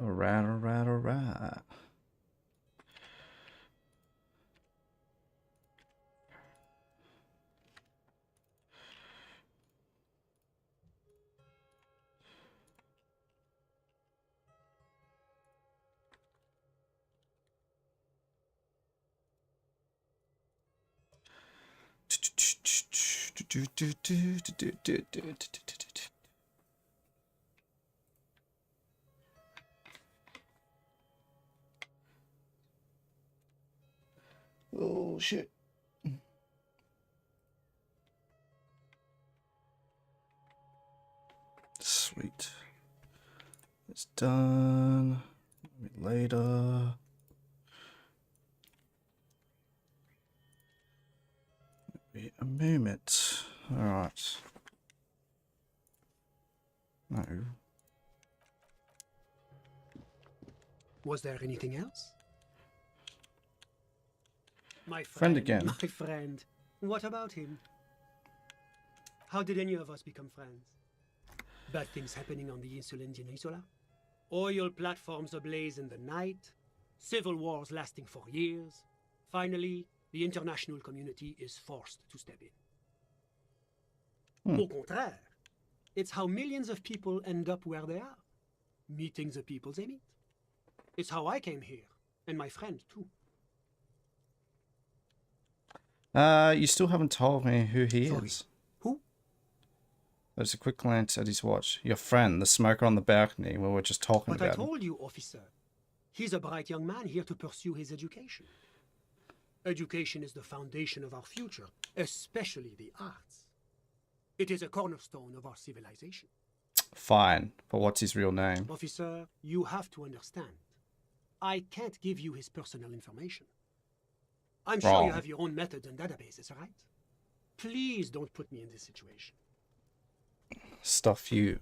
Alright, alright, alright. Oh shit. Sweet. It's done. Later. Wait a moment. Alright. No. Was there anything else? My Friend again. My friend. What about him? How did any of us become friends? Bad things happening on the Insulindian Isola? Oil platforms ablaze in the night? Civil wars lasting for years? Finally, the international community is forced to step in. Au contraire, it's how millions of people end up where they are, meeting the people they meet. It's how I came here, and my friend too. You still haven't told me who he is. Who? There's a quick glance at his watch. Your friend, the smoker on the balcony, we were just talking But about I told you, officer. He's a bright young man here to pursue his education. Education is the foundation of our future, especially the arts. It is a cornerstone of our civilization. Fine, but what's his real name? Officer, you have to understand. I can't give you his personal information. I'm sure you have your own methods and databases, right? Please don't put me in this situation. Stuff you.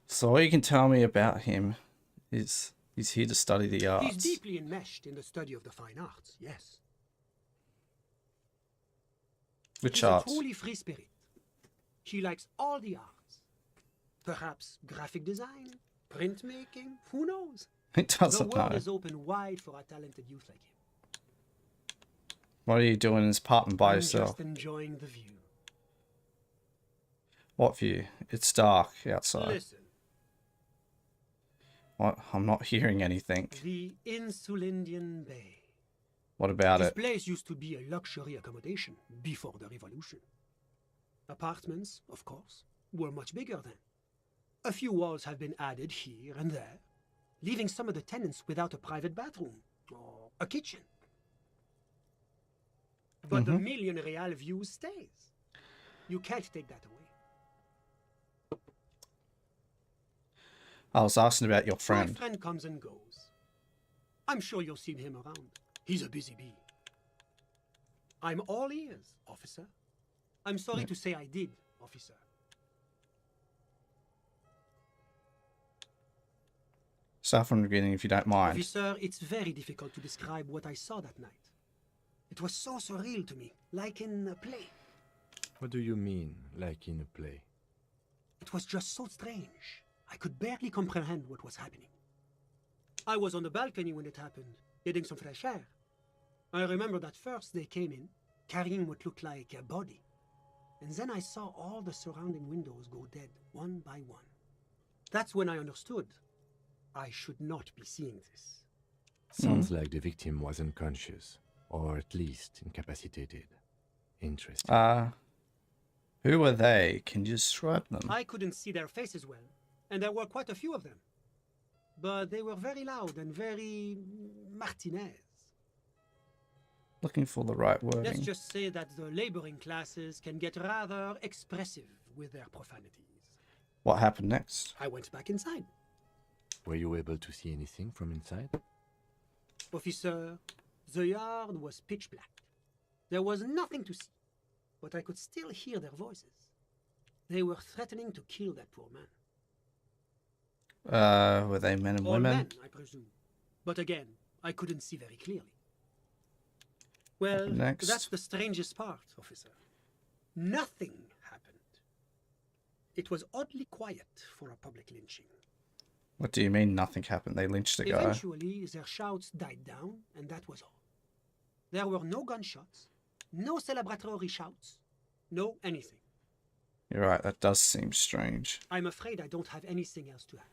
So all you can tell me about him is he's here to study the arts. He's deeply enmeshed in the study of the fine arts, yes. Which He's arts? a truly free spirit. He likes all the arts. Perhaps graphic design, printmaking, who knows? He doesn't The world know. is open wide for a talented youth like him. What are you doing in this apartment by I'm yourself? just enjoying the view. What view? It's dark outside. Listen, What? I'm not hearing anything. the Insulindian Bay. What about This it? place used to be a luxury accommodation before the revolution. Apartments, of course, were much bigger then. A few walls have been added here and there, leaving some of the tenants without a private bathroom or a kitchen. But the million real view stays. You can't take that away. I was asking about your My friend. friend comes and goes. I'm sure you'll see him around. He's a busy bee. I'm all ears, officer. I'm sorry to say I did, officer. Start from the beginning if you don't mind. Officer, it's very difficult to describe what I saw that night. It was so surreal to me, like in a play. What do you mean, like in a play? It was just so strange. I could barely comprehend what was happening. I was on the balcony when it happened, getting some fresh air. I remember that first they came in, carrying what looked like a body. And then I saw all the surrounding windows go dead, one by one. That's when I understood. I should not be seeing this. Sounds like the victim was unconscious, or at least incapacitated. Interesting. Who were they? Can you describe them? I couldn't see their faces well, and there were quite a few of them. But they were very loud and very Martinez. Looking for the right Let's wording. just say that the laboring classes can get rather expressive with their profanities. What happened next? I went back inside. Were you able to see anything from inside? Officer, the yard was pitch black. There was nothing to see, but I could still hear their voices. They were threatening to kill that poor man. Were they men and All women? men, I presume. But again, I couldn't see very clearly. Well, Next. that's the strangest part, officer. Nothing happened. It was oddly quiet for a public lynching. What do you mean nothing happened? They lynched a guy. Eventually, their shouts died down, and that was all. There were no gunshots, no celebratory shouts, no anything. You're right, that does seem strange. I'm afraid I don't have anything else to add.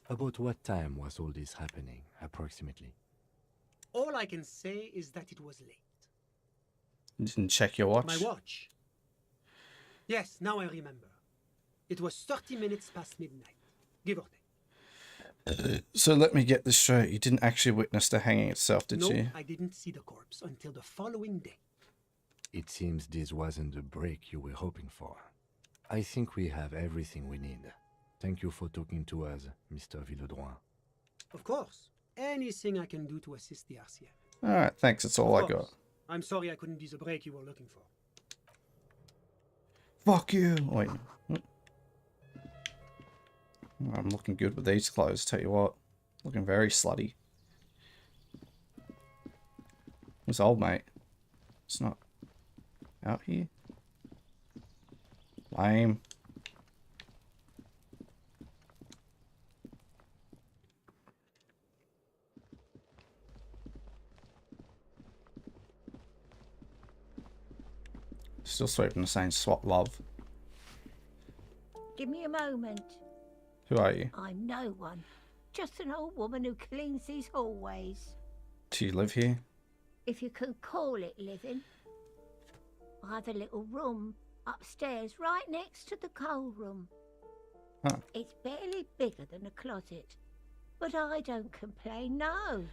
About what time was all this happening, approximately? All I can say is that it was late. You didn't check your watch? My watch. Yes, now I remember. It was 30 minutes past midnight, give or take. So let me get this straight. You didn't actually witness the hanging itself, did No, you? I didn't see the corpse until the following day. It seems this wasn't the break you were hoping for. I think we have everything we need. Thank you for talking to us, Mr. Villedroit. Of course, anything I can do to assist the RCF. Alright, thanks. That's all I Of got. course. I'm sorry I couldn't be the break you were looking for. Fuck you! Wait. I'm looking good with these clothes, tell you what. Looking very slutty. This old mate. It's not out here. Lame. Still sweeping the same swap love. Give me a moment. Who are you? I'm no one. Just an old woman who cleans these hallways. Do you live here? If you can call it living. I have a little room upstairs right next to the coal room. Huh. It's barely bigger than a closet. But I don't complain, no.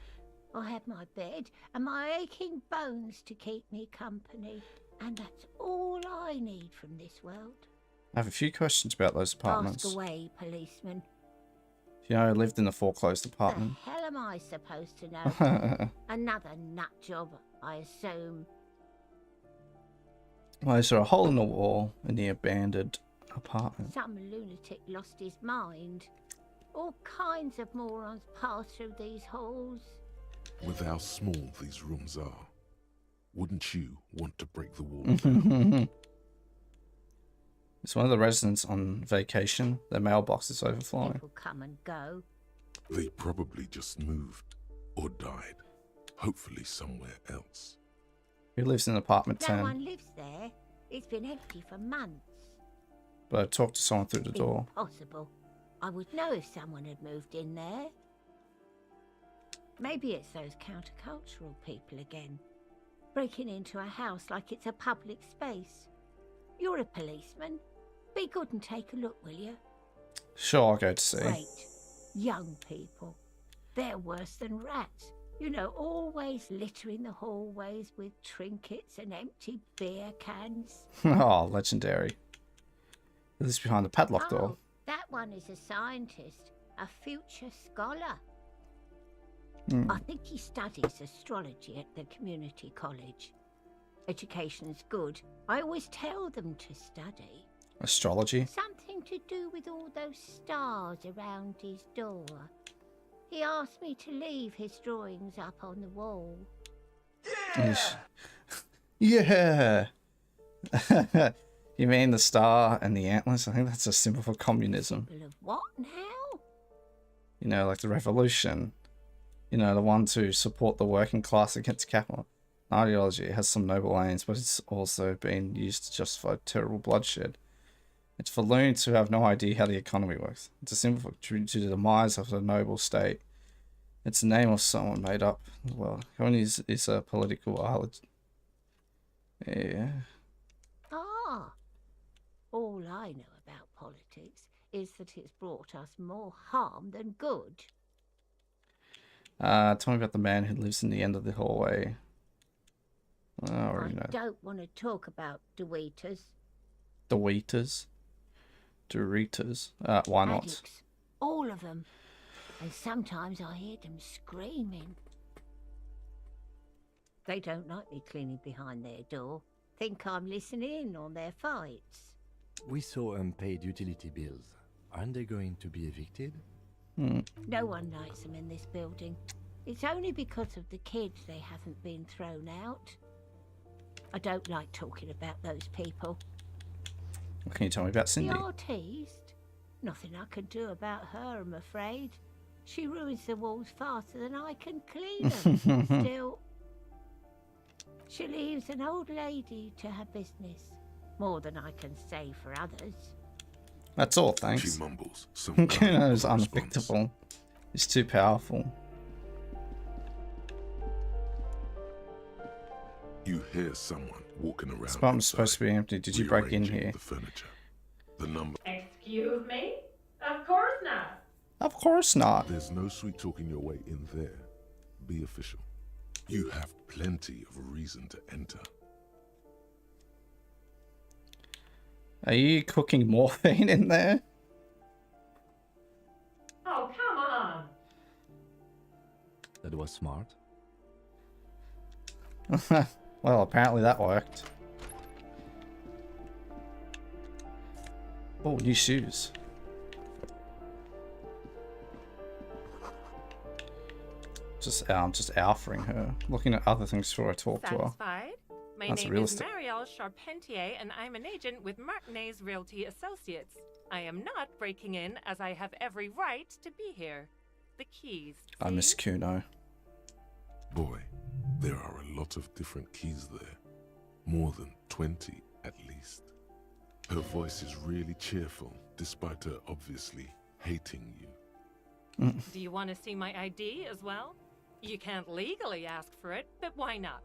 I have my bed and my aching bones to keep me company. And that's all I need from this world. I have a few questions about those apartments. Ask away, policeman. You know, I lived in a foreclosed apartment. The hell am I supposed to know? Another nut job, I assume. Why is there a hole in the wall in the abandoned apartment? Some lunatic lost his mind. All kinds of morons pass through these halls. With how small these rooms are, wouldn't you want to break the wall down? Is one of the residents on vacation? Their mailbox is overflowing. People come and go. They probably just moved or died, hopefully somewhere else. Who lives in apartment No 10? one lives there. It's been empty for months. But I talked to someone through the door. Impossible. I would know if someone had moved in there. Maybe it's those countercultural people again. Breaking into a house like it's a public space. You're a policeman. Be good and take a look, will you? Sure, I'll go to see. Great. Young people. They're worse than rats. You know, always littering the hallways with trinkets and empty beer cans. Oh, legendary. Who lives behind the padlock door? Oh, that one is a scientist, a future scholar. I think he studies astrology at the community college. Education's good. I always tell them to study. Astrology? Something to do with all those stars around his door. He asked me to leave his drawings up on the wall. Yeah! You mean the star and the antlers? I think that's a symbol for communism. Symbol of what now? You know, like the revolution. You know, the one to support the working class against capital. Ideology, it has some noble aims, but it's also been used to justify terrible bloodshed. It's for loons who have no idea how the economy works. It's a symbol for the demise of the noble state. It's the name of someone made up. Well, communism is a political ideology. Yeah. Ah, all I know about politics is that it's brought us more harm than good. Tell me about the man who lives in the end of the hallway. I already know. Don't want to talk about Deweeters. Doritos. Why not? Addicts, all of them. And sometimes I hear them screaming. They don't like me cleaning behind their door. Think I'm listening in on their fights. We saw unpaid utility bills. Aren't they going to be evicted? No one likes them in this building. It's only because of the kids they haven't been thrown out. I don't like talking about those people. What can you tell me about They Cindy? are teased. Nothing I can do about her, I'm afraid. She ruins the walls faster than I can clean them. Still, she leaves an old lady to her business. More than I can say for others. That's all, She thanks. mumbles some Kuno is kind of response. unpredictable. He's too powerful. You hear someone walking around. This apartment's supposed to be empty. Did you break in rearranging here? The furniture. The number. Excuse me? Of course not. Of course not. There's no sweet talking your way in there. Be official. You have plenty of reason to enter. Are you cooking morphine in there? Oh, come on. That was smart. Well, apparently that worked. Oh, new shoes. Just alphaing her, looking at other things before I talk to her. Satisfied? My That's name real is estate. Marielle Charpentier, and I'm an agent with Martinez Realty Associates. I am not breaking in, as I have every right to be here. The keys. I miss please. Kuno. Boy, there are a lot of different keys there. More than 20 at least. Her voice is really cheerful, despite her obviously hating you. Do you want to see my ID as well? You can't legally ask for it, but why not?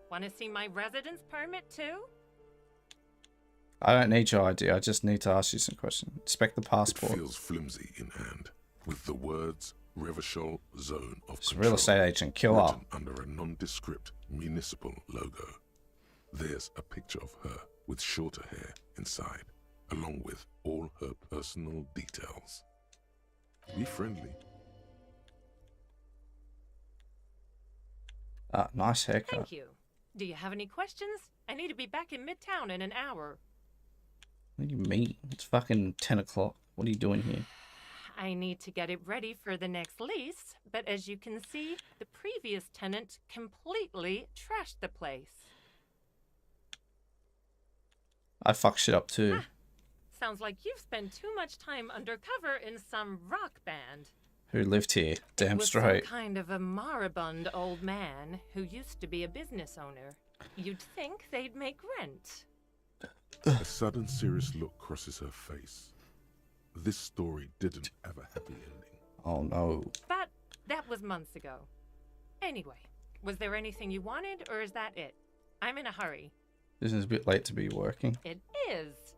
Want to see my residence permit too? I don't need your ID. I just need to ask you some questions. Inspect the It passport. feels flimsy in hand, with the words Revachol Zone of It's a Control real estate agent. Kill her. written under a nondescript municipal logo. There's a picture of her with shorter hair inside, along with all her personal details. Be friendly. Nice haircut. Thank you. Do you have any questions? I need to be back in Midtown in an hour. What do you mean? It's fucking 10 o'clock. What are you doing here? I need to get it ready for the next lease, but as you can see, the previous tenant completely trashed the place. I fuck shit up too. Sounds like you've spent too much time undercover in some rock band. Who lived here? Damn It was straight. some kind of a moribund old man who used to be a business owner. You'd think they'd make rent. A sudden serious look crosses her face. This story didn't have a happy ending. Oh no. But that was months ago. Anyway, was there anything you wanted, or is that it? I'm in a hurry. This is a bit late to be working. It is.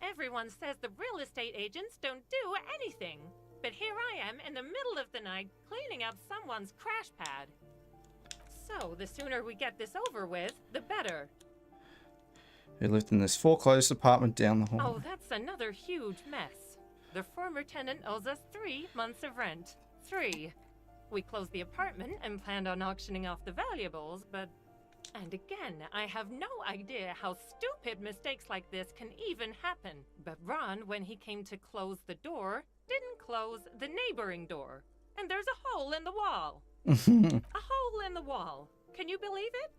Everyone says the real estate agents don't do anything. But here I am in the middle of the night cleaning up someone's crash pad. So the sooner we get this over with, the better. Who lived in this foreclosed apartment down the hall. Oh, that's another huge mess. The former tenant owes us 3 months of rent. 3. We closed the apartment and planned on auctioning off the valuables, but... And again, I have no idea how stupid mistakes like this can even happen. But Ron, when he came to close the door, didn't close the neighboring door. And there's a hole in the wall. A hole in the wall. Can you believe it?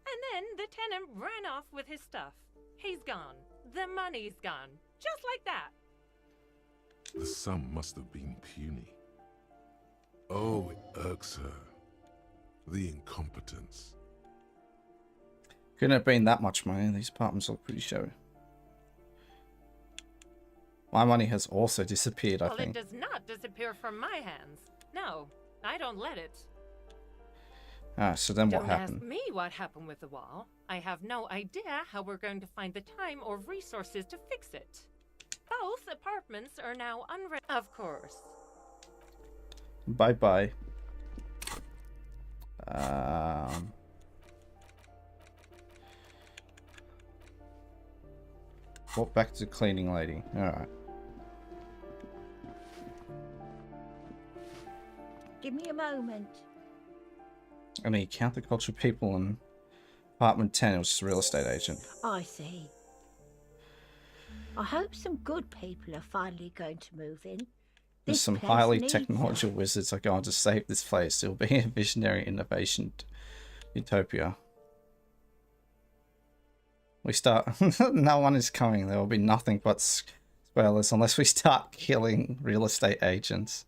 And then the tenant ran off with his stuff. He's gone. The money's gone. Just like that. The sum must have been puny. Oh, it irks her. The incompetence. Couldn't have been that much money. These apartments look pretty showy. My money has also disappeared, I Well, think. it does not disappear from my hands. No, I don't let it. So then what Don't happened? ask me what happened with the wall. I have no idea how we're going to find the time or resources to fix it. Both apartments are now unrented. Of course. Bye-bye. Walk back to cleaning lady. Alright. Give me a moment. Any counterculture people in apartment 10, it was just a real estate agent. I see. I hope some good people are finally going to move in. There's This some place highly needs technological wizards are going to save this place. It'll be a visionary innovation utopia. We start. No one is coming. There will be nothing but Spoilers, unless we start killing real estate agents.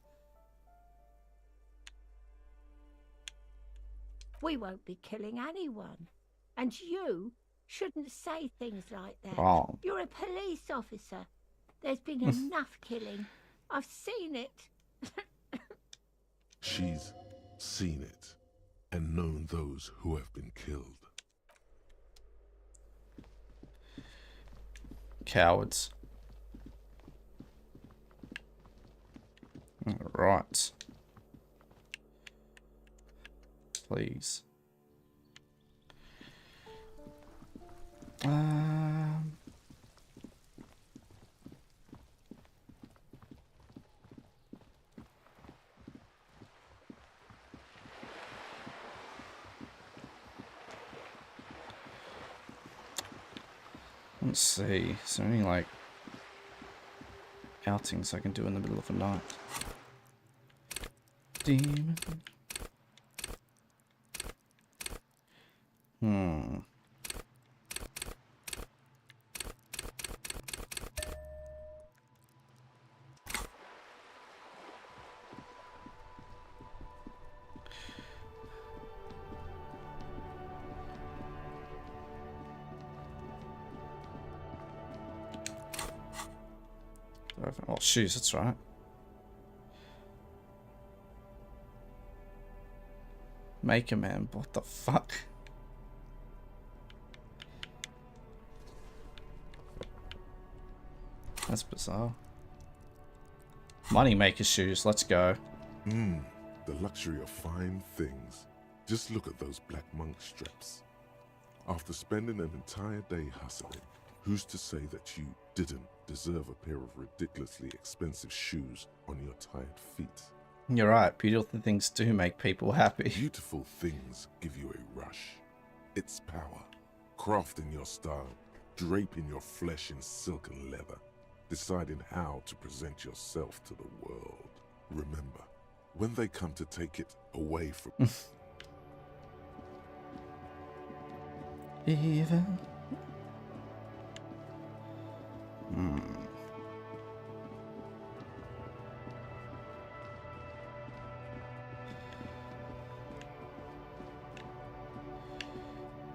We won't be killing anyone. And you shouldn't say things like that. Wrong. You're a police officer. There's been enough killing. I've seen it. She's seen it and known those who have been killed. Cowards. Right. Please. Let's see. Is there any like outings I can do in the middle of the night? Demon. Oh, shoes, that's right. Maker Man, what the fuck? That's bizarre. Moneymaker shoes, let's go. The luxury of fine things. Just look at those black monk straps. After spending an entire day hustling, who's to say that you didn't deserve a pair of ridiculously expensive shoes on your tired feet? You're right, beautiful things do make people happy. Beautiful things give you a rush. It's power. Crafting your style, draping your flesh in silk and leather, deciding how to present yourself to the world. Remember, when they come to take it away from Even.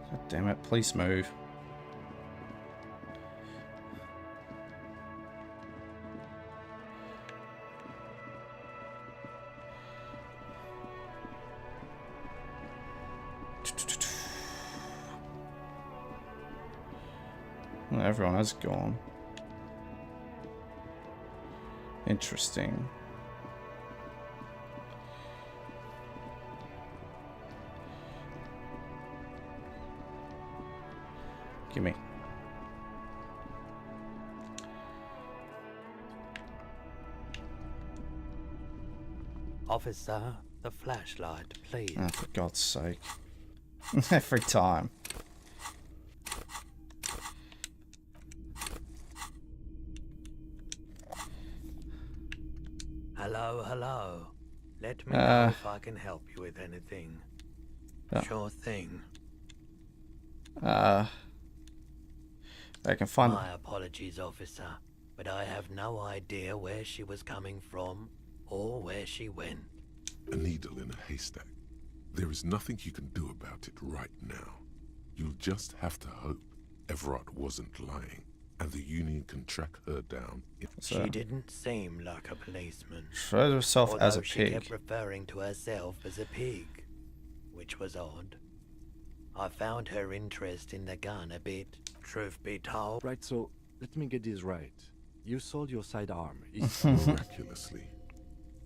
God damn it, please move. Well, everyone has gone. Interesting. Gimme. Officer, the flashlight, please. Oh, for God's sake. Every time. Hello, hello. Let me know if I can help you with anything. Yeah. Sure thing. I can find. My apologies, officer, but I have no idea where she was coming from or where she went. a needle in a haystack. There is nothing you can do about it right now. You'll just have to hope Everard wasn't lying, and the Union can track her down. So, She didn't seem like a policeman. showed herself as a Although she kept pig. referring to herself as a pig, which was odd. I found her interest in the gun a bit, truth be told. Right, so let me get this right. You sold your sidearm. Miraculously,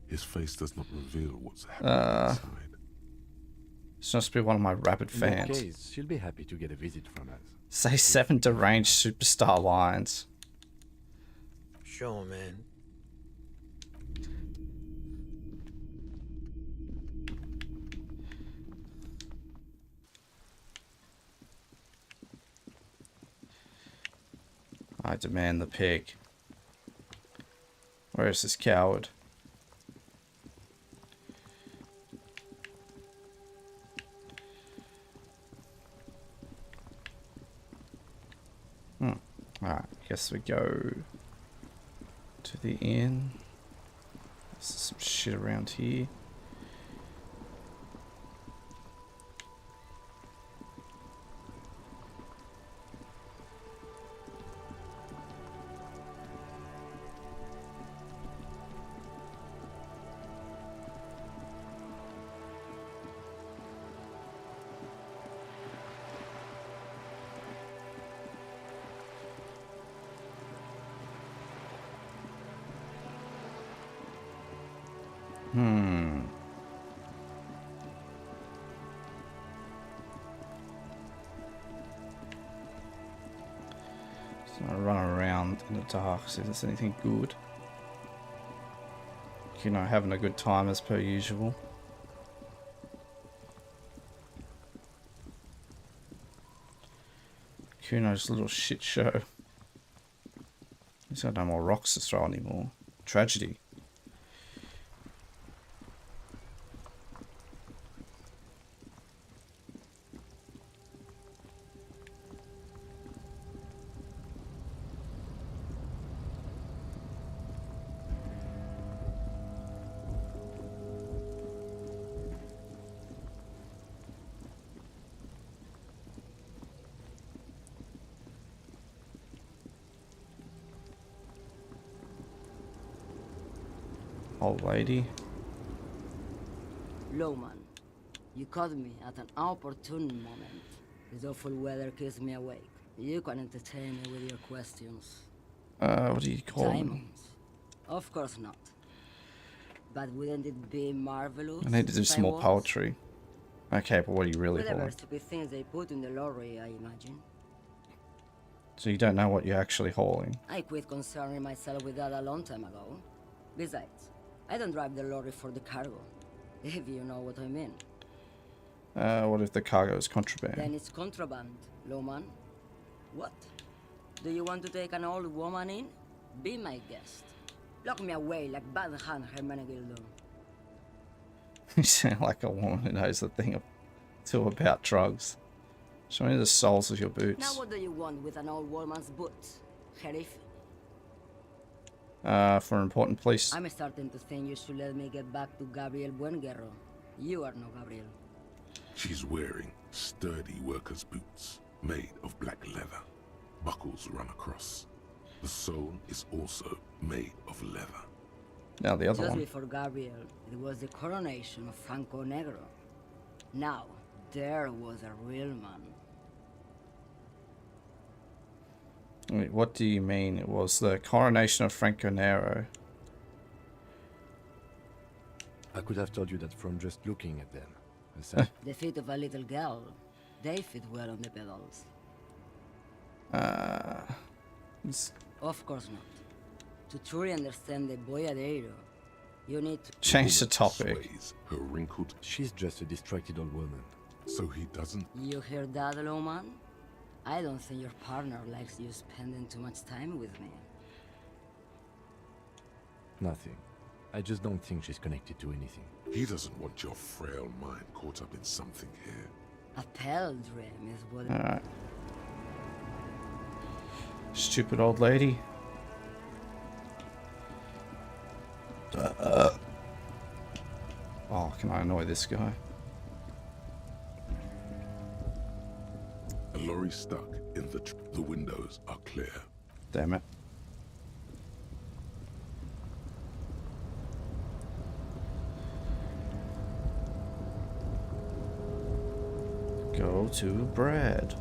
his face does not reveal what's happening inside. This must be one of my rabid In that fans. case, she'll be happy to get a visit from us. Say 7 deranged superstar lines. Sure, man. I demand the pig. Where is this coward? Alright, guess we go To the inn. There's some shit around here. So I run around in the dark, see if there's anything good. You know, having a good time as per usual. Kuno's little shit show. He's got no more rocks to throw anymore. Tragedy. Old lady. Lowman, you caught me at an opportune moment. This awful weather keeps me awake. You can entertain me with your questions. What do you call them? Diamonds? Of course not. But wouldn't it be marvelous? I need to do if some I more was? poetry. Okay, but what do you really call Whatever them? stupid things they put in the lorry, I imagine. So you don't know what you're actually hauling. I quit concerning myself with that a long time ago. Besides, I don't drive the lorry for the cargo, if you know what I mean. What if the cargo is contraband? Then it's contraband, Lowman. What? Do you want to take an old woman in? Be my guest. Lock me away like Bad Hand Hermenegildo. You sound like a woman who knows a thing or two about drugs. Show me the soles of your boots. Now what do you want with an old woman's boots, Sheriff? For important police. I'm starting to think you should let me get back to Gabriel Buenguerro. You are no Gabriel. She's wearing sturdy worker's boots made of black leather. Buckles run across. The sole is also made of leather. Now the other Just one. before Gabriel, it was the coronation of Franco Negro. Now, there was a real man. Wait, what do you mean? It was the coronation of Franco Nero. I could have told you that from just looking at them. Aside, The feet of a little girl, they fit well on the pedals. Let's Of course not. To truly understand the boyadero, you need to... change the Woman topic. Sways her wrinkled, she's just a distracted old woman. so he doesn't. You hear that, Lowman? I don't think your partner likes you spending too much time with me. Nothing. I just don't think she's connected to anything. He doesn't want your frail mind caught up in something here. A pilgrim is what... Alright. Stupid old lady. Oh, can I annoy this guy? A lorry stuck in the windows are clear. Damn it. Go to Brad.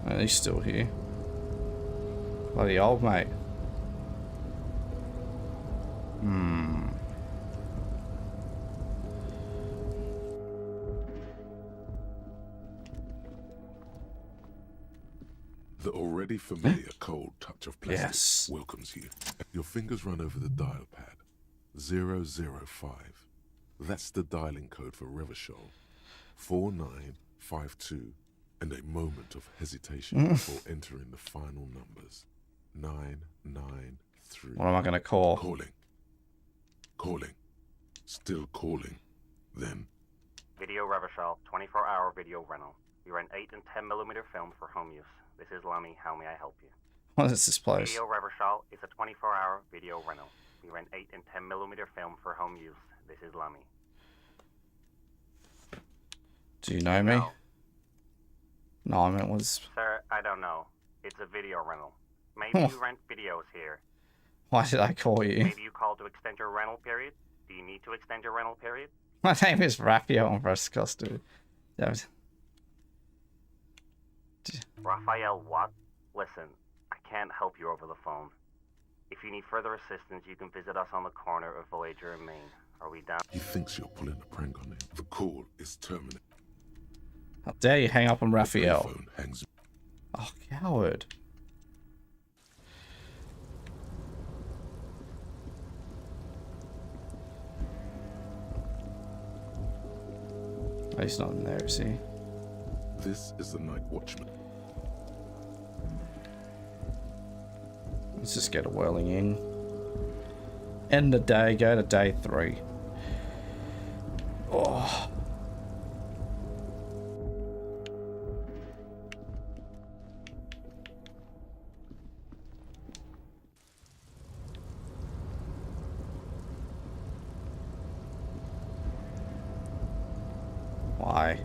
Oh, he's still here. Bloody old mate. The already familiar cold touch of plastic Yes. welcomes you. Your fingers run over the dial pad. 005. That's the dialing code for Revachol. 4952. And a moment of hesitation before entering the final numbers. 993. What am I going to call? Calling. Calling. Still calling. Then Video Revachol, 24-hour video rental. We rent 8 and 10mm film for home use. This is Lamy. How may I help you? What is this place? Video Reversal is a 24-hour video rental. We rent 8 and 10mm film for home use. This is Lamy. Do you know me? No. No, I meant it was... Sir, I don't know. It's a video rental. Maybe you rent videos here. Why did I call you? Maybe you called to extend your rental period? Do you need to extend your rental period? My name is Raphael on Frescos, dude. Yeah. Raphael what? Listen, I can't help you over the phone. If you need further assistance, you can visit us on the corner of Voyager and Main. Are we down? He thinks you're pulling a prank on him. The call is terminated. How dare you hang up on The Raphael? phone hangs. Oh, coward. Oh, he's not in there, is he? This is the night watchman. Let's just get a whirling in. End the day, go to day 3. Oh. Why?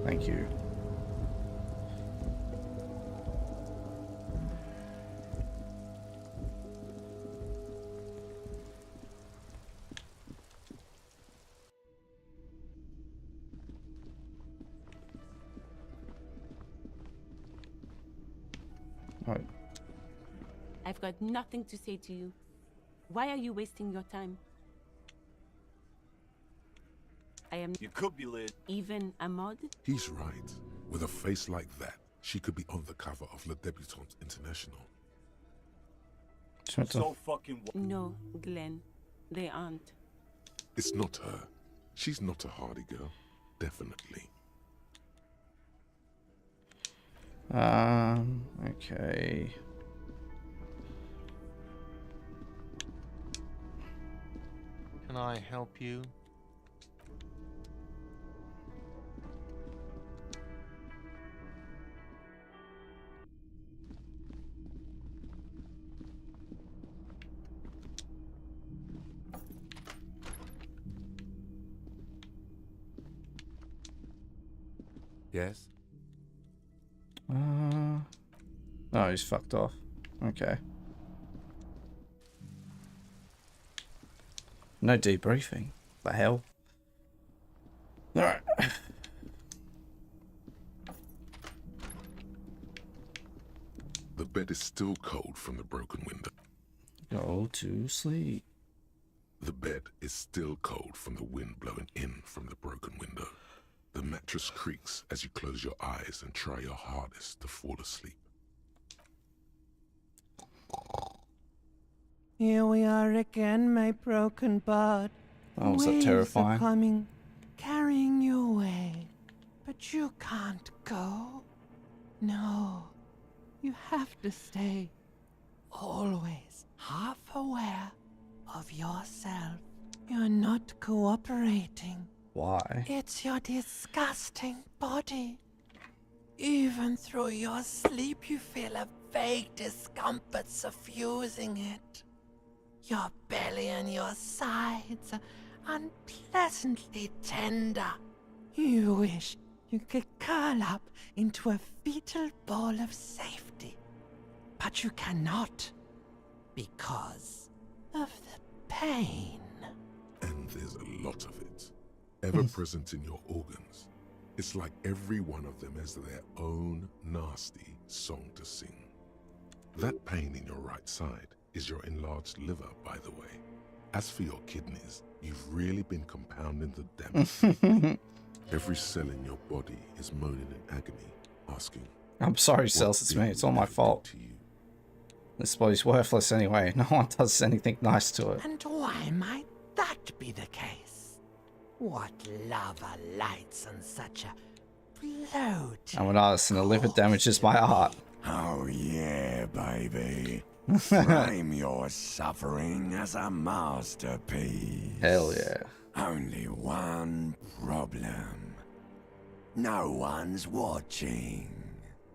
Thank you. Right. I've got nothing to say to you. Why are you wasting your time? I am... You could be lit. Even a mod? He's right. With a face like that, she could be on the cover of Le Debutante International. So fucking... No, Glenn. They aren't. It's not her. She's not a hardy girl. Definitely. Okay. Can I help you? Yes? Oh, he's fucked off. Okay. No debriefing. The hell? Alright. The bed is still cold from the broken window. Go to sleep. The bed is still cold from the wind blowing in from the broken window. The mattress creaks as you close your eyes and try your hardest to fall asleep. Here we are again, my broken bud. Oh, was that terrifying? Coming, carrying you away. But you can't go. No, you have to stay. Always half aware of yourself. You're not cooperating. Why? It's your disgusting body. Even through your sleep, you feel a vague discomfort suffusing it. Your belly and your sides are unpleasantly tender. You wish you could curl up into a fetal ball of safety. But you cannot, because of the pain. And there's a lot of it. Ever present in your organs. It's like every one of them has their own nasty song to sing. That pain in your right side is your enlarged liver, by the way. As for your kidneys, you've really been compounding the damage. Every cell in your body is moaning in agony, asking, I'm sorry, Cells, it's me. It's all my fault. This body's worthless anyway. No one does anything nice to it. And why might that be the case? What lava lights on such a bloated... I'm an artist and the liver damages my art. Oh yeah, baby. Frame your suffering as a masterpiece. Hell yeah. Only one problem. No one's watching.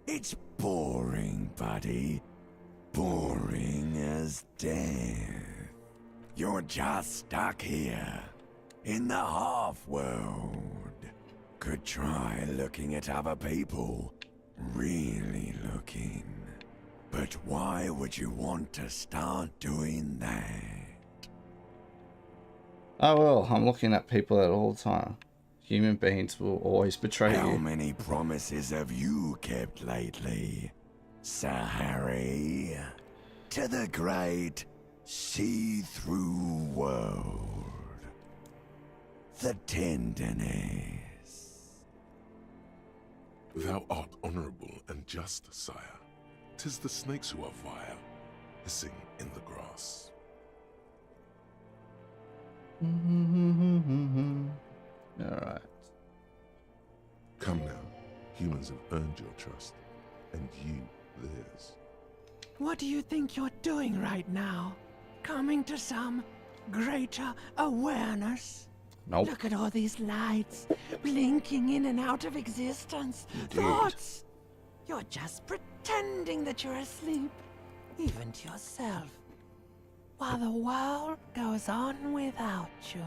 It's boring, buddy. Boring as death. You're just stuck here, in the half-world. Could try looking at other people. Really looking. But why would you want to start doing that? Oh well, I'm looking at people at all the time. Human beings will always betray you. How many promises have you kept lately, Sir Harry? To the great see-through world. The tenderness. Thou art honourable and just, sire. 'Tis the snakes who are vile, hissing in the grass. Alright. Come now, humans have earned your trust, and you theirs. What do you think you're doing right now? Coming to some greater awareness? Nope. Look at all these lights, blinking in and out of existence. Indeed. Thoughts! You're just pretending that you're asleep, even to yourself, while the world goes on without you.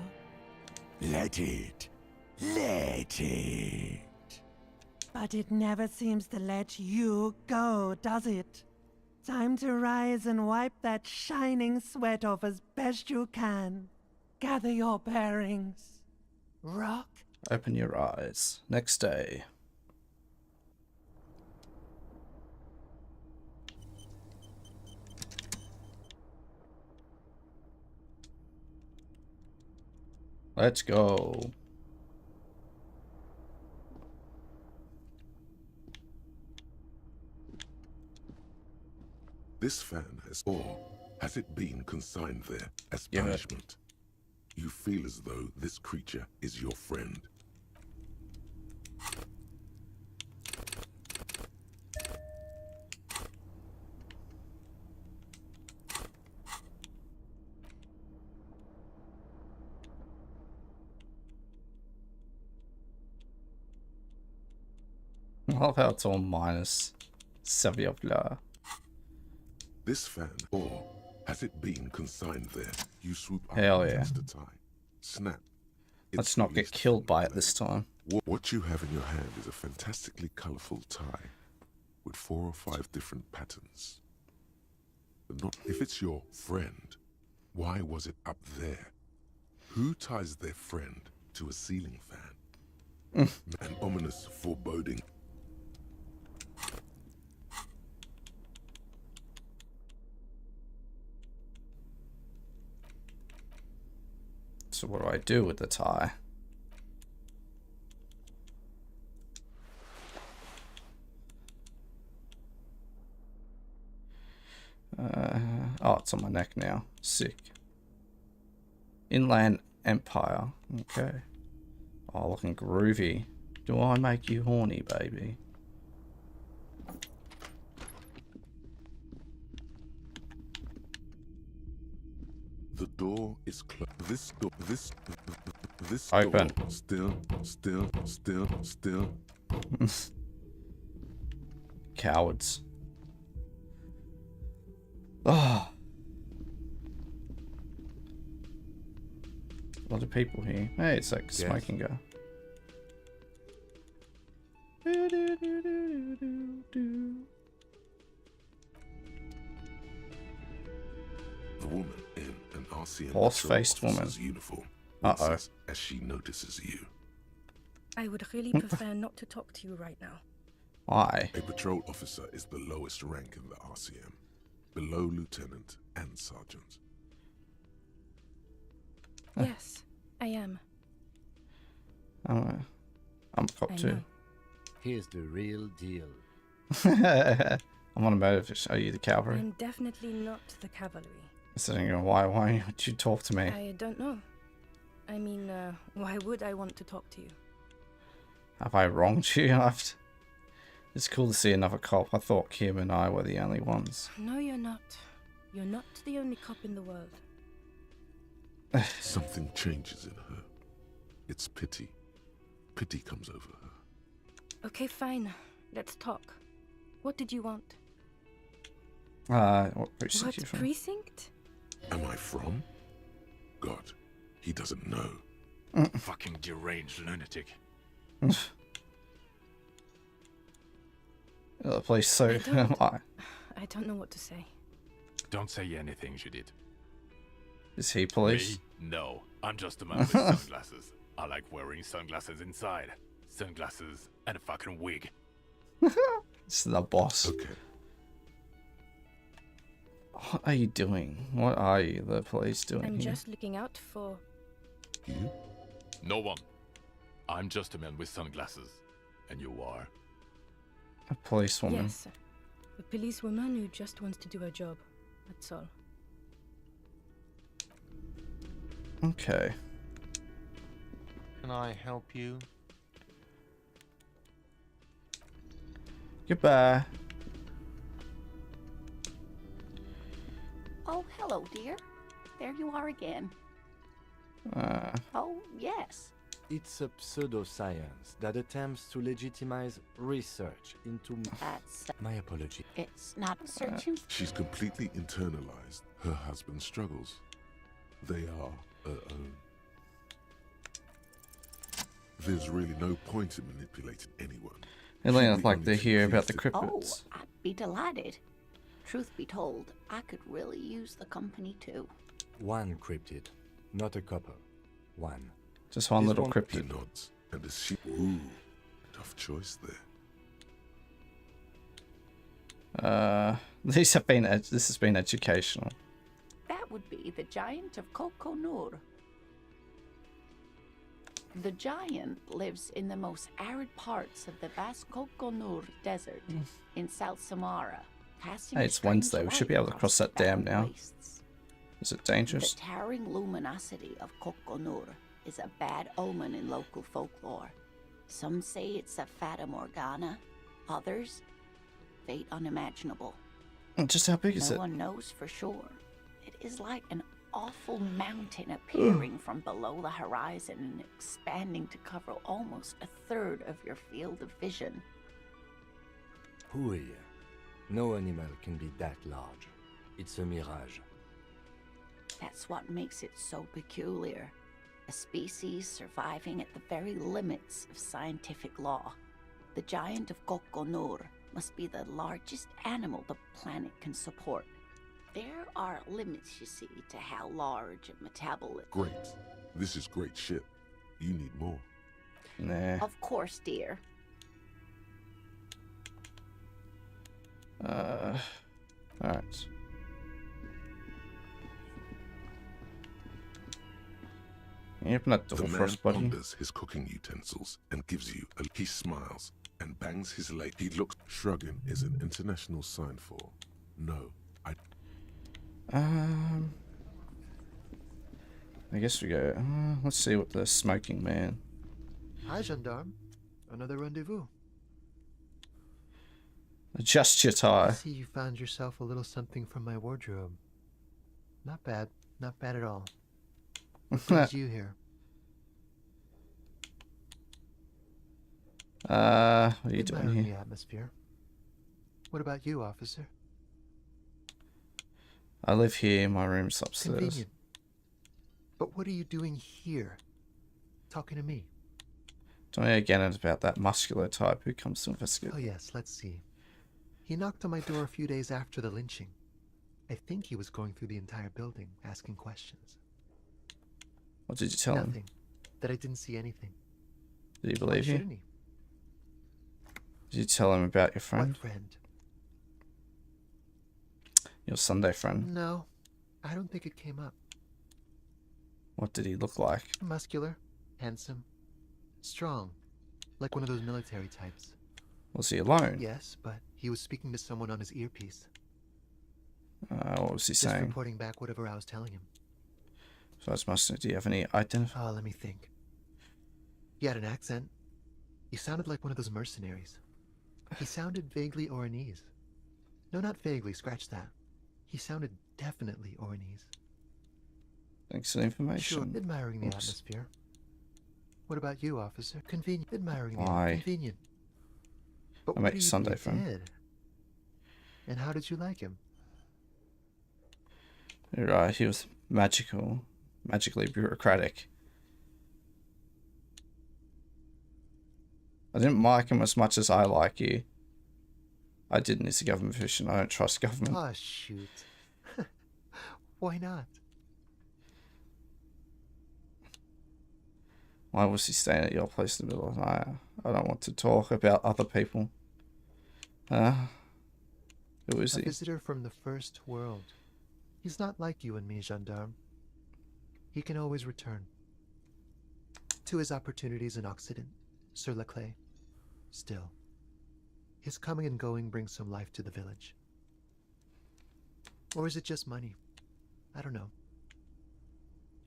Let it. Let it. But it never seems to let you go, does it? Time to rise and wipe that shining sweat off as best you can. Gather your bearings. Rock. Open your eyes. Next day. Let's go. This fan has it been consigned there as Give it. punishment? You feel as though this creature is your friend. I love how it's all minus Saviopla. This fan, or has it been consigned there? You swoop up Hell yeah. against the tie. Snap. Let's It's not get released killed from by the it this blade. time. What you have in your hand is a fantastically colourful tie with 4 or 5 different patterns. But not if it's your friend, why was it up there? Who ties their friend to a ceiling fan? An ominous foreboding. So what do I do with the tie? Oh, it's on my neck now. Sick. Inland Empire. Okay. Oh, looking groovy. Do I make you horny, baby? The door is closed. This Open. door still. Cowards. Oh. A lot of people here. Hey, it's like a Yes. smoking guy. The woman in an RCM Horse-faced woman. officer's uniform Uh-oh. winces as she notices you. I would really prefer not to talk to you right now. Why? A patrol officer is the lowest rank in the RCM, below lieutenant and sergeant. Yes, I am. I'm a cop I too. know. Here's the real deal. I'm on a motive. Are you the cavalry? I'm definitely not the cavalry. Sitting here, why would you talk to me? I don't know. I mean, why would I want to talk to you? Have I wronged you? It's cool to see another cop. I thought Kim and I were the only ones. No, you're not. You're not the only cop in the world. Something changes in her. It's pity. Pity comes over her. Okay, fine. Let's talk. What did you want? What precinct What you from? precinct? Am I from? God, he doesn't know. Fucking deranged lunatic. The police so why? I don't know what to say. Don't say anything, Judith. Is he police? Me? No, I'm just a man with sunglasses. I like wearing sunglasses inside. Sunglasses and a fucking wig. It's the boss. Okay. What are you doing? What are you, the police, doing I'm here? just looking out for... You? No one. I'm just a man with sunglasses. And you are? A policewoman. Yes. A policewoman who just wants to do her job. That's all. Okay. Can I help you? Goodbye. Oh, hello, dear. There you are again. Oh, yes. It's a pseudoscience that attempts to legitimize research into... That's... My apology. It's not searching. She's completely internalized her husband's struggles. They are her own. There's really no point in manipulating anyone. Elena, She'd I'd like be to only hear about the confused. cryptids. Oh, I'd be delighted. Truth be told, I could really use the company too. One cryptid, not a couple. One. Just one This little one- He cryptid. nods, and as she... Ooh, tough choice there. This has been educational. That would be the giant of Kokonur. The giant lives in the most arid parts of the vast Kokonur Desert in South Samara. Passing Hey, a it's strange Wednesday. We should be light able to cross across that dam barren now. wastes. Is it The dangerous? towering luminosity of Kokonur is a bad omen in local folklore. Some say it's a fata morgana, others, fate unimaginable. Just how big is No it? one knows for sure. It is like an awful mountain appearing from below the horizon and expanding to cover almost a third of your field of vision. Who here? No animal can be that large. It's a mirage. That's what makes it so peculiar. A species surviving at the very limits of scientific law. The giant of Kokonur must be the largest animal the planet can support. There are limits, you see, to how large a metabolism... Great. This is great shit. You need more. Nah. Of course, dear. Alright. Can you open that The door man for us, buddy? ponders his cooking utensils and gives you a... He smiles and bangs his leg. He looks... Shrugging is an international sign for... No, I... I guess we go. Let's see what the smoking man. Hi, gendarme. Another rendezvous. Adjust your I tie. see you found yourself a little something from my wardrobe. Not bad. Not bad at all. What brings you here? What are you doing Admiring here? the atmosphere. What about you, officer? I live here. My room's upstairs. Convenient. But what are you doing here? Talking to me? Tell me again about that muscular type who comes to investigate. Oh yes, let's see. He knocked on my door a few days after the lynching. I think he was going through the entire building, asking questions. What did you tell him? Nothing. That I didn't see anything. Did he Why believe you? shouldn't he? Did you tell him about your friend? What friend? Your Sunday friend? No, I don't think it came up. What did he look like? Muscular, handsome, strong, like one of those military types. Was he alone? Yes, but he was speaking to someone on his earpiece. What was he Just saying? reporting back whatever I was telling him. So I was must. Do you have any identify? Oh, let me think. He had an accent. He sounded like one of those mercenaries. He sounded vaguely Oranese. No, not vaguely, scratch that. He sounded definitely Oranese. Thanks for the information. Sure, admiring the Oops. atmosphere. What about you, officer? Convenient. Admiring Why? the convenient. But I what met do your you Sunday think you friend. did? And how did you like him? You're right, he was magically bureaucratic. I didn't like him as much as I like you. I didn't. It's a government position. I don't trust government. Ah, shoot. Why not? Why was he staying at your place in the middle of the night? I don't want to talk about other people. Who is A he? visitor from the first world. He's not like you and me, gendarme. He can always return to his opportunities in Occident, sur la clé. Still, his coming and going brings some life to the village. Or is it just money? I don't know.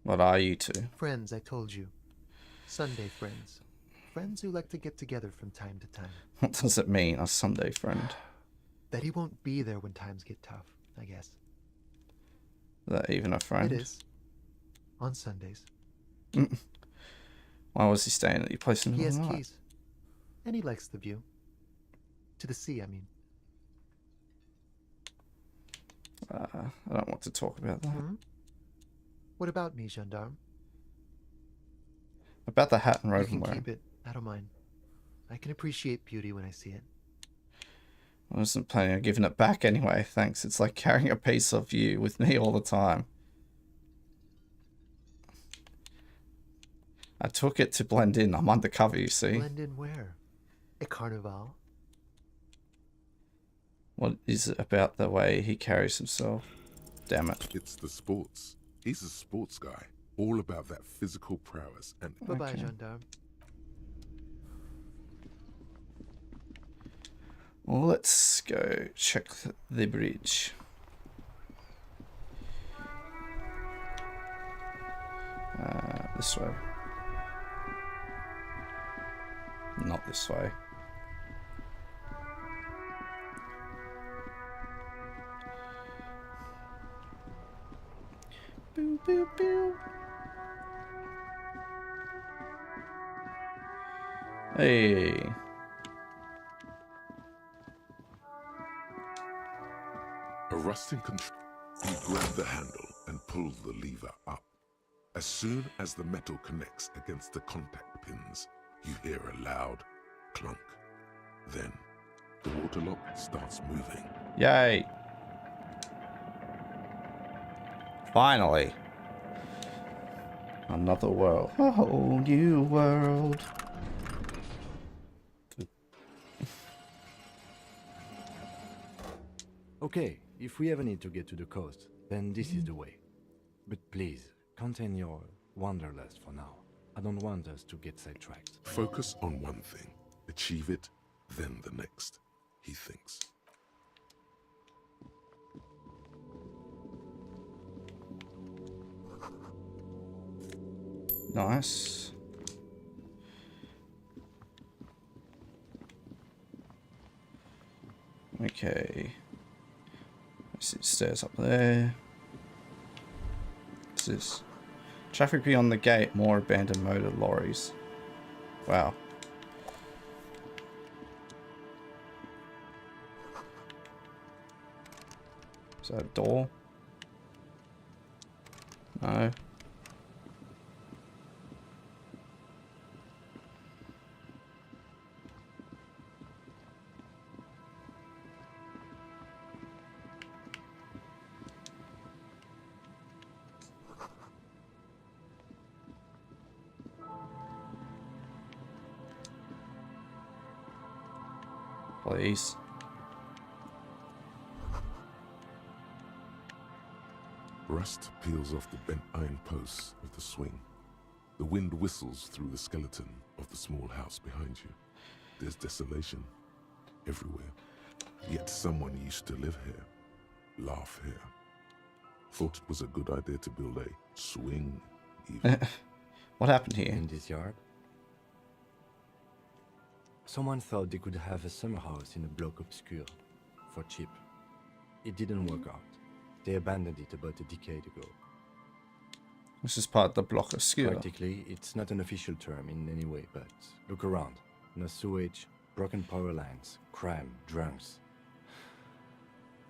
What are you two? Friends, I told you. Sunday friends. Friends who like to get together from time to time. What does it mean, a Sunday friend? That he won't be there when times get tough, I guess. Is that even a friend? It is. On Sundays. Why was he staying at your place in the He middle has of the night? keys. And he likes the view. To the sea, I mean. I don't want to talk about that. Hmm? What about me, gendarme? About the hat and You robe can I'm wearing. keep it. I don't mind. I can appreciate beauty when I see it. I wasn't planning on giving it back anyway, thanks. It's like carrying a piece of you with me all the time. I took it to blend in. I'm undercover, you see. Blend in where? A carnival? What is it about the way he carries himself? Damn it. It's the sports. He's a sports guy. All about that physical prowess and... Bye-bye, gendarme. Well, let's go check the bridge. This way. Not this way. Boo, boo, boo. Hey. A rusting control. You grab the handle and pull the lever up. As soon as the metal connects against the contact pins, you hear a loud clunk. Then, the water lock starts moving. Yay. Finally. Another world. A whole new world. Okay, if we ever need to get to the coast, then this is the way. But please, contain your wanderlust for now. I don't want us to get sidetracked. Focus on one thing. Achieve it, then the next, he thinks. Nice. Okay. Let's see, stairs up there. What's this? Traffic beyond the gate, more abandoned motor lorries. Wow. Is that a door? No. Please. Rust peels off the bent iron posts of the swing. The wind whistles through the skeleton of the small house behind you. There's desolation everywhere. Yet someone used to live here, laugh here. Thought it was a good idea to build a swing, even. What happened here? In this yard? Someone thought they could have a summer house in a bloc obscure, for cheap. It didn't work out. They abandoned it about a decade ago. This is part of the block of skewer. Practically, it's not an official term in any way, but look around. No sewage, Broken power lines, crime, drunks.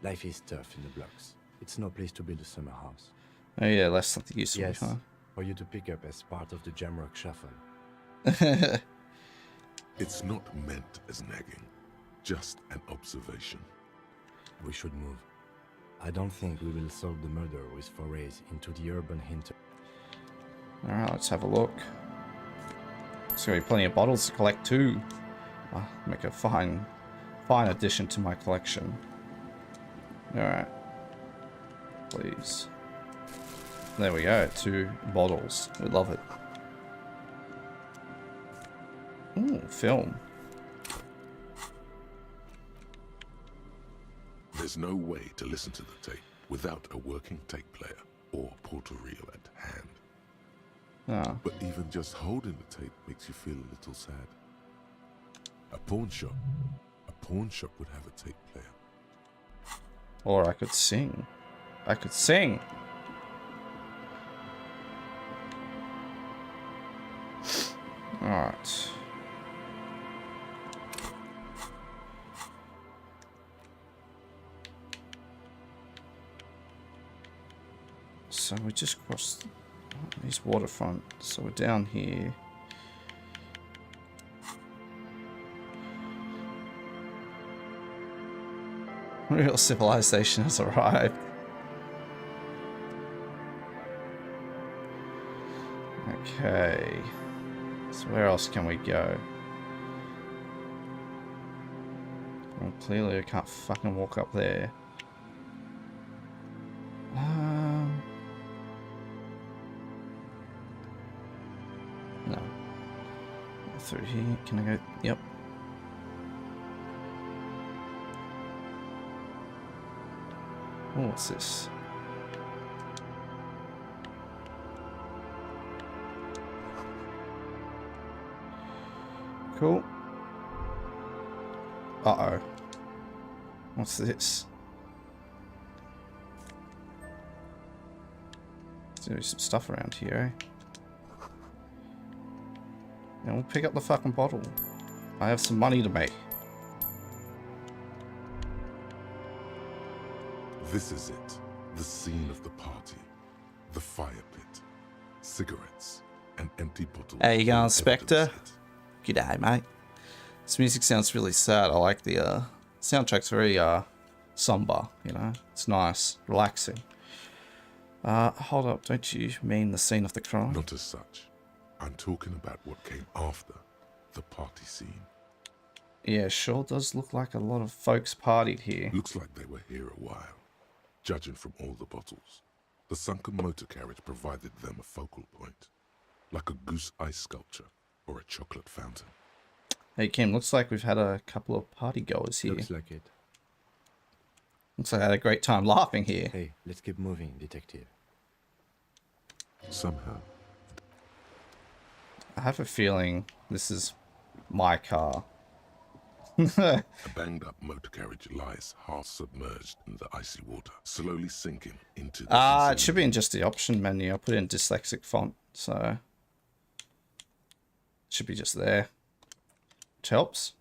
Life is tough in the blocks. It's no place to build a summer house. Oh yeah, that's something useful, Yes, huh? for you to pick up as part of the Jamrock Shuffle. It's not meant as nagging, just an observation. We should move. I don't think we will solve the murder with forays into the urban hinter. Alright, let's have a look. There's gonna be plenty of bottles to collect too. Make a fine addition to my collection. Alright. Please. There we go, 2 bottles. We love it. Ooh, film. There's no way to listen to the tape without a working tape player or portal-reel at hand. Ah. But even just holding the tape makes you feel a little sad. A pawn shop would have a tape player. Or I could sing. I could sing! Alright. So we just crossed these waterfront. So we're down here. Real civilization has arrived. Okay. So where else can we go? Well, clearly I can't fucking walk up there. No. Through here. Can I go? Yep. Oh, what's this? Cool. Uh-oh. What's this? There's some stuff around here, eh? And we'll pick up the fucking bottle. I have some money to make. This is it. The scene of the party. The fire pit. Cigarettes. And empty bottles. How you going, Spectre? G'day, mate. This music sounds really sad. I like the soundtrack's very somber, you know? It's nice, relaxing. Hold up, don't you mean the scene of the crime? Not as such. I'm talking about what came after the party scene. Yeah, sure does look like a lot of folks partied here. Looks like they were here a while, judging from all the bottles. The sunken motor carriage provided them a focal point, like a goose ice sculpture or a chocolate fountain. Hey Kim, looks like we've had a couple of party goers here. Looks like it. Looks like I had a great time laughing here. Hey, let's keep moving, detective. Somehow. I have a feeling this is my car. A banged up motor carriage lies half submerged in the icy water, slowly sinking into the it should be in just the option menu. I put it in dyslexic font, so it should be just there. Which helps.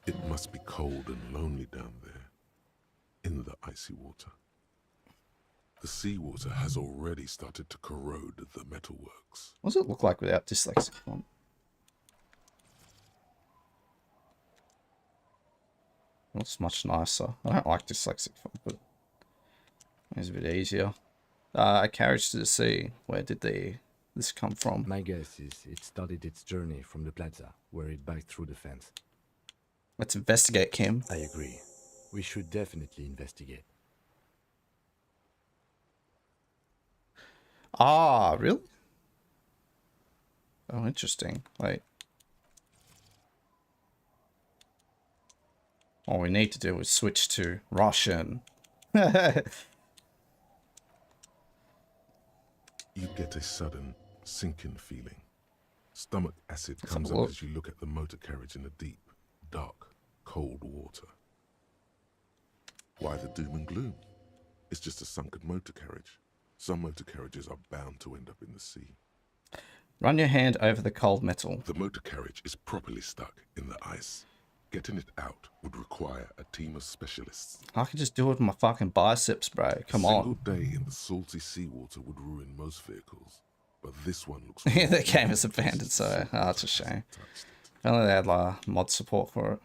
It must be cold and lonely down there, in the icy water. The seawater has already started to corrode the metalworks. What does it look like without dyslexic font? Looks much nicer. I don't like dyslexic font, but it's a bit easier. A carriage to the sea. Where did this come from? My guess is it started its journey from the plaza, where it backed through the fence. Let's investigate, Kim. I agree. We should definitely investigate. Ah, really? Oh, interesting. Wait. All we need to do is switch to Russian. You get a sudden sinking feeling. Stomach acid comes up as you look at the motor carriage in the deep, dark, cold water. Why the doom and gloom? It's just a sunken motor carriage. Some motor carriages are bound to end up in the sea. Run your hand over the cold metal. The motor carriage is properly stuck in the ice. Getting it out would require a team of specialists. I could just do it with my fucking biceps, bro. Come A on. single day in the salty seawater would ruin most vehicles, but this one looks. Yeah, the game is abandoned, so it's a shame. If only they had mod support for it.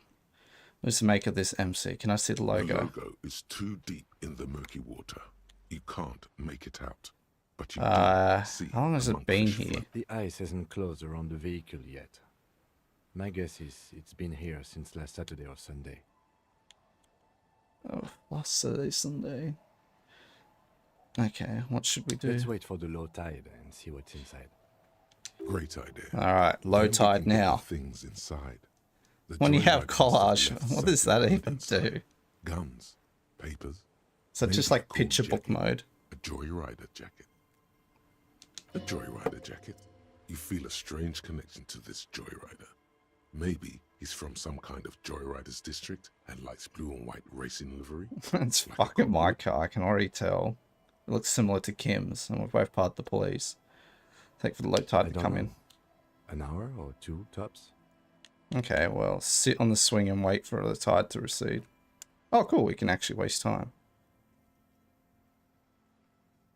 What's the make of this MC? Can I see the logo? The logo is too deep in the murky water. You can't make it out. But you do see how long has it been here? The ice hasn't closed around the vehicle yet. My guess is it's been here since last Saturday or Sunday. Oh, last Saturday, Sunday. Okay, what should we do? Let's wait for the low tide and see what's inside. Great idea. Alright, low tide now. Things inside. When you have collage, what does that even do? Guns, papers. So just like picture book mode. A Joyrider jacket. A Joyrider jacket. You feel a strange connection to this Joyrider. Maybe he's from some kind of Joyriders district and likes blue and white racing livery. It's like fucking my car, I can already tell. It looks similar to Kim's, and we're both part of the police. Take for the low tide to come in. An hour or two tops? Okay, well, sit on the swing and wait for the tide to recede. Oh, cool, we can actually waste time.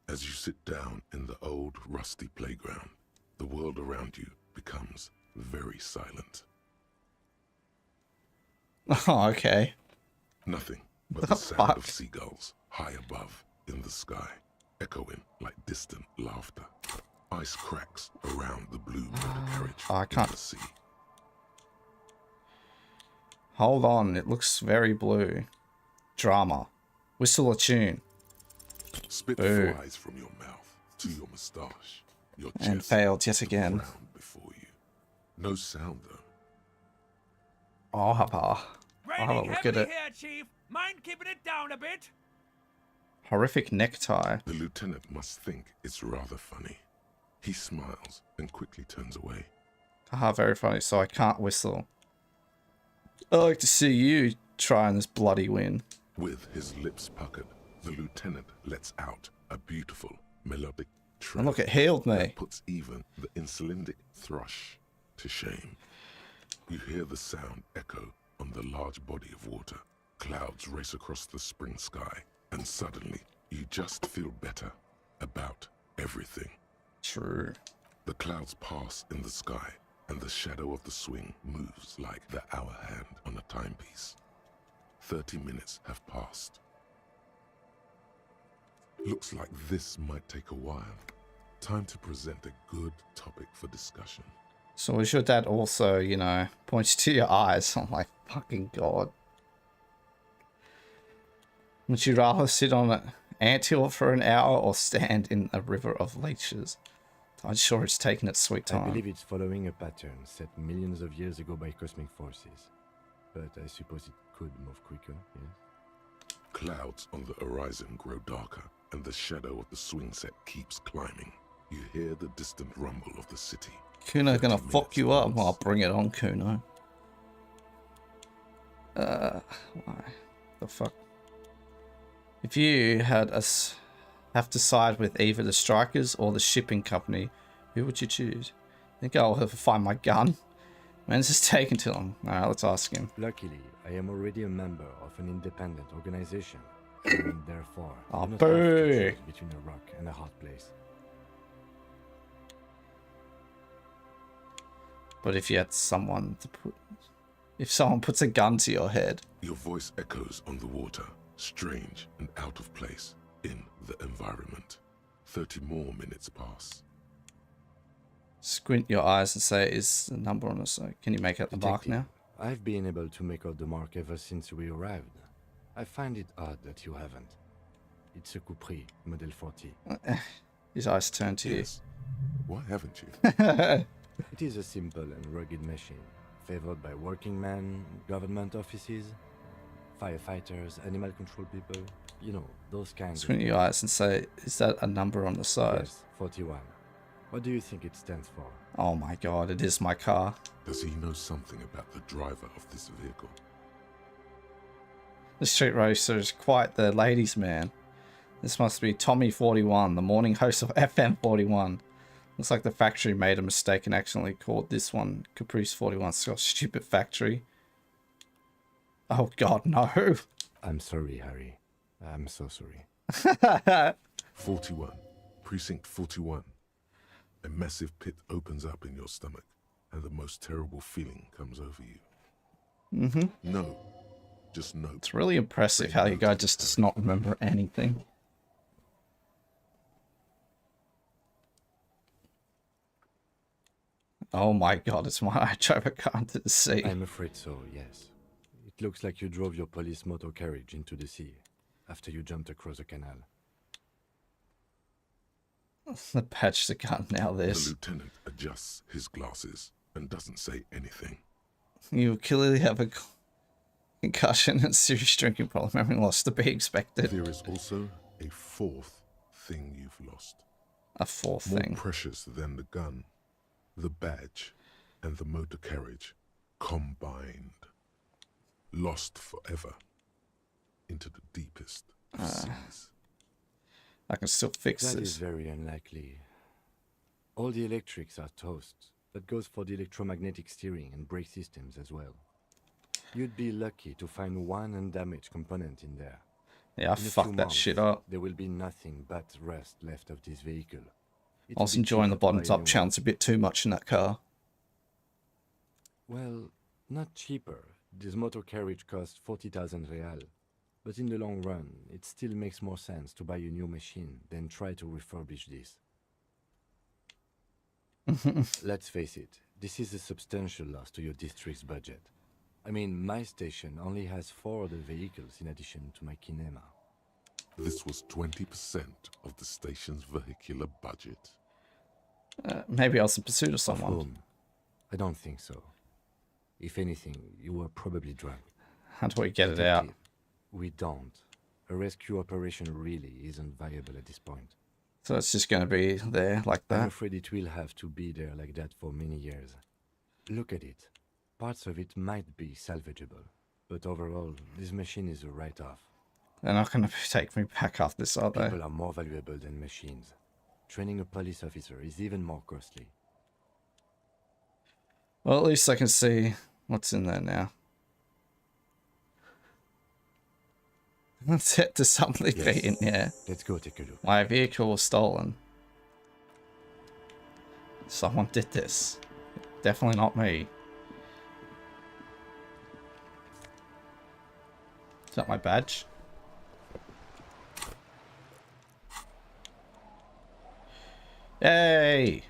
As you sit down in the old, rusty playground, the world around you becomes very silent. Oh, okay. Nothing but the sound of seagulls high above in the sky, echoing like distant laughter. Ice cracks around the blue undercarriage I can't. in the sea. Hold on, it looks very blue. Drama. Whistle a tune. Spit Boo. flies from your mouth to your moustache. Your And chest, failed yet again. the ground before you. No sound though. Oh, I'll have a look at it. Here, Chief. Mind keeping it down a bit? Horrific necktie. The lieutenant must think it's rather funny. He smiles and quickly turns away. Haha, very funny, so I can't whistle. I like to see you try in this bloody win. With his lips puckered, the lieutenant lets out a beautiful melodic trill. And look, it healed me. That puts even the insulindic thrush to shame. You hear the sound echo on the large body of water. Clouds race across the spring sky, and suddenly you just feel better about everything. True. The clouds pass in the sky, and the shadow of the swing moves like the hour hand on a timepiece. 30 minutes have passed. Looks like this might take a while. Time to present a good topic for discussion. So was your dad also, you know, points to your eyes? Oh my fucking god. Would you rather sit on an anthill for an hour or stand in a river of leeches? I'm sure it's taking its sweet time. I believe it's following a pattern set millions of years ago by cosmic forces. But I suppose it could move quicker, yes? Clouds on the horizon grow darker, and the shadow of the swing set keeps climbing. You hear the distant rumble of the city. Kuno gonna fuck you up. Well, I'll bring it on, Kuno. Why? The fuck? If you had have to side with either the strikers or the shipping company, who would you choose? Think I'll have to find my gun? Man, this is taking too long. Alright, let's ask him. Luckily, I am already a member of an independent organization, and therefore, Oh, I do not have to boo! choose between a rock and a hard place. But if you had someone to put... If someone puts a gun to your head... Your voice echoes on the water, strange and out of place in the environment. 30 more minutes pass. Squint your eyes and say, is the number on the side? Can you make out the mark now? I've been able to make out the mark ever since we arrived. I find it odd that you haven't. It's a Capri, Model 40. His eyes turn to Yes. Why haven't you? you. It is a simple and rugged machine, favored by working men, government offices, firefighters, animal control people. You know, those kinds Squint your eyes and say, is that a number on the side? Yes, 41. What do you think it stands for? Oh my god, it is my car. Does he know something about the driver of this vehicle? The street racer is quite the ladies' man. This must be Tommy 41, the morning host of FM 41. Looks like the factory made a mistake and accidentally called this one Caprice 41. It's got a stupid factory. Oh God, no. I'm sorry, Harry. I'm so sorry. 41. Precinct 41. A massive pit opens up in your stomach, and the most terrible feeling comes over you. No. Just no. It's really impressive how your guy just does not remember anything. Oh my God, it's why I drove a car into the sea. I'm afraid so, yes. It looks like you drove your police motor carriage into the sea after you jumped across the canal. The patch the gun now The this. lieutenant adjusts his glasses and doesn't say anything. You clearly have a concussion and serious drinking problem, memory loss to be expected. There is also a fourth thing you've lost. A fourth More thing. precious than the gun, the badge, and the motor carriage combined. Lost forever into the deepest of seas. I can still fix That this. is very unlikely. All the electrics are toast. That goes for the electromagnetic steering and brake systems as well. You'd be lucky to find one undamaged component in there. Yeah, I fucked that shit up. There will be nothing but rust left of this vehicle. I was enjoying the bottoms up chance a bit too much in that car. Well, not cheaper. This motor carriage costs 40,000 real. But in the long run, it still makes more sense to buy a new machine than try to refurbish this. Let's face it, this is a substantial loss to your district's budget. I mean, my station only has 4 other vehicles in addition to my kinema. This was 20% of the station's vehicular budget. Maybe I was in pursuit of someone. Of whom? I don't think so. If anything, you were probably drunk. How do we get it out? We don't. A rescue operation really isn't viable at this point. So it's just going to be there like that? I'm afraid it will have to be there like that for many years. Look at it. Parts of it might be salvageable, but overall, this machine is a write-off. They're not going to take me back after this, are they? People are more valuable than machines. Training a police officer is even more costly. Well, at least I can see what's in there now. Let's head to something in here. Let's go take a look. My vehicle was stolen. Someone did this. Definitely not me. Is that my badge? Yay!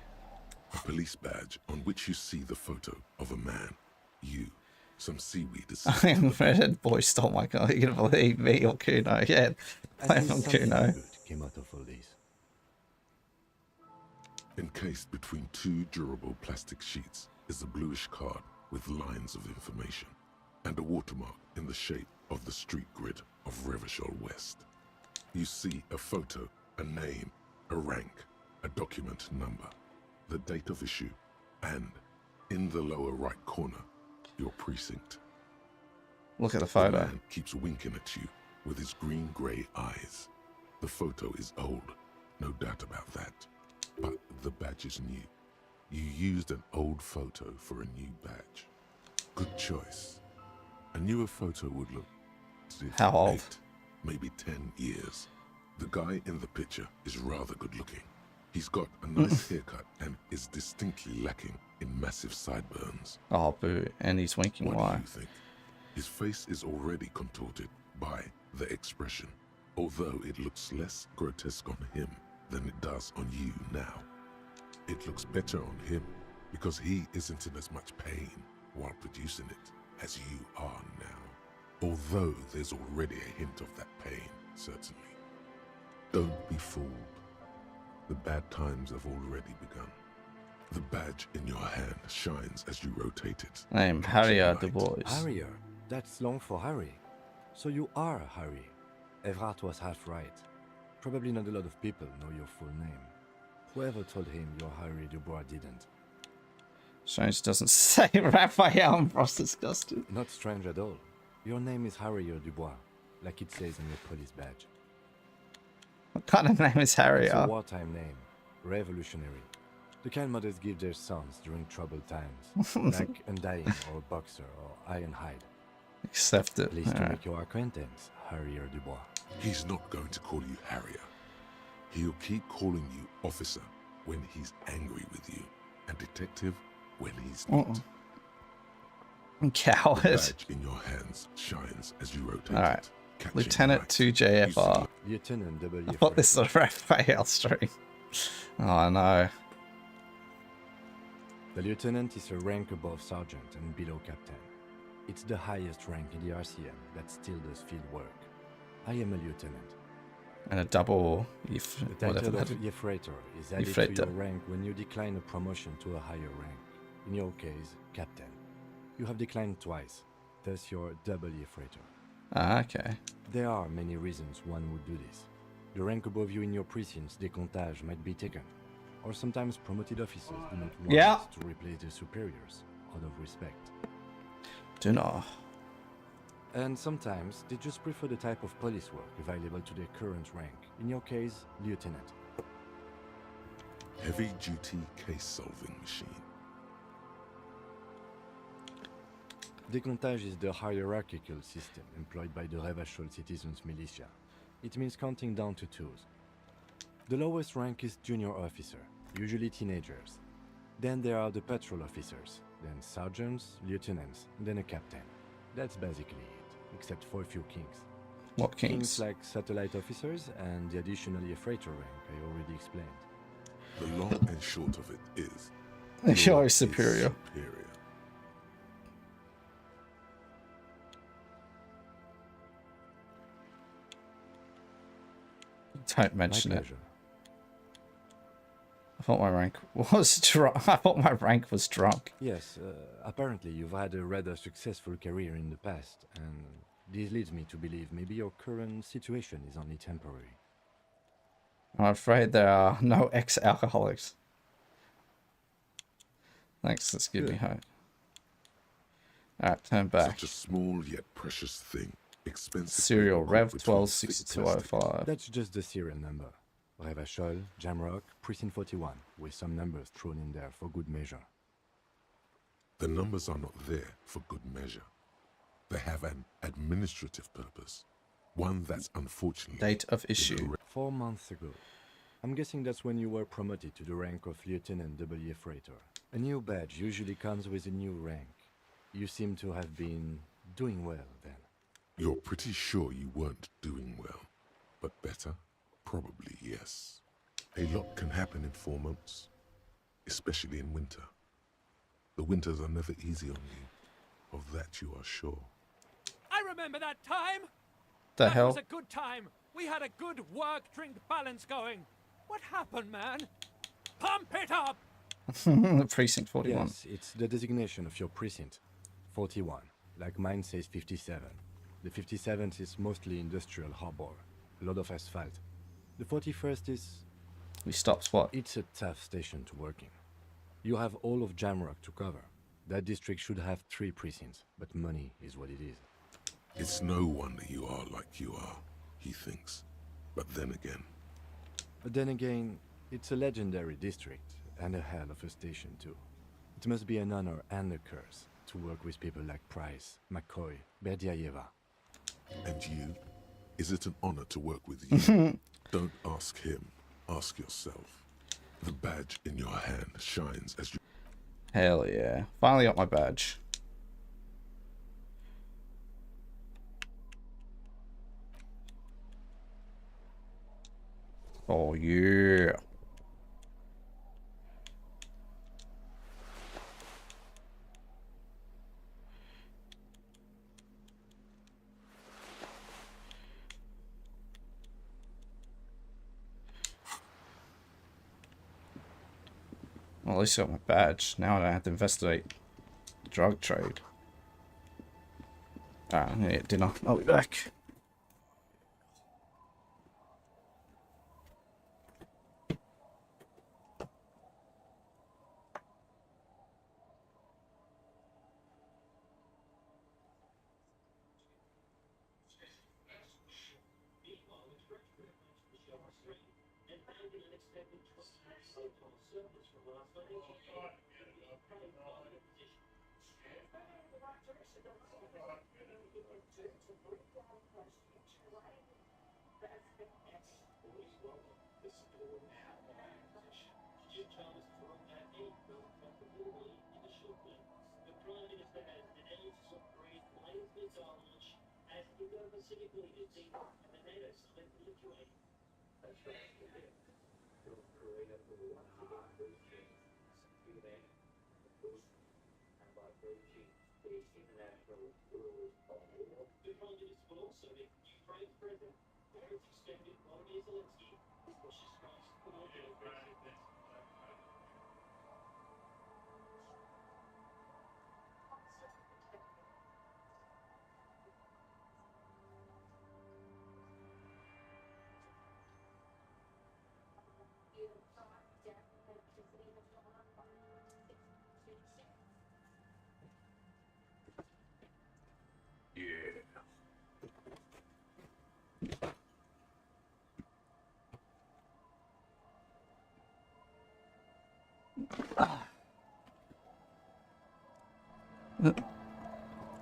A police badge on which you see the photo of a man, you, some seaweed is... I am afraid boy stole my car. You're gonna believe me or Kuno? Yeah, I'm on Kuno. Came out of all these. Encased between 2 durable plastic sheets is a bluish card with lines of information and a watermark in the shape of the street grid of Revachol West. You see a photo, a name, a rank, a document number, the date of issue, and in the lower right corner, your precinct. Look at the photo. The man keeps winking at you with his green-grey eyes. The photo is old, no doubt about that. But the badge is new. You used an old photo for a new badge. Good choice. A newer photo would look as if How old? 8, maybe 10 years. The guy in the picture is rather good looking. He's got a nice haircut and is distinctly lacking in massive sideburns. Oh, boo. And he's winking. What Why? do you think? His face is already contorted by the expression, although it looks less grotesque on him than it does on you now. It looks better on him because he isn't in as much pain while producing it as you are now. Although there's already a hint of that pain, certainly. Don't be fooled. The bad times have already begun. The badge in your hand shines as you rotate it. I'm Harrier Du Bois. Harrier? That's long for Harry. So you are Harry. Evrard was half right. Probably not a lot of people know your full name. Whoever told him you're Harry Dubois didn't. Strange doesn't say Raphael. I'm просто disgusted. Not strange at all. Your name is Harrier Dubois, like it says on your police badge. What kind of name is Harrier? It's a wartime name. Revolutionary. The kind mothers give their sons during troubled times. Like Undying or Boxer or Ironhide. Accept it. Pleased to Alright. make your acquaintance, Harrier Dubois. He's not going to call you Harrier. He'll keep calling you officer when he's angry with you, and detective when he's not. Coward. The badge in your hands shines as you rotate Alright. it. catching Lieutenant light. 2JFR. Lieutenant W. I thought this was a Raphael stream. Oh no. The lieutenant is a rank above sergeant and below captain. It's the highest rank in the RCM that still does field work. I am a lieutenant. And a double The title of Yefreitor is added to your rank when you decline a promotion to a higher rank. In your case, captain. You have declined twice, thus you're double Yefreitor. Ah, okay. There are many reasons one would do this. The rank above you in your precinct's décomptage might be taken, or sometimes promoted officers do not want to replace their superiors out of respect. Do not. And sometimes they just prefer the type of police work available to their current rank. In your case, lieutenant. Heavy-duty case-solving machine. Décomptage is the hierarchical system employed by the Revachol citizens' militia. It means counting down to twos. The lowest rank is junior officer, usually teenagers. Then there are the patrol officers, then sergeants, lieutenants, then a captain. That's basically it, except for a few kings. What kings? Kings like satellite officers and the additionally a freighter rank I already explained. The long and short of it is... You're superior. Don't mention it. I thought my rank was drunk. I thought my rank was drunk. Yes, apparently you've had a rather successful career in the past, and this leads me to believe maybe your current situation is only temporary. I'm afraid there are no ex-alcoholics. Thanks, that's giving me hope. Alright, turn back. Such a small yet precious thing. Expensive. Serial Rev 126205. That's just the serial number. Revachol, Jamrock, Precinct 41, with some numbers thrown in there for good measure. The numbers are not there for good measure. They have an administrative purpose. One that's unfortunately... Date of issue. 4 months ago. I'm guessing that's when you were promoted to the rank of Lieutenant W. Freighter. A new badge usually comes with a new rank. You seem to have been doing well then. You're pretty sure you weren't doing well, but better? Probably yes. A lot can happen in 4 months, especially in winter. The winters are never easy on you, of that you are sure. I remember that time! The hell? That was a good time! We had a good work-drink balance going! What happened, man? Pump it up! Precinct 41. Yes, it's the designation of your precinct. 41. Like mine says 57. The 57th is mostly industrial harbor. A lot of asphalt. The 41st is... We stopped what? It's a tough station to work in. You have all of Jamrock to cover. That district should have 3 precincts, but money is what it is. It's no wonder you are like you are, he thinks. But then again, it's a legendary district, and a hell of a station too. It must be an honor and a curse to work with people like Price, McCoy, Berdiayeva. And you? Is it an honor to work with you? Don't ask him, ask yourself. The badge in your hand shines as you... Hell yeah. Finally got my badge. Oh yeah. Well, at least I got my badge. Now I don't have to investigate drug trade. Ah, yeah, dinner. I'll be back.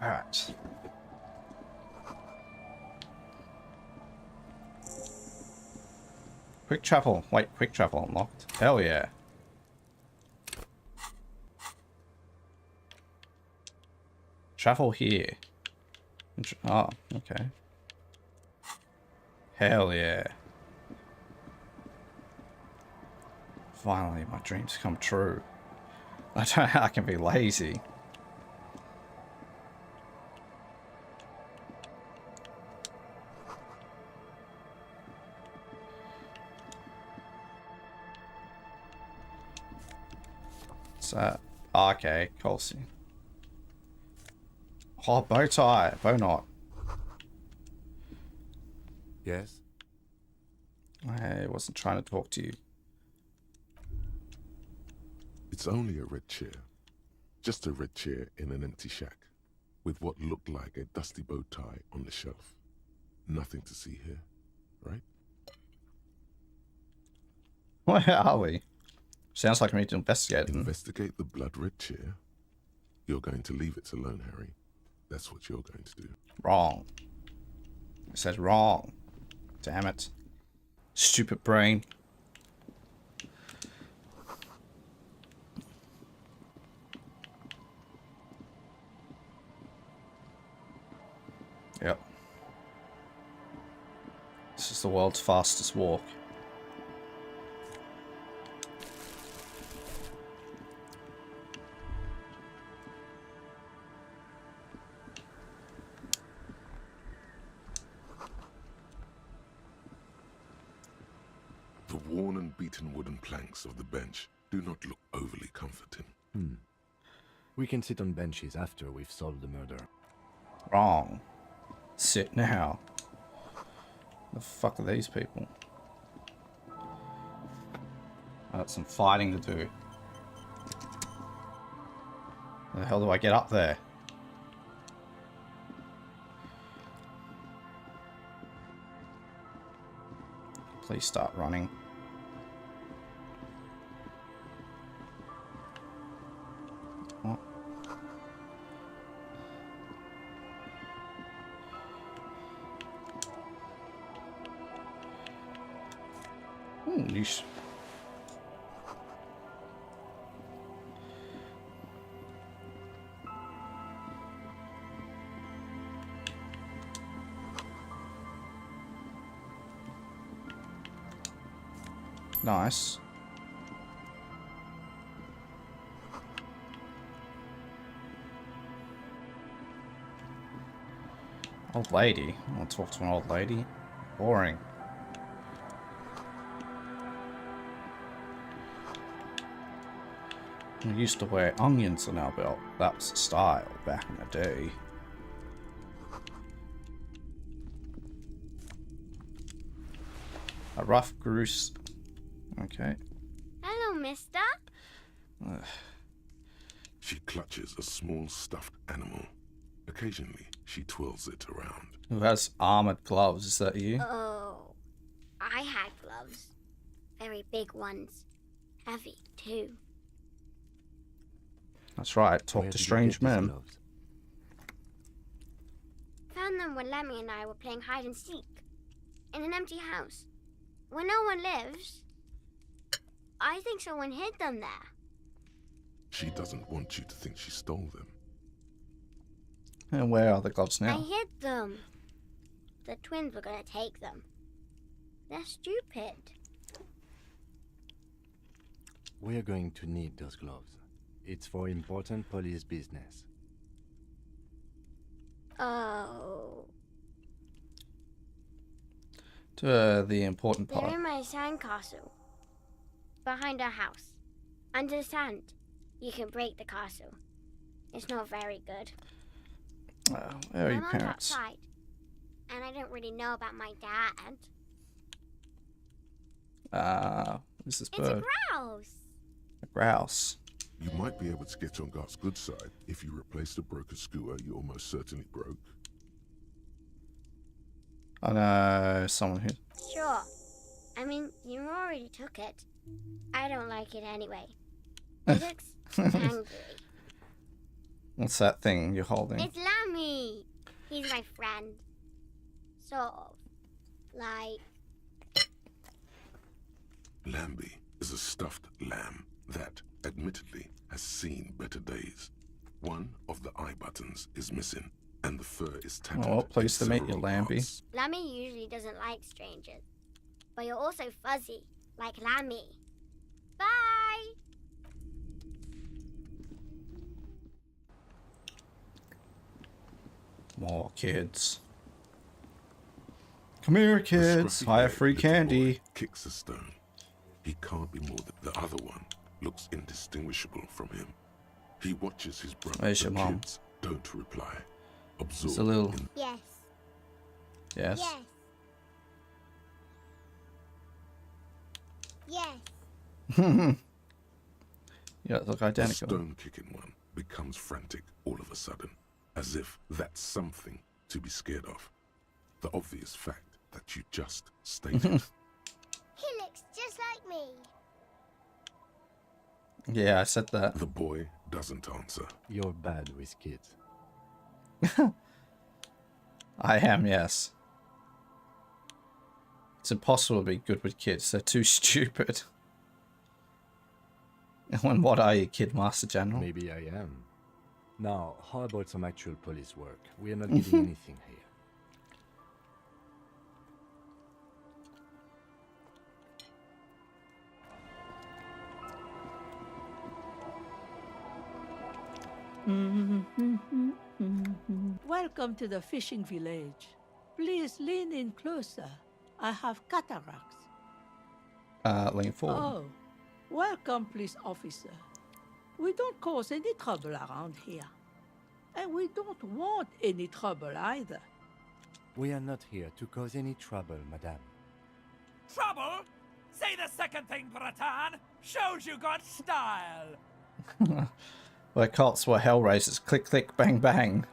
Alright. Quick travel. Wait, quick travel unlocked. Hell yeah. Travel here. Oh, okay. Hell yeah. Finally, my dreams come true. I don't know how I can be lazy. What's that? Oh, okay, Colsey. Oh, bow tie, bow knot. Yes? I wasn't trying to talk to you. It's only a red chair. Just a red chair in an empty shack, with what looked like a dusty bow tie on the shelf. Nothing to see here, right? Where are we? Sounds like we need to investigate them. Investigate the blood red chair? You're going to leave it alone, Harry. That's what you're going to do. Wrong. It says wrong. Damn it. Stupid brain. Yep. This is the world's fastest walk. The worn and beaten wooden planks of the bench do not look overly comforting. We can sit on benches after we've solved the murder. Wrong. Sit now. The fuck are these people? I got some fighting to do. How the hell do I get up there? Please start running. Oh. Yeesh. Nice. Old lady. I want to talk to an old lady. Boring. I used to wear onions on our belt. That was the style back in the day. A rough goose. Okay. Hello, mister. She clutches a small stuffed animal. Occasionally, she twirls it around. Who has armored gloves? Is that you? Oh, I had gloves. Very big ones. Heavy, too. That's right. Talk to strange men. Found found them when Lemmy and I were playing hide and seek in an empty house where no one lives. I think someone hid them there. She doesn't want you to think she stole them. And where are the gloves I now? hid them. The twins were gonna take them. They're stupid. We're going to need those gloves. It's for important police business. Oh. To the important They're part. in my sandcastle. Behind our house. Under the sand. You can break the castle. It's not very good. Where are My your mom's parents? outside. And I don't really know about my dad. Who's this It's bird? a grouse. A grouse. You might be able to get on Garth's good side if you replace the broken scooter you almost certainly broke. I know someone who. Sure. I mean, you already took it. I don't like it anyway. It looks angry. What's that thing you're holding? It's Lammy. He's my friend. Sort of. Like... Lambie is a stuffed lamb that, admittedly, has seen better days. One of the eye buttons is missing, and the fur is tattered. Oh, well, pleased to in meet you, several Lambie. parts. Lammy usually doesn't like strangers. But you're also fuzzy, like Lammy. Bye! More kids. Come here, The kids. scruffy I have haired free little candy. boy kicks a stone. He can't be more than the other one. Looks indistinguishable from him. He watches his brother. Where's your The mom? kids don't reply. It's Absorbed a little. in Yes. Yes. Yes. Yes. Yeah, look the identical. stone-kicking one becomes frantic all of a sudden, as if that's something to be scared of. The obvious fact that you just stated. He looks just like me. Yeah, I said that. The boy doesn't answer. You're bad with kids. I am, yes. It's impossible to be good with kids. They're too stupid. And what are you, Kid Master General? Maybe I am. Now, how about some actual police work? We are not getting anything here. Welcome to the fishing village. Please lean in closer. I have cataracts. Lean forward. Oh, welcome, police officer. We don't cause any trouble around here. And we don't want any trouble either. We are not here to cause any trouble, madame. Trouble? Say the second thing, Bratan. Shows you got style. Where cops were hellraisers. Click, click, bang, bang.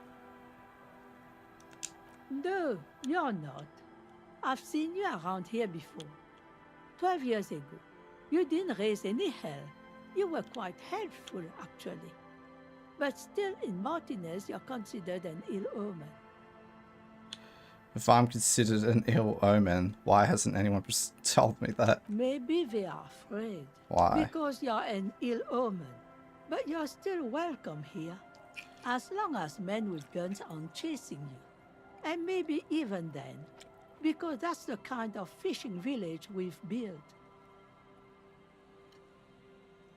No, you're not. I've seen you around here before. 12 years ago. You didn't raise any hell. You were quite helpful, actually. But still, in Martinez, you're considered an ill omen. If I'm considered an ill omen, why hasn't anyone told me that? Maybe they are afraid. Why? Because you're an ill omen. But you're still welcome here. As long as men with guns aren't chasing you. And maybe even then. Because that's the kind of fishing village we've built.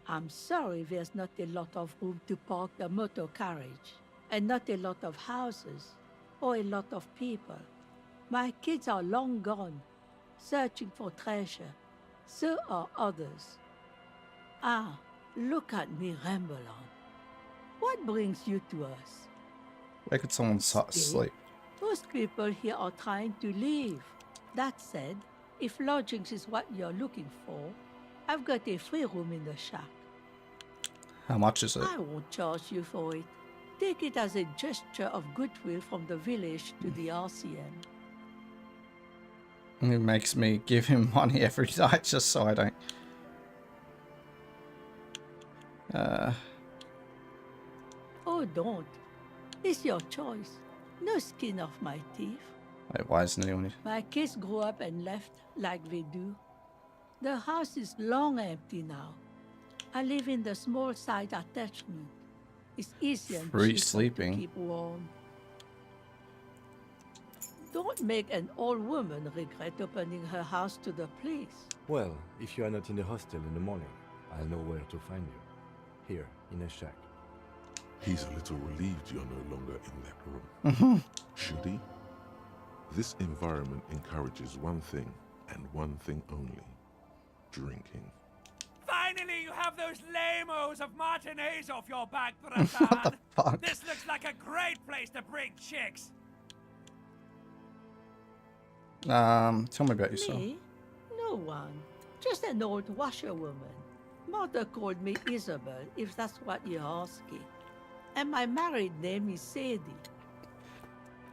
I'm sorry there's not a lot of room to park the motor carriage. And not a lot of houses. Or a lot of people. My kids are long gone, searching for treasure. So are others. Ah, look at me ramble on. What brings you to us? Where could someone sleep? Most people here are trying to leave. That said, if lodgings is what you're looking for, I've got a free room in the shack. How much is it? I won't charge you for it. Take it as a gesture of goodwill from the village to the RCM. It makes me give him money every night just so I don't... Oh, don't. It's your choice. No skin off my teeth. Wait, why isn't anyone here? My kids grew up and left like we do. The house is long empty now. I live in the small side attachment. It's easy and Free cheap sleeping. to keep warm. Don't make an old woman regret opening her house to the police. Well, if you are not in the hostel in the morning, I'll know where to find you. Here, in a shack. He's a little relieved you're no longer in that room. Should he? This environment encourages one thing, and one thing only. Drinking. Finally, you have those lamos of matinees off your back, Bratan. What the fuck? This looks like a great place to bring chicks. Tell me about yourself. Me? No one. Just an old washerwoman. Mother called me Isabel, if that's what you're asking. And my married name is Sadie.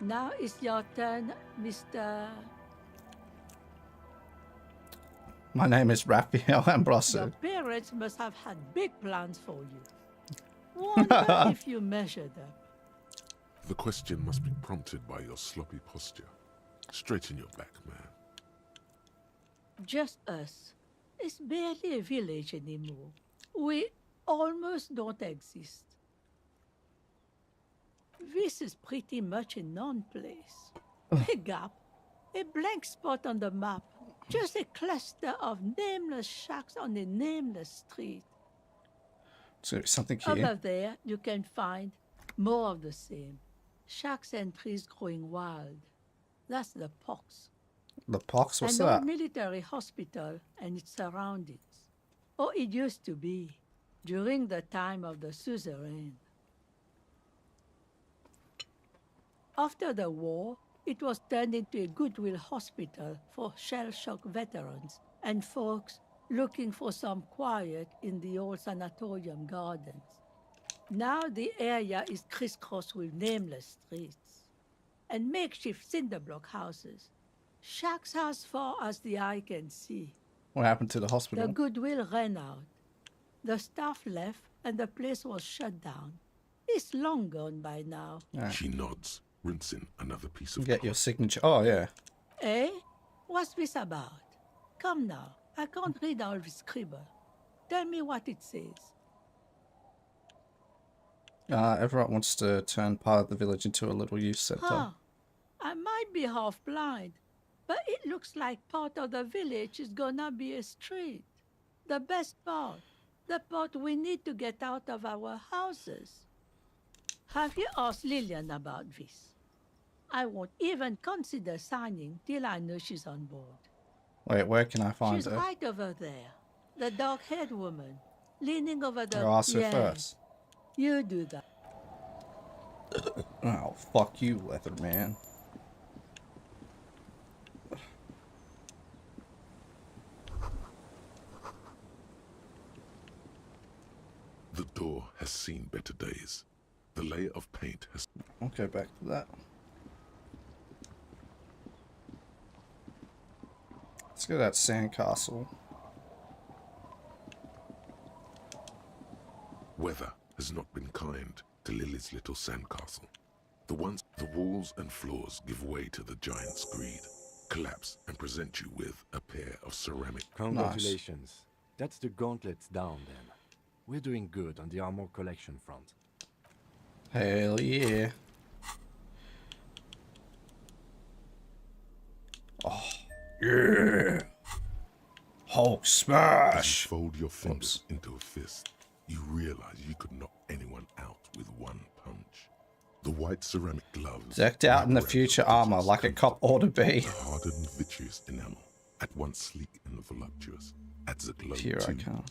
Now it's your turn, Mr. My name is Raphael Your Ambrosio. parents must have had big plans for you. Wonder if you measured them. The question must be prompted by your sloppy posture. Straighten your back, man. Just us. It's barely a village anymore. We almost don't exist. This is pretty much a non-place. A gap, a blank spot on the map, just a cluster of nameless shacks on a nameless street. So something Over here. there, you can find more of the same. Shacks and trees growing wild. That's the pox. The pox? What's An that? old military hospital and its surroundings. Or it used to be, during the time of the suzerain. After the war, it was turned into a goodwill hospital for shell-shock veterans and folks looking for some quiet in the old sanatorium gardens. Now the area is crisscrossed with nameless streets and makeshift cinder block houses. Shacks as far as the eye can see. What happened to the The hospital? goodwill ran out. The staff left and the place was shut down. It's long gone by now. Alright. She nods, rinsing another piece of Get your signature. Oh, yeah. Eh? What's this about? Come now. I can't read all this scribble. Tell me what it says. Everyone wants to turn part of the village into a little youth center. Huh. I might be half blind, but it looks like part of the village is gonna be a street. The best part. The part we need to get out of our houses. Have you asked Lillian about this? I won't even consider signing till I know she's on board. Wait, where can I find She's her? right over there. The dark-haired woman, leaning over the... I'll ask her first. You do that. Oh, fuck you, Leatherman. The door has seen better days. The layer of paint has... I'll go back to that. Let's go to that sandcastle. Weather has not been kind to Lily's little sandcastle. The walls and floors give way to the giant's greed, collapse and present you with a pair of ceramic... Congratulations. That's the gauntlets down then. We're doing good on the armor collection front. Hell yeah. Oh, yeah. Hulk smash. As you fold your fingers into a fist, you realize you could knock anyone out with one punch. The white ceramic gloves... Decked out in the future armor like a cop ought to be. The hardened vitreous enamel, at once sleek and voluptuous, adds a glow Here I to come.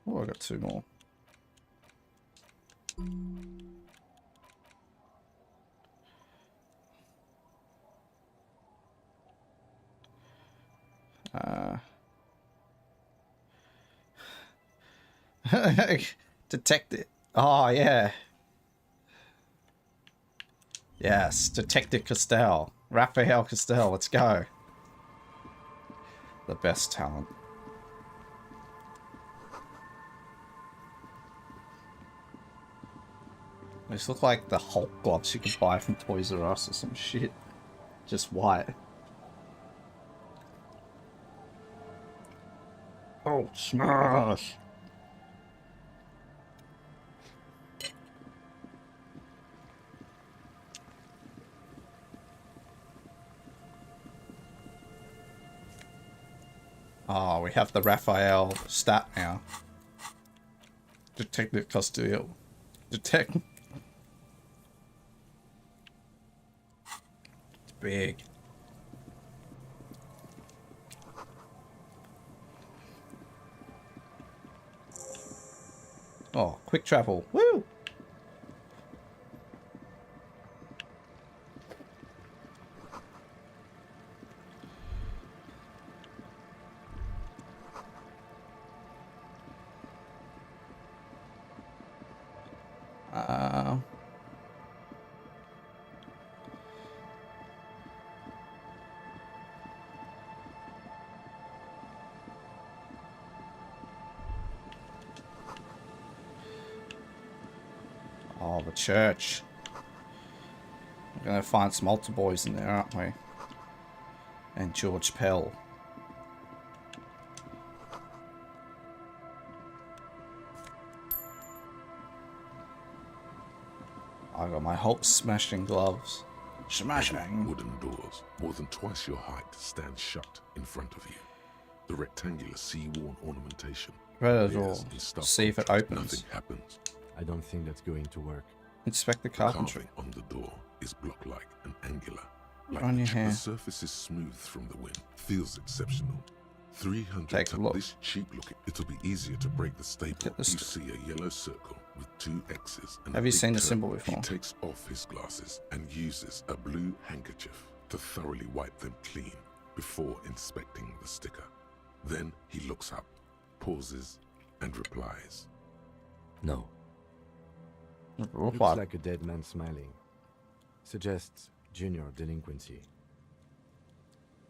Oh, I got two more. Detective. Oh, yeah. Yes, Detective Castell. Raphael Castell, let's go. the best talent. These look like the Hulk gloves you could buy from Toys R Us or some shit. Just white. Oh, smash! Oh, we have the Raphael stat now. Detective Castile. Detect. It's big. Oh, quick travel. Woo! Oh, the church. We're gonna find some altar boys in there, aren't we? And George Pell. I got my Hulk smashing gloves. Smashing! Wooden doors, more than twice your height, stand shut in front of you. The rectangular sea-worn ornamentation. Red door. See if it opens. Nothing happens. I don't think that's going to work. Inspect the carpentry. The carving on the door is block-like and angular. On your hair. The surface is smooth from the wind. Feels exceptional. 300 Take a look. This cheap-looking. It'll be easier to break the staple. You see a yellow circle with 2 X's and Have you seen the symbol before? He takes off his glasses and uses a blue handkerchief to thoroughly wipe them clean before inspecting the sticker. Then he looks up, pauses, and replies. No. Looks like a dead man smiling. Suggests junior delinquency.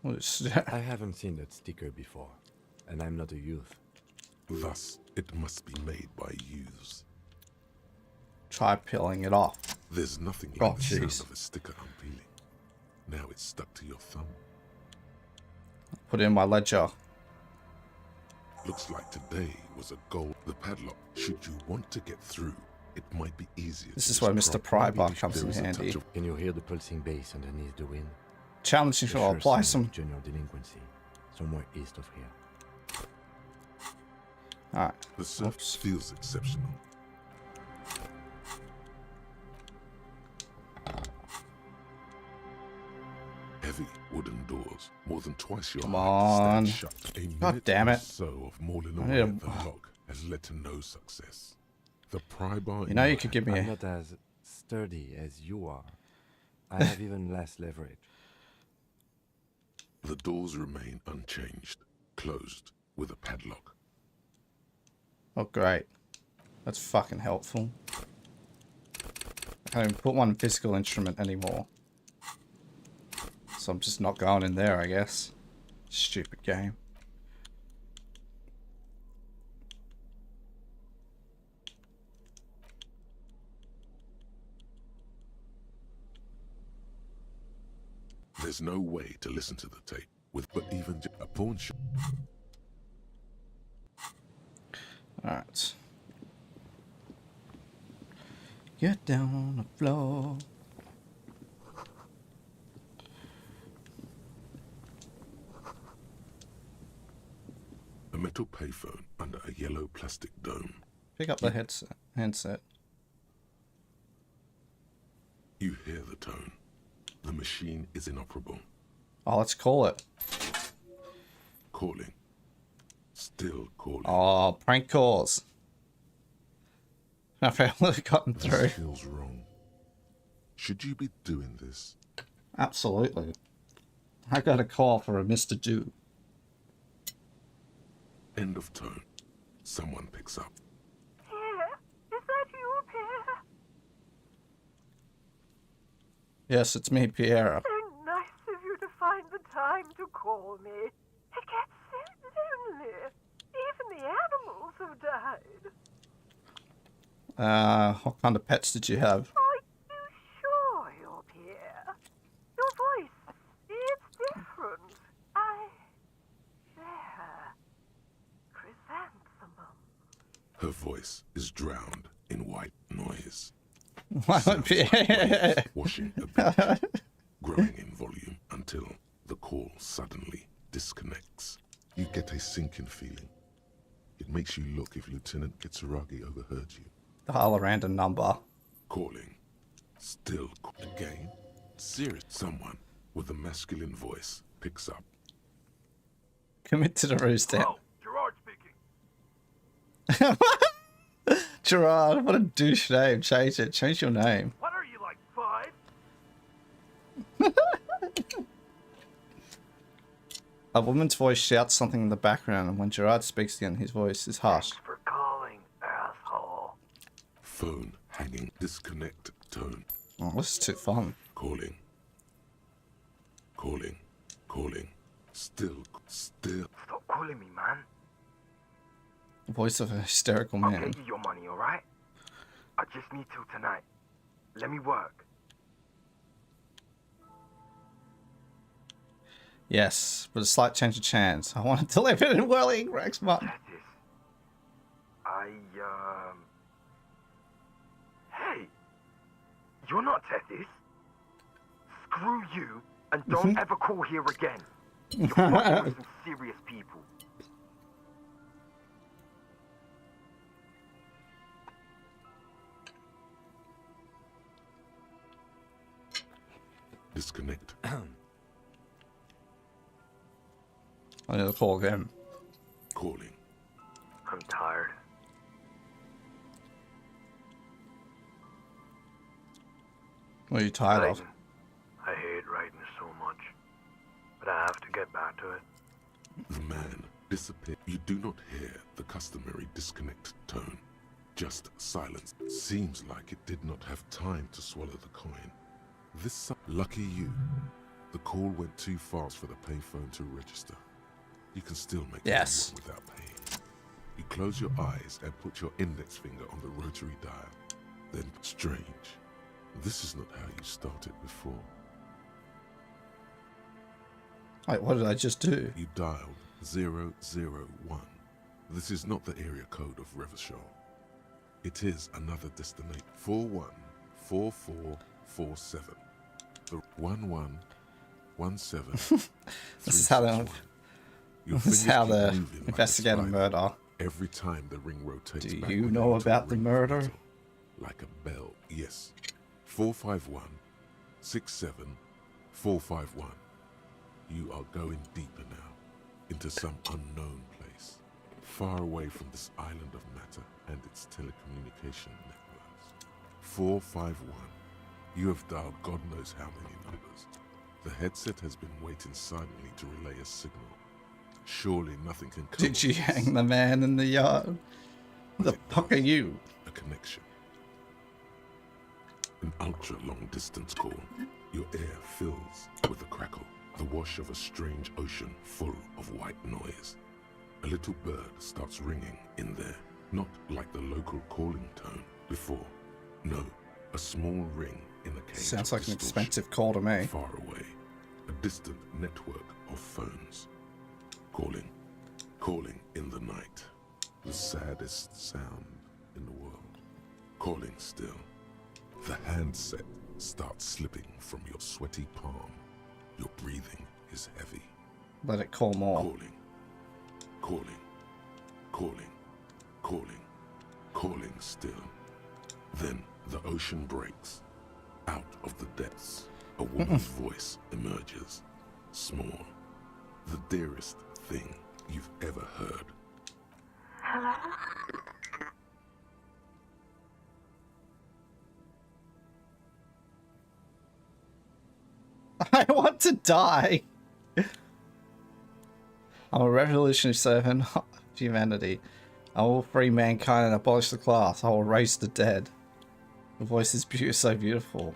I haven't seen that sticker before, and I'm not a youth. Thus, it must be made by youths. Try peeling it off. There's nothing like the sound of a sticker unpeeling. Now it's stuck to your thumb. Put it in my ledger. Looks like today was a goal. The padlock, should you want to get through, it might be easier. This is where Mr. Prybar comes in handy. Can you hear the pulsing bass underneath the wind? Challenge if I'll apply some junior delinquency somewhere east of here. Alright. The surface feels exceptional. Heavy wooden doors, more than twice your Come height, on. stand shut. A God damn it. So of mauling away the lock has led to no success. The prybar. You know you could give me I'm not as sturdy as you are. I have even less leverage. The doors remain unchanged, closed with a padlock. Oh great. That's fucking helpful. I can't even put one physical instrument anymore. So I'm just not going in there, I guess. Stupid game. There's no way to listen to the tape with but even a pawn shop. Alright. Get down on the floor. A metal payphone under a yellow plastic dome. Pick up the handset. You hear the tone. The machine is inoperable. Oh, let's call it. Calling. Still calling. Oh, prank calls. I've only gotten through. This feels wrong. Should you be doing this? Absolutely. I got a call for a Mr. Do. End of tone. Someone picks up. Pierre, is that you, Pierre? Yes, it's me, Pierre. So nice of you to find the time to call me. It gets What kind of pets did you have? Are you sure you're Pierre? Your voice, it's different. There. Chrysanthemum. Her voice is drowned in white noise. Why would Sounds be? like waves washing a beach, growing in volume until the call suddenly disconnects. You get a sinking feeling. It makes you look if Lieutenant Kitsuragi overheard you. Dial a random number. Calling. Still again. Serious. Someone with a masculine voice picks up. Commit to the roost down. Gerard speaking. Gerard, what a douche name. Change it. Change your name. What are you, like 5? A woman's voice shouts something in the background, and when Gerard speaks again, his voice is harsh. Thanks for calling, asshole. Phone hanging. Disconnect tone. Oh, this is too fun. Calling. Calling. Calling. Still. Stop calling me, man. Voice of a hysterical I'll man. pay you your money, alright? I just need till tonight. Let me work. Yes, but a slight change of chance. I wanted to live in Whirling Rex Martin. Hey! You're not Tethys. Screw you, and don't ever call here again. You're fucking with some serious people. Disconnect. I need to call again. Calling. I'm tired. What are you tired of? I hate writing so much, but I have to get back to it. The man disappeared. You do not hear the customary disconnect tone. Just silence. Seems like it did not have time to swallow the coin. Lucky you. The call went too fast for the payphone to register. You can still make it without paying. You close your eyes and put your index finger on the rotary dial. Then, strange. This is not how you started before. Wait, what did I just do? You dialed 001. This is not the area code of Revachol. It is another destination. 414447. The 1117. This is how they investigate a murder. Every time the ring rotates. Do you know about the murder? Like a bell, yes. 451 67451. You are going deeper now, into some unknown place, far away from this island of matter and its telecommunication networks. 451. You have dialed God knows how many numbers. The headset has been waiting silently to relay a signal. Surely nothing can come. Did you hang the man in the yard? The fuck are you? A connection. An ultra-long distance call. Your air fills with a crackle, the wash of a strange ocean full of white noise. A little bird starts ringing in there, not like the local calling tone before. No, a small ring in a cage. Sounds like an expensive call to me. Far away, a distant network of phones. Calling, calling in the night. The saddest sound in the world. Calling still. The handset starts slipping from your sweaty palm. Your breathing is heavy. Let it call more. Calling, calling, calling, calling, calling still. Then the ocean breaks. Out of the depths, a woman's voice emerges. Small. The dearest thing you've ever heard. Hello? I want to die. I'm a revolutionary servant of humanity. I will free mankind and abolish the class. I will raise the dead. The voice is so beautiful.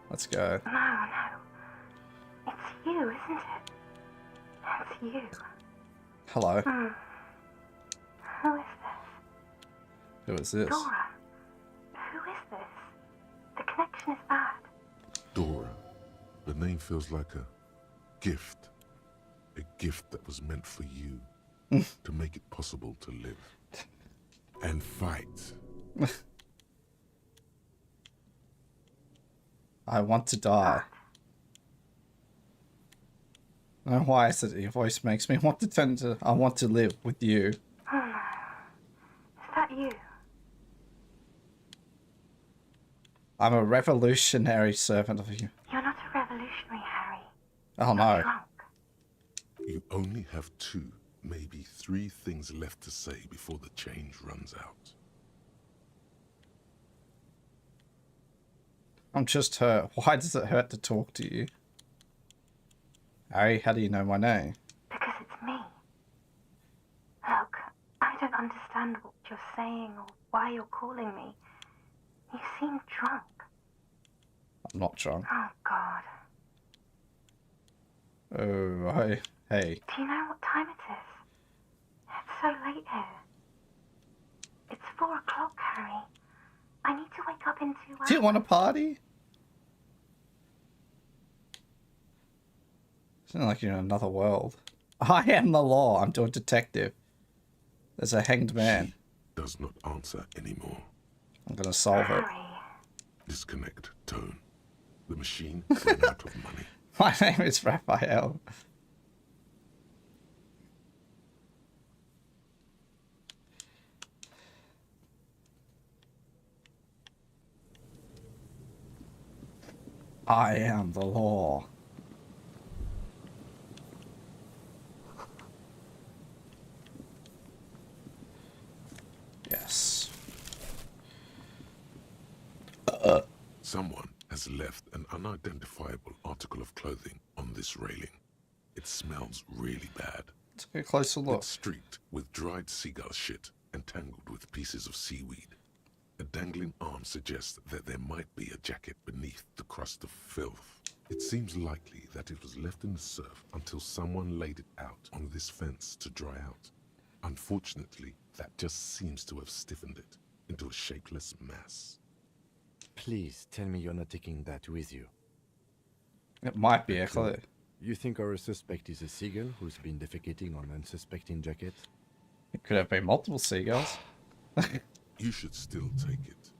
Let's go. No. It's you, isn't it? It's you. Hello. Who is this? Who is this? Dora, who is this? The connection is bad. Dora. The name feels like a gift. A gift that was meant for you. To make it possible to live. And fight. I want to die. I don't know why I said it. Your voice makes me want to turn to I want to live with you. Oh no. Is that you? I'm a revolutionary servant of you. You're not a revolutionary, Harry. Oh no. You only have 2, maybe 3 things left to say before the change runs out. I'm just hurt. Why does it hurt to talk to you? Harry, how do you know my name? Because it's me. Look, I don't understand what you're saying or why you're calling me. You seem drunk. I'm not drunk. Oh, God. Oh, hey. Do you know what time it is? It's so late here. It's 4 o'clock, Harry. I need to wake up in 2 hours. Do you want a party? Sound like you're in another world. I am the law. I'm a detective. There's a hanged man. Does not answer anymore. I'm gonna solve it. Disconnect tone. The machine ran out of money. My name is Raphael. I am the law. Yes. Someone has left an unidentifiable article of clothing on this railing. It smells really bad. Take a closer look. It's streaked with dried seagull shit and tangled with pieces of seaweed. A dangling arm suggests that there might be a jacket beneath the crust of filth. It seems likely that it was left in the surf until someone laid it out on this fence to dry out. Unfortunately, that just seems to have stiffened it into a shapeless mass. Please tell me you're not taking that with you. It might be a clue. You think our suspect is a seagull who's been defecating on unsuspecting jackets? It could have been multiple seagulls. You should still take it.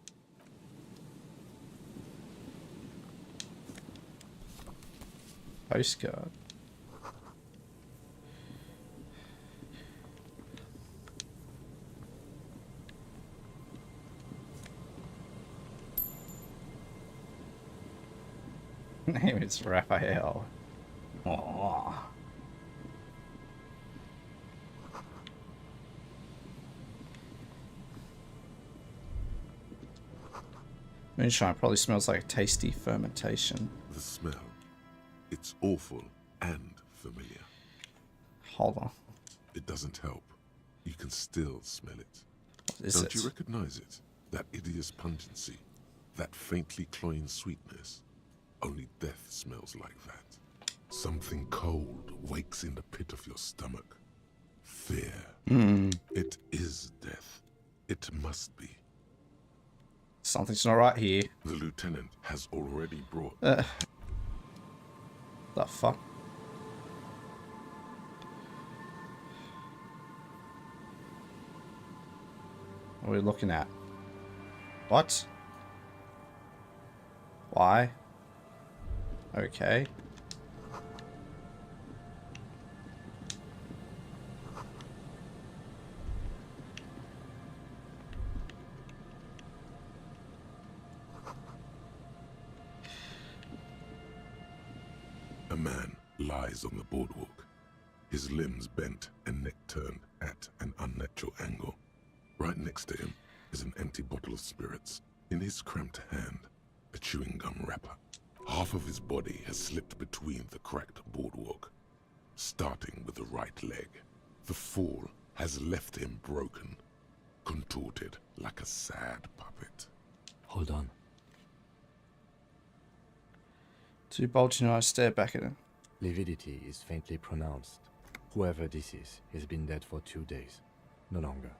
Postcard. Name is Raphael. Aww. Moonshine probably smells like a tasty fermentation. The smell. It's awful and familiar. Hold on. It doesn't help. You can still smell it. What is Don't it? you recognize it? That hideous pungency. That faintly cloying sweetness. Only death smells like that. Something cold wakes in the pit of your stomach. Fear. It is death. It must be. Something's not right here. The lieutenant has already brought... The fuck? What are we looking at? What? Why? Okay. A man lies on the boardwalk, his limbs bent and neck turned at an unnatural angle. Right next to him is an empty bottle of spirits. In his cramped hand, a chewing gum wrapper. Half of his body has slipped between the cracked boardwalk, starting with the right leg. The fall has left him broken, contorted like a sad puppet. Hold on. Two bulging eyes stare back at him. Lividity is faintly pronounced. Whoever this is has been dead for 2 days. No longer.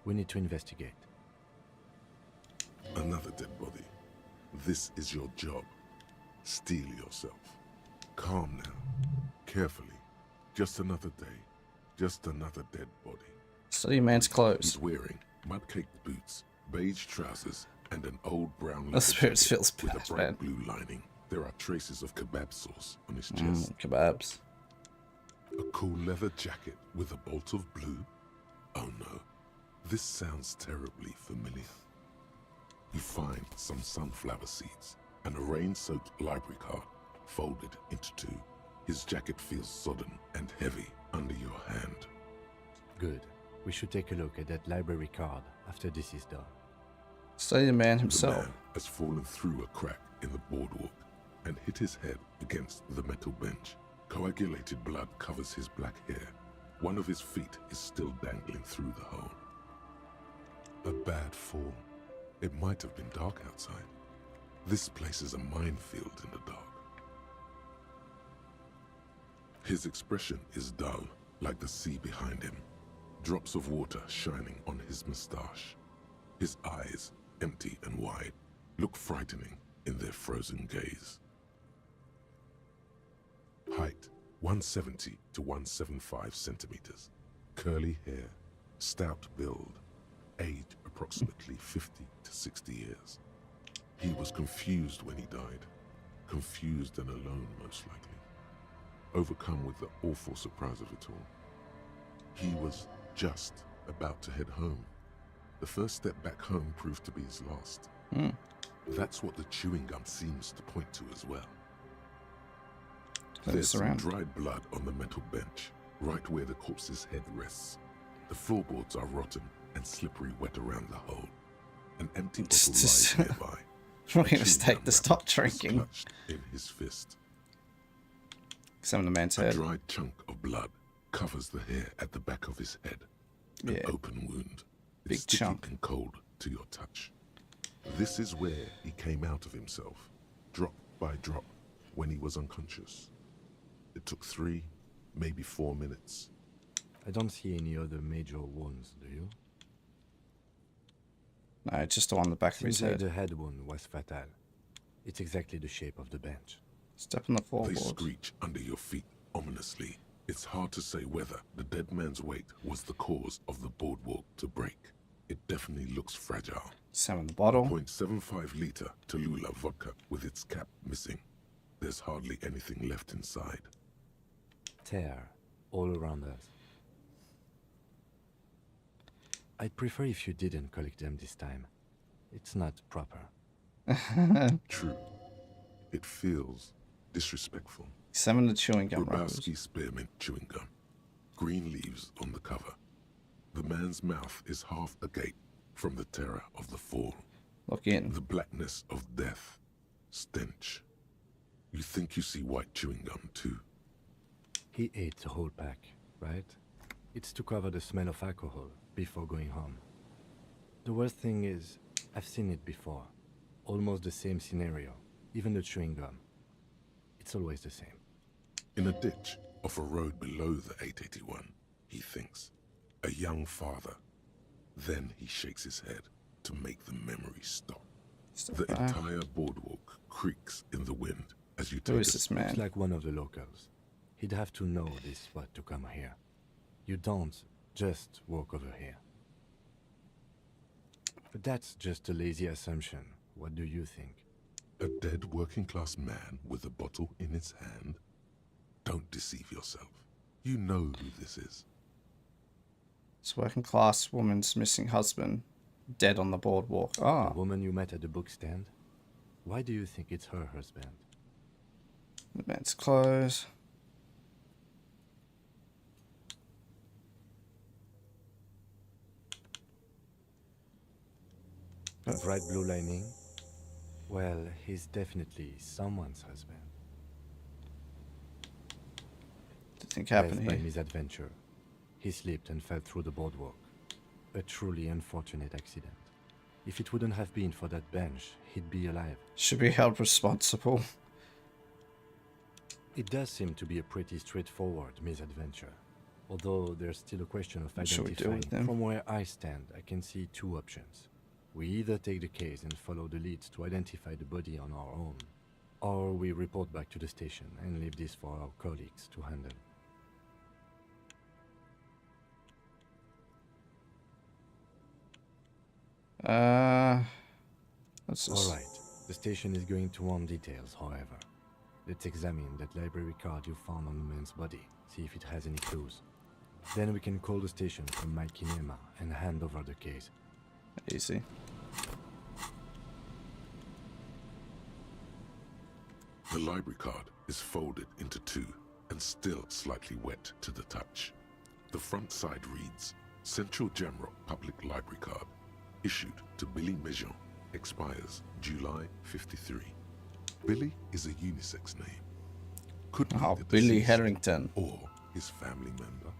We need to investigate. Another dead body. This is your job. Steel yourself. Calm now. Carefully. Just another day. Just another dead body. Study man's clothes. He's wearing mud-caked boots, beige trousers, and an old brown The spirits feels with bad, a bright blue lining. There are traces of kebab sauce on his chest. Kebabs. A cool leather jacket with a bolt of blue? Oh no, this sounds terribly familiar. You find some sunflower seeds and a rain-soaked library card folded into two. His jacket feels sodden and heavy under your hand. Good. We should take a look at that library card after this is done. Study the man The himself. man has fallen through a crack in the boardwalk and hit his head against the metal bench. Coagulated blood covers his black hair. One of his feet is still dangling through the hole. A bad fall. It might have been dark outside. This place is a minefield in the dark. His expression is dull, like the sea behind him. Drops of water shining on his moustache. His eyes, empty and wide, look frightening in their frozen gaze. Height, 170 to 175 centimeters. Curly hair, stout build. Age, approximately 50 to 60 years. He was confused when he died. Confused and alone, most likely. Overcome with the awful surprise of it all. He was just about to head home. The first step back home proved to be his last. That's what the chewing gum seems to point to as well. There's some dried blood on the metal bench, right where the corpse's head rests. The floorboards are rotten and slippery wet around the hole. An empty bottle lies nearby. What a mistake to stop drinking. Clutched in his fist. Examine the man's A head. dried chunk of blood covers the hair at the back of his head. An open wound. Big It's sticky chunk. and cold to your touch. This is where he came out of himself, drop by drop, when he was unconscious. It took 3, maybe 4 minutes. I don't see any other major wounds, do you? No, just the one on the back of his Seems like head. the head wound was fatal. It's exactly the shape of the bench. Step on the They floorboard. screech under your feet ominously. It's hard to say whether the dead man's weight was the cause of the boardwalk to break. It definitely looks fragile. Examine the bottle. 0.75 liter Tallulah vodka with its cap missing. There's hardly anything left inside. Tear all around us. I'd prefer if you didn't collect them this time. It's not proper. True. It feels disrespectful. Examine the chewing gum wrappers. Grabowski spearmint chewing gum. Green leaves on the cover. The man's mouth is half agape from the terror of the fall. Look in. The blackness of death. Stench. You think you see white chewing gum too. He ate the whole pack, right? It's to cover the smell of alcohol before going home. The worst thing is, I've seen it before. Almost the same scenario. Even the chewing gum. It's always the same. In a ditch off a road below the 881, he thinks. A young father. Then he shakes his head to make the memory stop. The entire boardwalk creaks in the wind as you take Who is this man? Looks like one of the locals. He'd have to know this spot to come here. You don't just walk over here. But that's just a lazy assumption. What do you think? A dead working class man with a bottle in his hand? Don't deceive yourself. You know who this is. It's working class woman's missing husband. Dead on the boardwalk. Ah. The woman you met at the book stand? Why do you think it's her husband? The man's clothes. A bright blue lining? Well, he's definitely someone's husband. What do you think happened Death by here? misadventure. He slipped and fell through the boardwalk. A truly unfortunate accident. If it wouldn't have been for that bench, he'd be alive. Should be held responsible. It does seem to be a pretty straightforward misadventure. Although there's still a question of What should we do with identifying. him? From where I stand, I can see 2 options. We either take the case and follow the leads to identify the body on our own, or we report back to the station and leave this for our colleagues to handle. That's just... Alright, the station is going to want details, however. Let's examine that library card you found on the man's body, see if it has any clues. Then we can call the station from Mike Kinema and hand over the case. Easy. The library card is folded into two and still slightly wet to the touch. The front side reads, Central Jamrock Public Library Card, issued to Billy Mejean, expires July 53. Billy is a unisex name. Could be the Billy deceased Harrington. or his family member.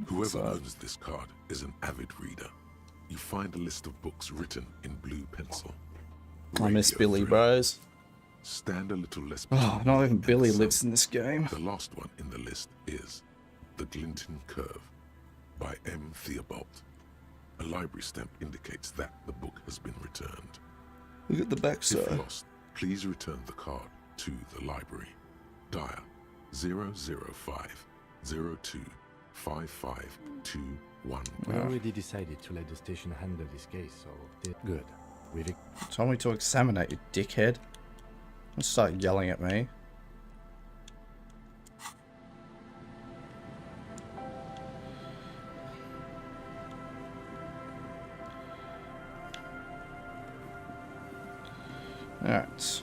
Whoever owns this card is an avid reader. You find a list of books written in blue pencil. I miss Radio Billy, 3. bros. Stand a little less. Oh, not even Billy lives in this game. The last one in the list is The Glinton Curve by M. Theobald. A library stamp indicates that the book has been returned. Look at the back If side. lost, please return the card to the library. Dial 005 02 55211. We already decided to let the station handle this case, so good. We've Told me to examine it, you dickhead. Don't start yelling at me. Alright.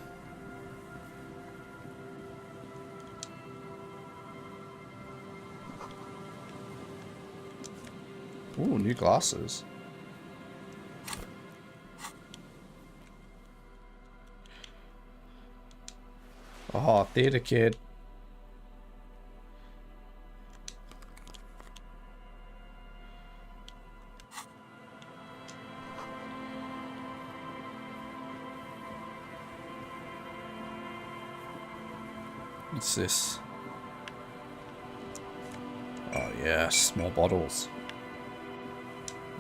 Ooh, new glasses. Oh, theater kid. What's this? Oh yes, more bottles.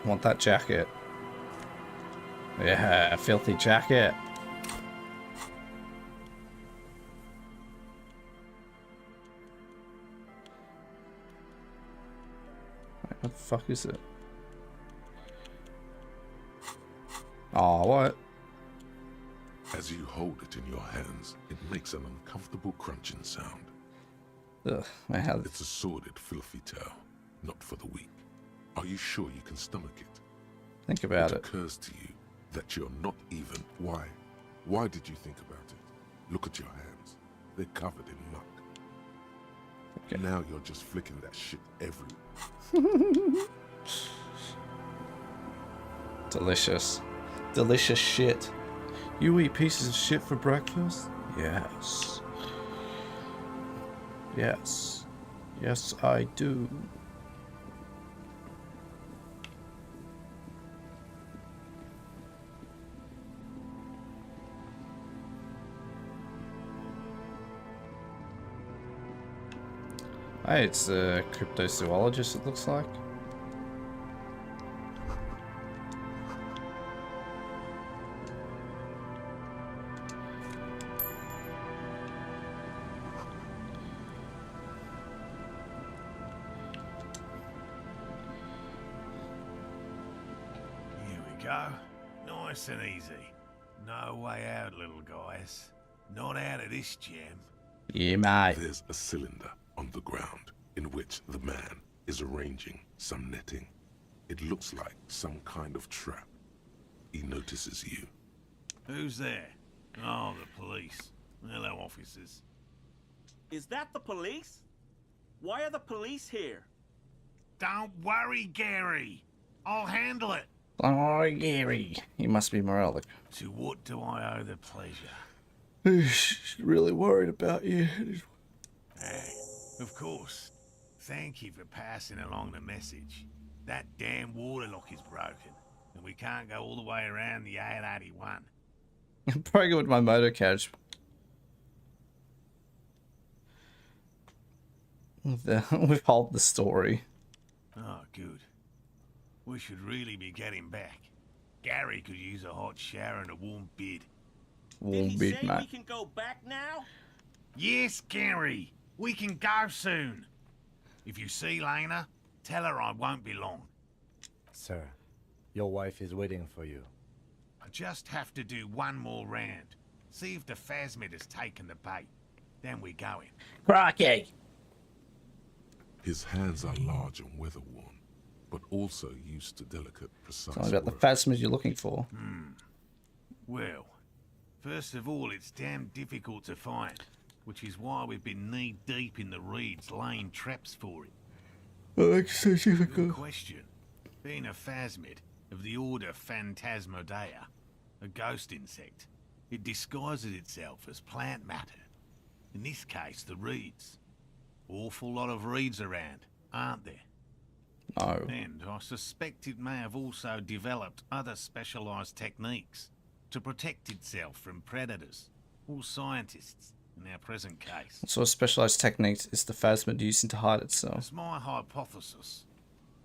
I want that jacket. Yeah, filthy jacket. Wait, what the fuck is it? Oh, what? As you hold it in your hands, it makes an uncomfortable crunching sound. Ugh, my hand. It's a sordid, filthy tale, not for the weak. Are you sure you can stomach it? Think about it. It occurs to you that you're not even... Why? Why did you think about it? Look at your hands. They're covered in muck. Okay. Now you're just flicking that shit everywhere. Delicious. Delicious shit. You eat pieces of shit for breakfast? Yes. Yes. Yes, I do. Hey, it's a cryptozoologist, it looks like. Here we go. Nice and easy. No way out, little guys. Not out of this jam. Yeah, mate. There's a cylinder on the ground in which the man is arranging some netting. It looks like some kind of trap. He notices you. Who's there? Oh, the police. Hello, officers. Is that the police? Why are the police here? Don't worry, Gary. I'll handle it. Oh, Gary. He must be Morellic. To what do I owe the pleasure? He's really worried about you. Hey, of course. Thank you for passing along the message. That damn water lock is broken, and we can't go all the way around the A81. I'm probably good with my motor carriage. Withhold the story. Oh, good. We should really be getting back. Gary could use a hot shower and a warm bed. Warm Did he bed, say mate. we can go back now? Yes, Gary. We can go soon. If you see Lena, tell her I won't be long. Sir, your wife is waiting for you. I just have to do one more round. See if the phasmid has taken the bait. Then we go in. Crikey! His hands are large and weather-worn, but also used to delicate, precise Tell me about the work. phasmid you're looking for. Well, first of all, it's damn difficult to find, which is why we've been knee-deep in the reeds laying traps for it. Oh, it's so Good difficult. question. Being a phasmid of the order Phantasmodea, a ghost insect, it disguises itself as plant matter. In this case, the reeds. Awful lot of reeds around, aren't there? No. And I suspect it may have also developed other specialised techniques to protect itself from predators or scientists in our present case. What sort of specialized techniques is the phasmid using to hide itself? It's my hypothesis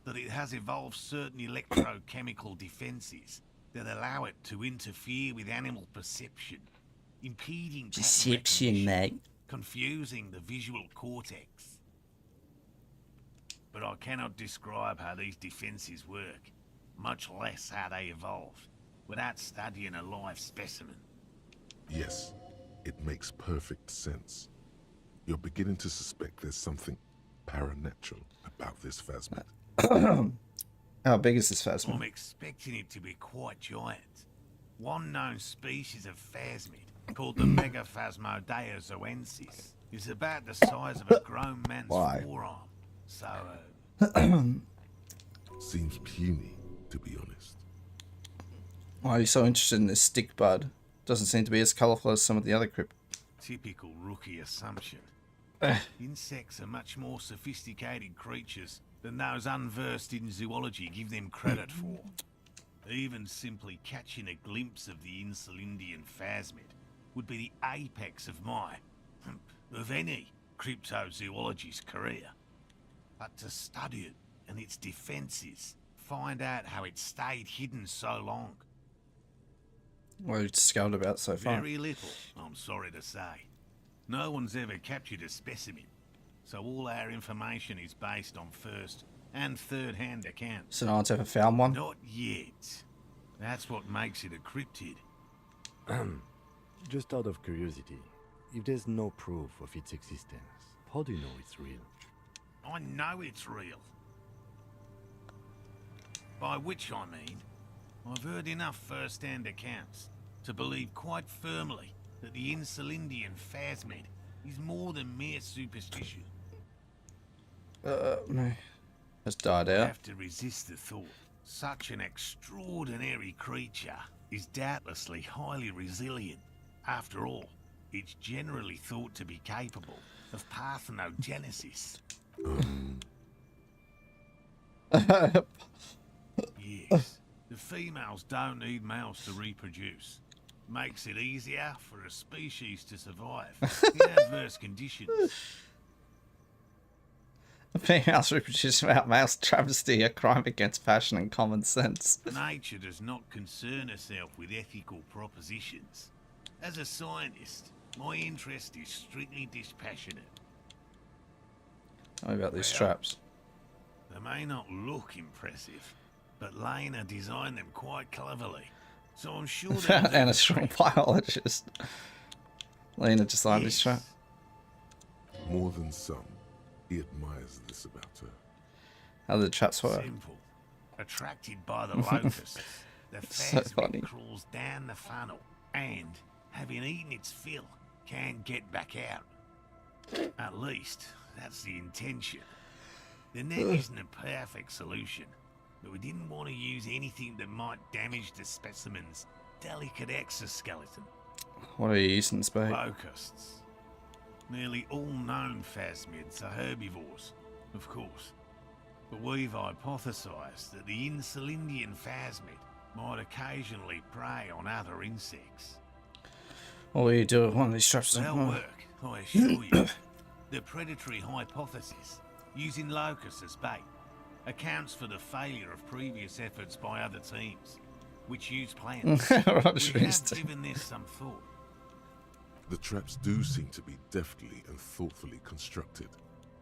that it has evolved certain electrochemical defences that allow it to interfere with animal perception, impeding pattern Perception, recognition, mate. confusing the visual cortex. But I cannot describe how these defences work, much less how they evolved, without studying a live specimen. Yes, it makes perfect sense. You're beginning to suspect there's something paranatural about this phasmid. How big is this phasmid? I'm expecting it to be quite giant. One known species of phasmid, called the Megaphasmodea zoensis, is about the size of a grown man's forearm. So, Seems puny, to be honest. Why are you so interested in this stick bud? Doesn't seem to be as colourful as some of the other crypt. typical rookie assumption. Insects are much more sophisticated creatures than those unversed in zoology give them credit for. Even simply catching a glimpse of the Insulindian phasmid would be the apex of any cryptozoologist's career. But to study it and its defences, find out how it stayed hidden so long. What have you discovered about it so far? Very little, I'm sorry to say. No one's ever captured a specimen, so all our information is based on first and third-hand accounts. So no one's ever found one? Not yet. That's what makes it a cryptid. Just out of curiosity, if there's no proof of its existence, how do you know it's real? I know it's real. By which I mean, I've heard enough first-hand accounts to believe quite firmly that the Insulindian phasmid is more than mere superstition. No. Has died I out. have to resist the thought. Such an extraordinary creature is doubtlessly highly resilient. After all, it's generally thought to be capable of parthenogenesis. Yes, the females don't need males to reproduce. Makes it easier for a species to survive in adverse conditions. Females reproduce without males, travesty, a crime against passion and common sense. Nature does not concern herself with ethical propositions. As a scientist, my interest is strictly dispassionate. Tell me about these traps. They may not look impressive, but Lena designed them quite cleverly. So I'm sure they'll do And a the strong trick. biologist. Lena designed this trap. More than some, he admires this about her. How do the traps work? Simple. Attracted by the locusts, the So phasmid funny. crawls down the funnel and, having eaten its fill, can't get back out. At least, that's the intention. The net isn't a perfect solution, but we didn't want to use anything that might damage the specimen's delicate exoskeleton. What are you using this bait? Locusts. Nearly all known phasmids are herbivores, of course. But we've hypothesized that the Insulindian phasmid might occasionally prey on other insects. What will you do with one of these traps? They'll work, I assure you. The predatory hypothesis, using locusts as bait, accounts for the failure of previous efforts by other teams. which use plans. Roger We is have given this some thought. The traps do seem to be deftly and thoughtfully constructed.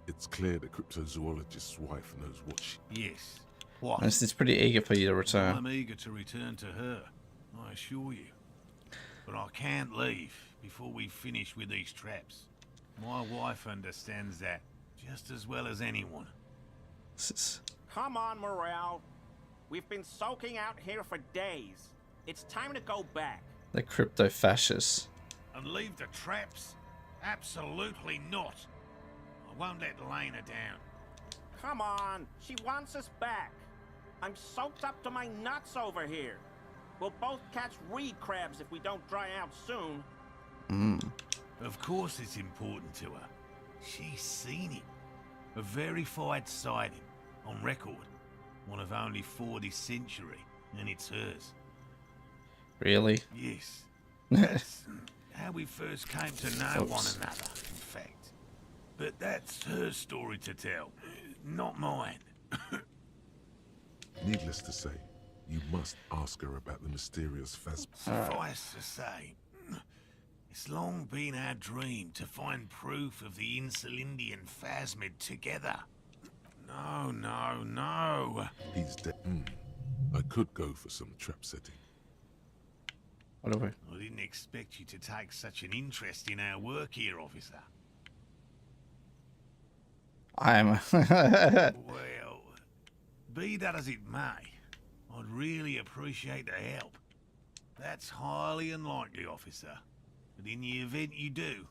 It's clear the cryptozoologist's wife knows what she... Yes. What? And it's pretty eager for you to return. I'm eager to return to her, I assure you. But I can't leave before we finish with these traps. My wife understands that just as well as anyone. Come on, Morale. We've been soaking out here for days. It's time to go back. The crypto fascists. And leave the traps? Absolutely not. I won't let Lena down. Come on, she wants us back. I'm soaked up to my nuts over here. We'll both catch reed crabs if we don't dry out soon. Of course it's important to her. She's seen it. A verified sighting, on record. One of only 4 this century, and it's hers. Really? Yes. That's how we first came to know one another, in fact. But that's her story to tell, not mine. Needless to say, you must ask her about the mysterious phasm. Suffice to say, it's long been our dream to find proof of the Insulindian phasmid together. No, no, no. He's dead. I could go for some trap setting. What are we? I didn't expect you to take such an interest in our work here, officer. I'm... Well, be that as it may, I'd really appreciate the help. That's highly unlikely, officer. But in the event you do,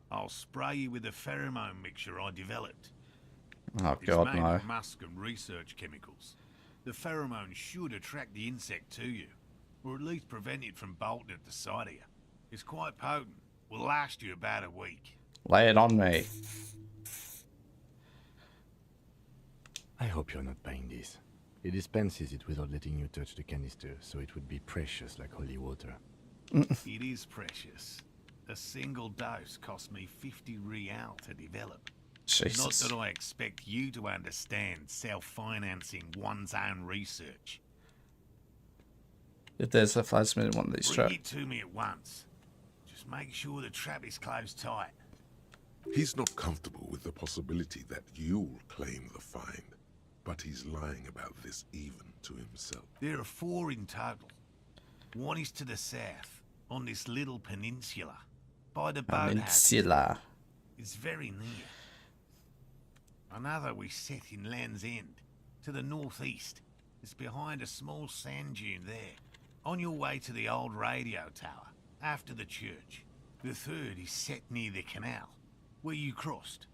I'll spray you with a pheromone mixture I developed. Oh It's god, made no. of musk and research chemicals. The pheromone should attract the insect to you, or at least prevent it from bolting at the sight of you. It's quite potent. Will last you about a week. Lay it on me. I hope you're not buying this. It dispenses it without letting you touch the canister, so it would be precious like holy water. It is precious. A single dose cost me 50 real to develop. Jesus. Not that I expect you to understand self-financing one's own research. If there's a phasmid in one of these Bring traps. it to me at once. Just make sure the trap is closed tight. He's not comfortable with the possibility that you'll claim the find, but he's lying about this even to himself. There are 4 in total. One is to the south, on this little peninsula, by the boathouse. Peninsula. It's very near. Another we set in Land's End, to the northeast. It's behind a small sand dune there, on your way to the old radio tower, after the church. The third is set near the canal, where you crossed,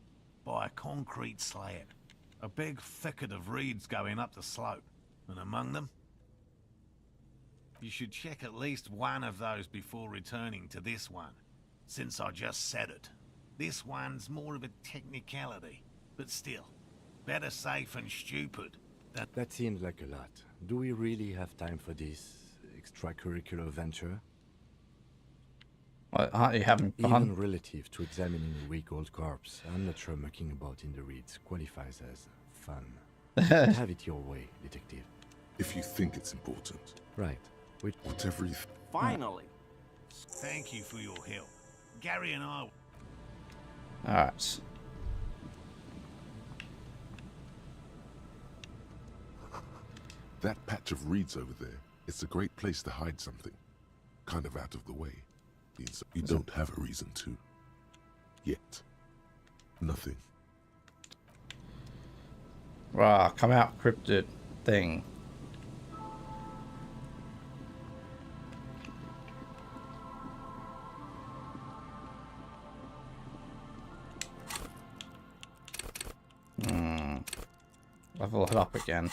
by a concrete slab. A big thicket of reeds going up the slope, and among them, you should check at least one of those before returning to this one, since I just said it. This one's more of a technicality, but still, better safe and stupid than... That seems like a lot. Do we really have time for this extracurricular venture? Well, aren't you having fun? Even relative to examining a week-old corpse, I'm not sure mucking about in the reeds qualifies as fun. Have it your way, detective. If you think it's important. Right. Whatever you... Finally. Thank you for your help. Gary and I... Alright. That patch of reeds over there, it's a great place to hide something. Kind of out of the way. Means you don't have a reason to. Yet. Nothing. Rah, come out, cryptid thing. Level it up again.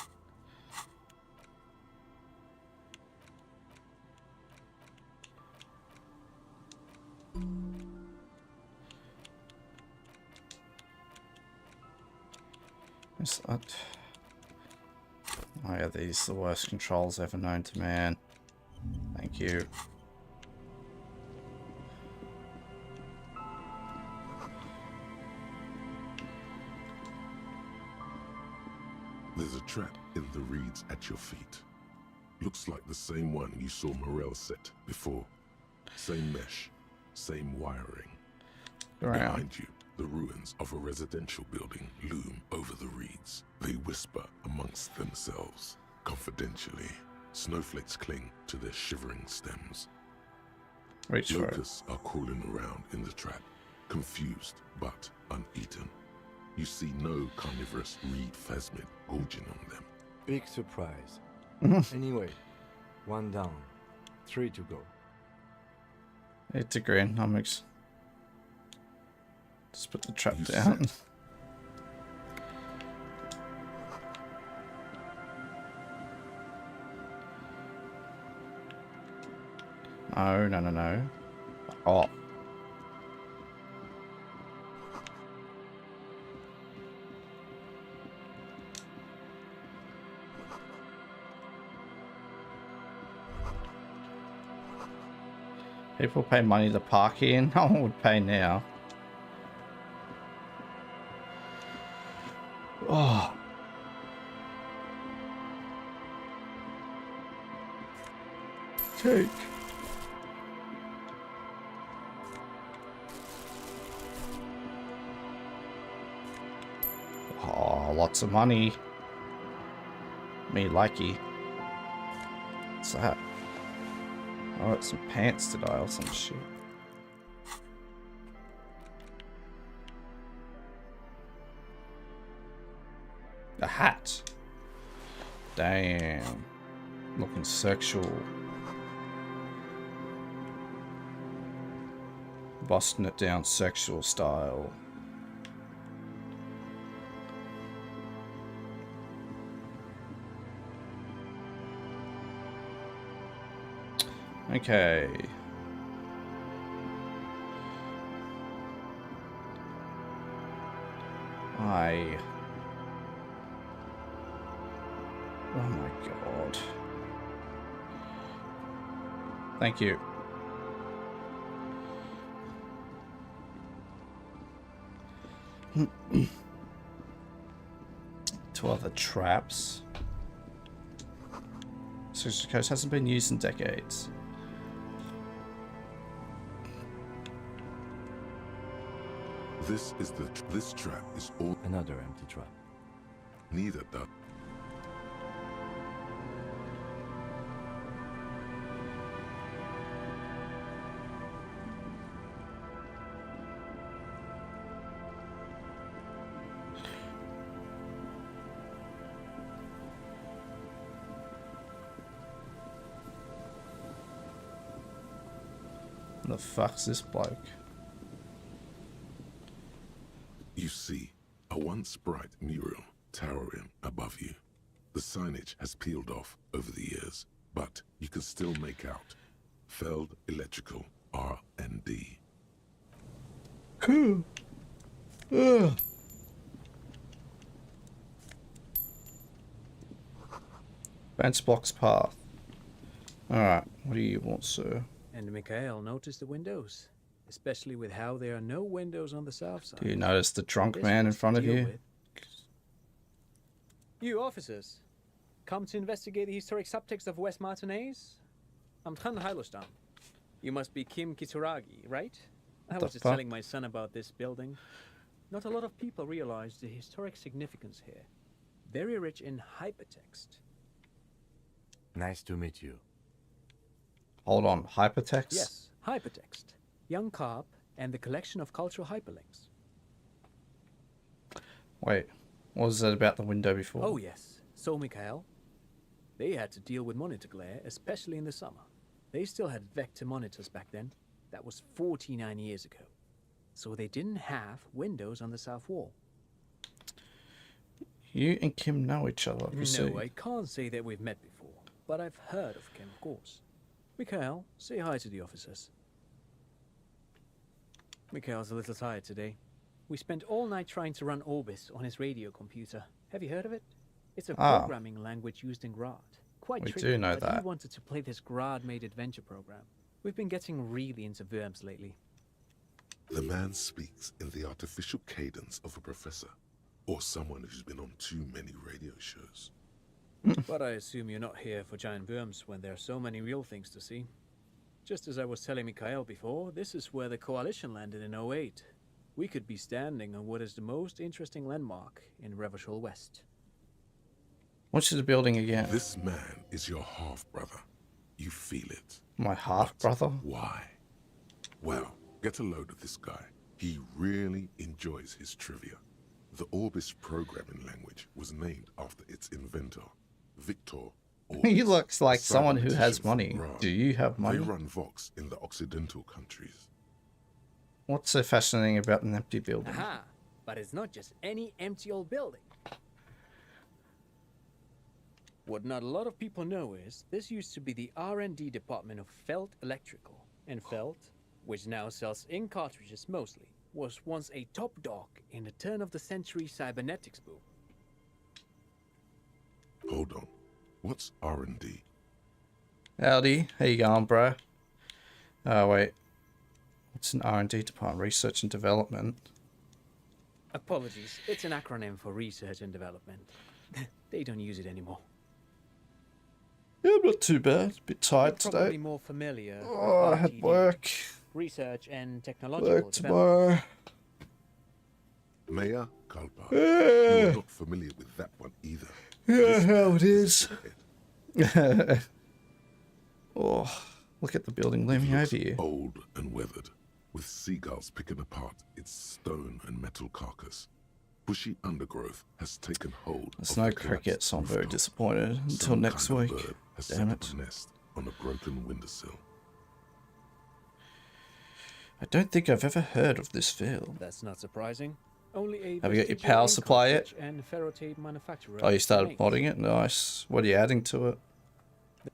Oh yeah, these are the worst controls ever known to man. Thank you. There's a trap in the reeds at your feet. Looks like the same one you saw Morel set before. Same mesh, same wiring. Behind you, the ruins of a residential building loom over the reeds. They whisper amongst themselves, confidentially. Snowflakes cling to their shivering stems. Locusts are crawling around in the trap, confused but uneaten. You see no carnivorous reed phasmid gorging on them. Big surprise. Anyway, 1 down, 3 to go. It's a greenhomics. Just put the trap down. No. Oh. People pay money to park here. No one would pay now. Oh. Take. Oh, lots of money. Me likey. What's that? Oh, it's some pants to dial some shit. A hat. Damn. Looking sexual. Busting it down sexual style. Okay. Oh my god. Thank you. Two other traps. Social Coast hasn't been used in decades. This trap is all another empty trap. Neither does. The fuck's this bloke? You see a once bright mural towering above you. The signage has peeled off over the years, but you can still make out Feld Electrical R&D. Cool. Ugh. Bench blocks path. Alright, what do you want, sir? And Mikhail noticed the windows, especially with how there are no windows on the south side. Do you notice the drunk man in front of you? You officers, come to investigate the historic subtext of West Martinez? I'm Tran Hailostam. You must be Kim Kitsuragi, right? I was just telling my son about this building. Not a lot of people realize the historic significance here. Very rich in hypertext. Nice to meet you. Hold on, hypertext? Yes, hypertext. Young Carp and the collection of cultural hyperlinks. Wait, what was that about the window before? Oh yes, so Mikhail. They had to deal with monitor glare, especially in the summer. They still had vector monitors back then. That was 49 years ago. So they didn't have windows on the south wall. You and Kim know each other, No, I can't say that we've met before, but I've heard of Kim, of course. Mikhail, say hi to the officers. Mikhail's a little tired today. We spent all night trying to run Orbis on his radio computer. Have you heard of it? It's a programming language used in Grad. Quite tricky, do know but that. he wanted to play this Grad-made adventure program. We've been getting really into verbs lately. The man speaks in the artificial cadence of a professor, or someone who's been on too many radio shows. But I assume you're not here for giant worms when there are so many real things to see. Just as I was telling Mikhail before, this is where the Coalition landed in '08. We could be standing on what is the most interesting landmark in Revachol West. What's the building again? This man is your half-brother. You feel it. My half-brother? Why? Well, get a load of this guy. He really enjoys his trivia. The Orbis programming language was named after its inventor, Victor Orbis. He looks like someone who has money. Ra. Do you have money? They run Vox in the Occidental countries. What's so fascinating about an empty building? Aha! But it's not just any empty old building. What not a lot of people know is this used to be the R&D department of Felt Electrical. And Felt, which now sells ink cartridges mostly, was once a top dog in the turn-of-the-century cybernetics boom. Hold on. What's R&D? Howdy, how you going, bro? Oh, wait. What's an R&D department? Research and development. Apologies, it's an acronym for research and development. They don't use it anymore. Yeah, I'm not too bad. A bit tired You're probably today. more familiar Oh, I with had RTD, work. research and technological Work development. tomorrow. Maya Kalpa. Yeah. You're not familiar with that one either. Yeah, how it is. Oh, look at the building looming over you. Old and weathered, with seagulls picking apart its stone and metal carcass. Bushy undergrowth has taken hold. There's of no the collapsed cricket, so I'm very rooftop. disappointed. Until Some next kind of week. bird has Damn set it. up a nest on a broken windowsill. I don't think I've ever heard of this field. That's not surprising. Only a Have you got your vestigial power ink supply yet? cartridge and ferrotape manufacturer Oh, you started remains. modding it? Nice. What are you adding to it?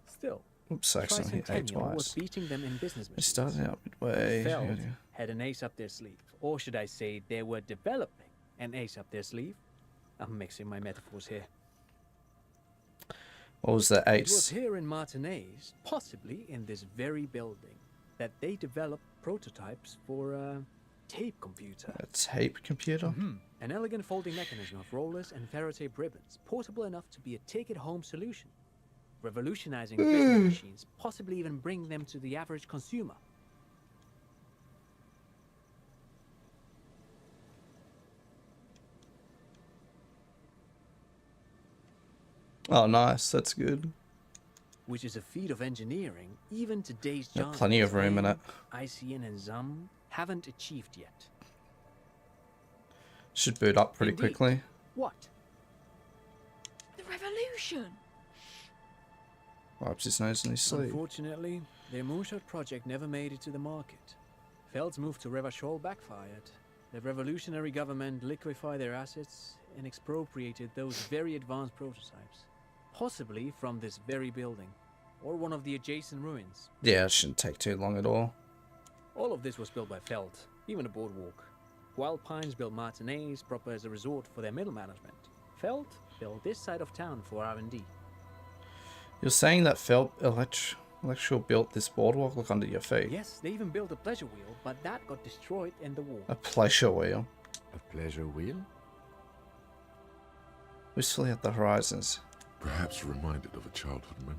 Still, Oops, accidentally hit A Tricentennial was twice. beating them in business They machines. started out midway. Feld Yeah, yeah. had an ace up their sleeve, or should I say, they were developing an ace up their sleeve. I'm mixing my metaphors here. What was the It was ace? here in Martinez, possibly in this very building, that they developed prototypes for a tape computer. A tape computer? An elegant folding mechanism of rollers and ferrotape ribbons, portable enough to be a take-it-home solution. Revolutionizing business machines, possibly even bring them to the average consumer. Oh, nice. That's good. Which is a feat of engineering even today's Got giants plenty of room in like it. ICN and ZUM haven't achieved yet. Should boot up pretty Indeed. quickly. What? The revolution! Wipes his nose in his sleeve. Unfortunately, their moonshot project never made it to the market. Feld's move to Revachol backfired. The revolutionary government liquefied their assets and expropriated those very advanced prototypes. Possibly from this very building, or one of the adjacent ruins. Yeah, it shouldn't take too long at all. All of this was built by Feld, even the boardwalk. Wild Pines built Martinez proper as a resort for their middle management. Feld built this side of town for R&D. You're saying that Electro built this boardwalk? Look under your feet. Yes, they even built a pleasure wheel, but that got destroyed in the war. A pleasure wheel. A pleasure wheel? Wistfully at the horizons. Perhaps reminded of a childhood memory.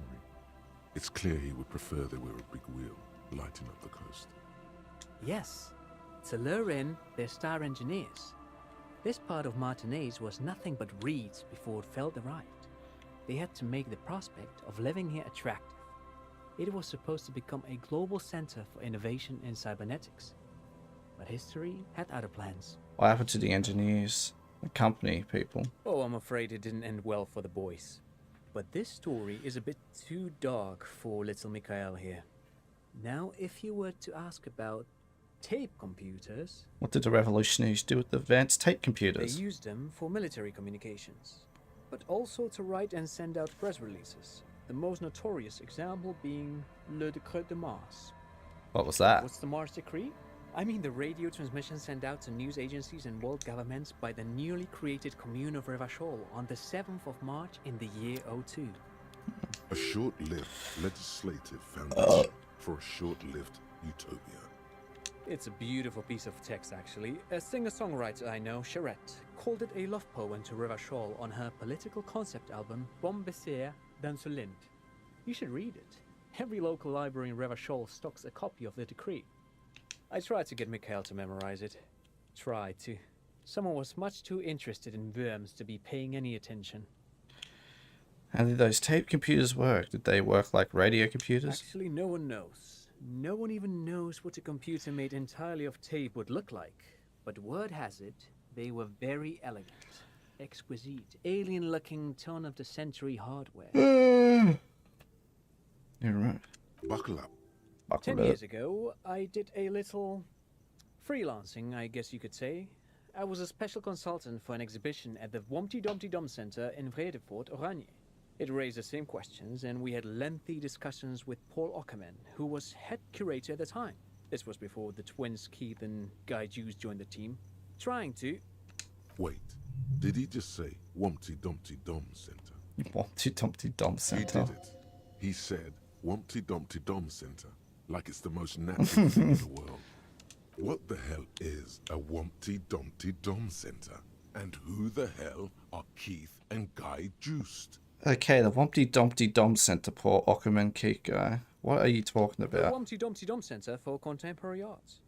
It's clear he would prefer there were a big wheel lighting up the coast. Yes, to lure in their star engineers. This part of Martinez was nothing but reeds before Feld arrived. They had to make the prospect of living here attractive. It was supposed to become a global center for innovation in cybernetics. But history had other plans. What happened to the engineers? The company people? Oh, I'm afraid it didn't end well for the boys. But this story is a bit too dark for little Mikhail here. Now, if you were to ask about tape computers... What did the revolutionaries do with the advanced tape They computers? used them for military communications, but also to write and send out press releases. The most notorious example being Le Decret de Mars. What was that? What's the Mars Decree? I mean the radio transmission sent out to news agencies and world governments by the newly created commune of Revachol on the 7th of March in the year 02. A short-lived legislative foundation for a short-lived utopia. It's a beautiful piece of text, actually. A singer-songwriter I know, Charette, called it a love poem to Revachol on her political concept album, Bon Baiser dans ce Lind. You should read it. Every local library in Revachol stocks a copy of the decree. I tried to get Mikhail to memorize it. Tried to. Someone was much too interested in worms to be paying any attention. How did those tape computers work? Did they work like radio computers? Actually, no one knows. No one even knows what a computer made entirely of tape would look like. But word has it, they were very elegant. Exquisite, alien-looking turn-of-the-century hardware. You're right. Buckle up. 10 years ago, I did a little freelancing, I guess you could say. I was a special consultant for an exhibition at the Wompty Dumpty Dum Center in Vredefort, Oranje. It raised the same questions, and we had lengthy discussions with Paul Ockerman, who was head curator at the time. This was before the twins Keith and Guy Hughes joined the team, trying to... Wait, did he just say Wumpty Dumpty Dum Center? Wumpty Dumpty Dum Center. He did it. He said Wumpty Dumpty Dum Center, like it's the most natural thing in the world. What the hell is a Wumpty Dumpty Dum Center? And who the hell are Keith and Guy Juiced? Okay, the Wumpty Dumpty Dum Center, Paul Ockerman Keith Guy. What are you talking The about? Wompty Dumpty Dum Center for Contemporary Arts.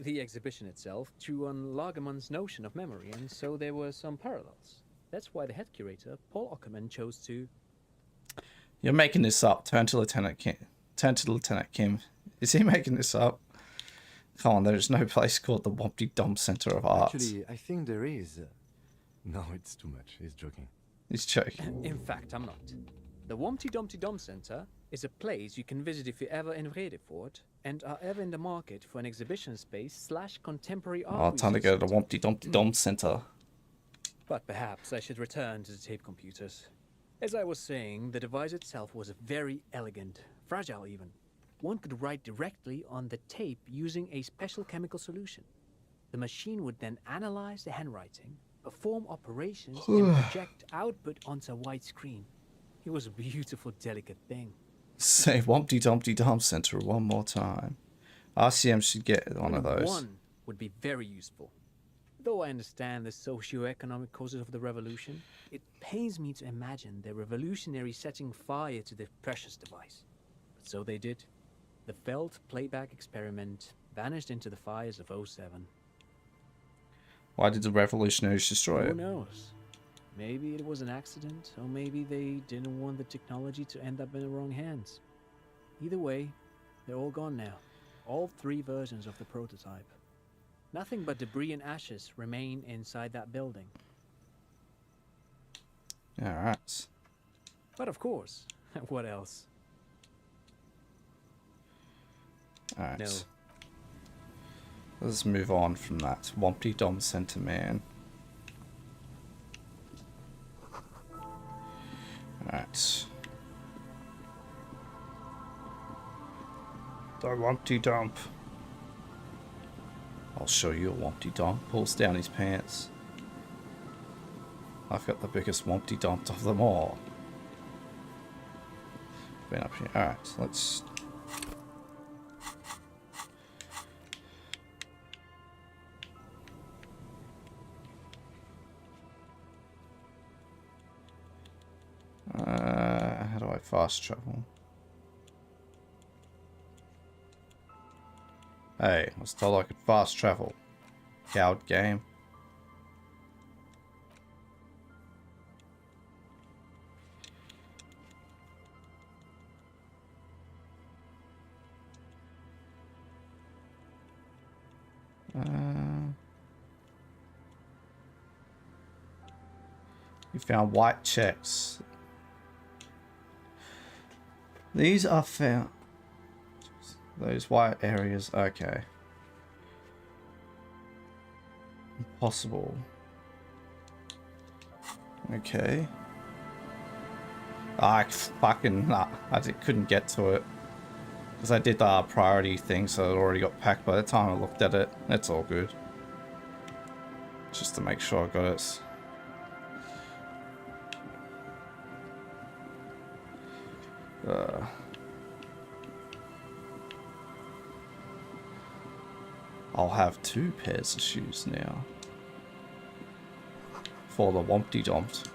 The exhibition itself drew on Lagerman's notion of memory, and so there were some parallels. That's why the head curator, Paul Ockerman, chose to... You're making this up. Turn to Lieutenant Kim. Turn to Lieutenant Kim. Is he making this up? Come on, there's no place called the Wumpty Dum Center of Arts. Actually, I think there is. No, it's too much. He's joking. He's joking. In fact, I'm not. The Wumpty Dumpty Dum Center is a place you can visit if you're ever in Vredefort and are ever in the market for an exhibition space / contemporary art. Oh, time to go to the Wumpty Dumpty Dum Center. But perhaps I should return to the tape computers. As I was saying, the device itself was very elegant, fragile even. One could write directly on the tape using a special chemical solution. The machine would then analyze the handwriting, perform operations, and project output onto a white screen. It was a beautiful, delicate thing. Say Wumpty Dumpty Dum Center one more time. RCM should get one of those. One would be very useful. Though I understand the socio-economic causes of the revolution, it pains me to imagine the revolutionaries setting fire to the precious device. But so they did. The failed playback experiment vanished into the fires of '07. Why did the revolutionaries destroy it? Who knows? Maybe it was an accident, or maybe they didn't want the technology to end up in the wrong hands. Either way, they're all gone now. All 3 versions of the prototype. Nothing but debris and ashes remain inside that building. Alright. But of course, what else? Alright. No. Let's move on from that Wumpty Dum Center man. Alright. The Wumpty Dump. I'll show you a Wumpty Dump. Pulls down his pants. I've got the biggest Wumpty Dump of them all. Been up here. Alright, let's... how do I fast travel? Hey, I was told I could fast travel. Coward game. You found white checks. These are found. Those white areas, okay. Impossible. Okay. I fucking couldn't get to it because I did the priority thing, so it already got packed by the time I looked at it. It's all good. Just to make sure I got it. I'll have 2 pairs of shoes now. For the Wompty Dompt.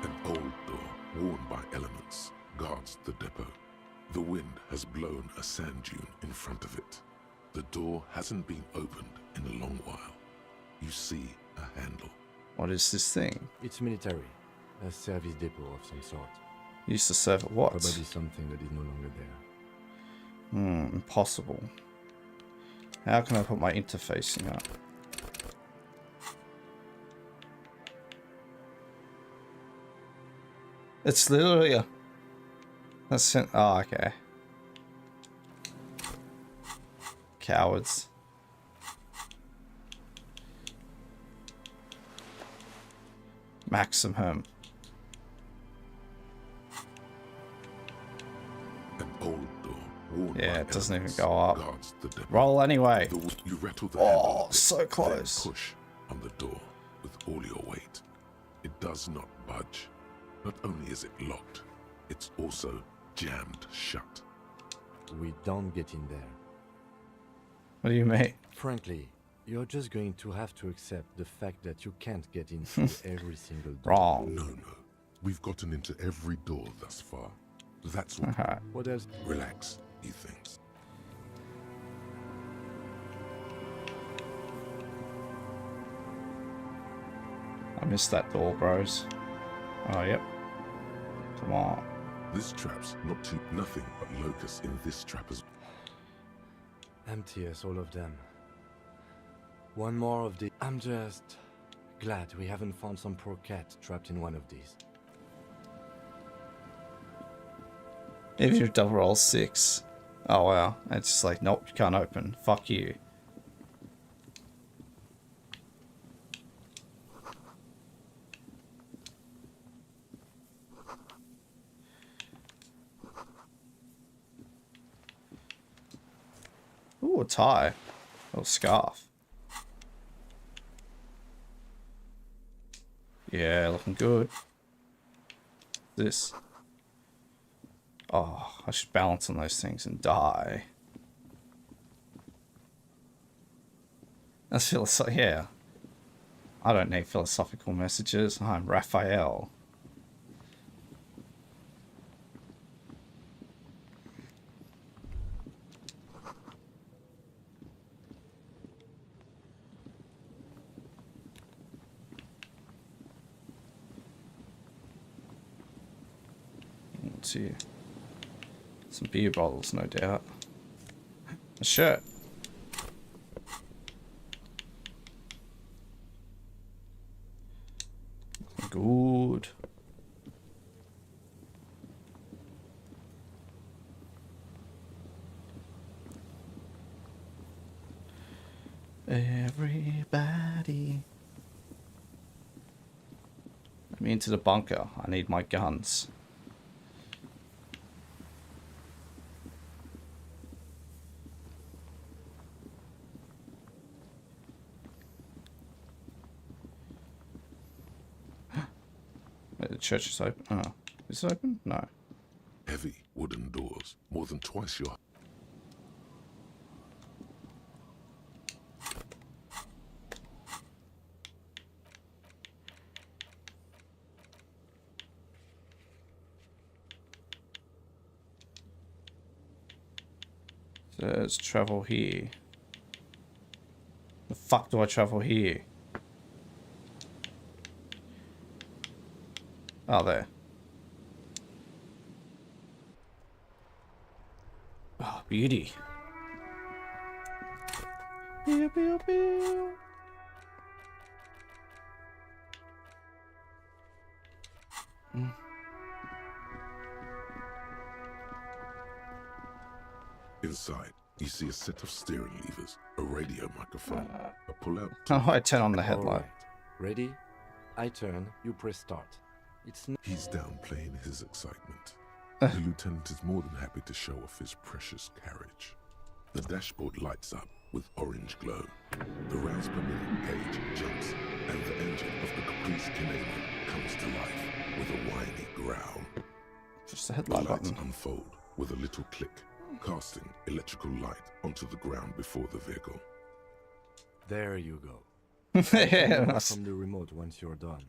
An old door, worn by elements, guards the depot. The wind has blown a sand dune in front of it. The door hasn't been opened in a long while. You see a handle. What is this thing? It's military. A service depot of some sort. Used to serve at what? Probably something that is no longer there. Impossible. How can I put my interfacing up? It's literally a... That's... Oh, okay. Cowards. Maximum. An old door, worn by Yeah, it doesn't even elements, go up. guards the depot. Roll anyway. You rattle the Oh, handle a bit, so close. then push on the door with all your weight. It does not budge. Not only is it locked, it's also jammed shut. We don't get in there. What do you mean? Frankly, you're just going to have to accept the fact that you can't get into every single door. Wrong. No. We've gotten into every door thus far. That's what... What else? Relax, he thinks. I missed that door, bros. Oh, yep. Come on. This trap's not too... Nothing but locusts in this trap as... Empty as all of them. One more of the... I'm just glad we haven't found some poor cat trapped in one of these. If you double roll 6. Oh, wow. It's just like, nope, you can't open. Fuck you. Ooh, a tie. Or scarf. Yeah, looking good. This. Oh, I should balance on those things and die. That's philosophical. Yeah. I don't need philosophical messages. I'm Raphael. Let's see. Some beer bottles, no doubt. A shirt. Good. Everybody. Let me into the bunker. I need my guns. The church is open. Oh, is it open? No. Heavy wooden doors, more than twice your... Says travel here. The fuck do I travel here? Oh, there. Oh, beauty. Pew, pew, pew. Inside, you see a set of steering levers, a radio microphone, a pull-out... How do I turn on the headlight? Alright. Ready? I turn, you press start. He's downplaying his excitement. The lieutenant is more than happy to show off his precious carriage. The dashboard lights up, with orange glow. The rounds per minute gauge jumps, and the engine of the Caprice Kinema comes to life with a whiny growl. Just a headlight the lights button. unfold with a little click, casting electrical light onto the ground before the vehicle. There you go. Yeah, from the remote once you're done.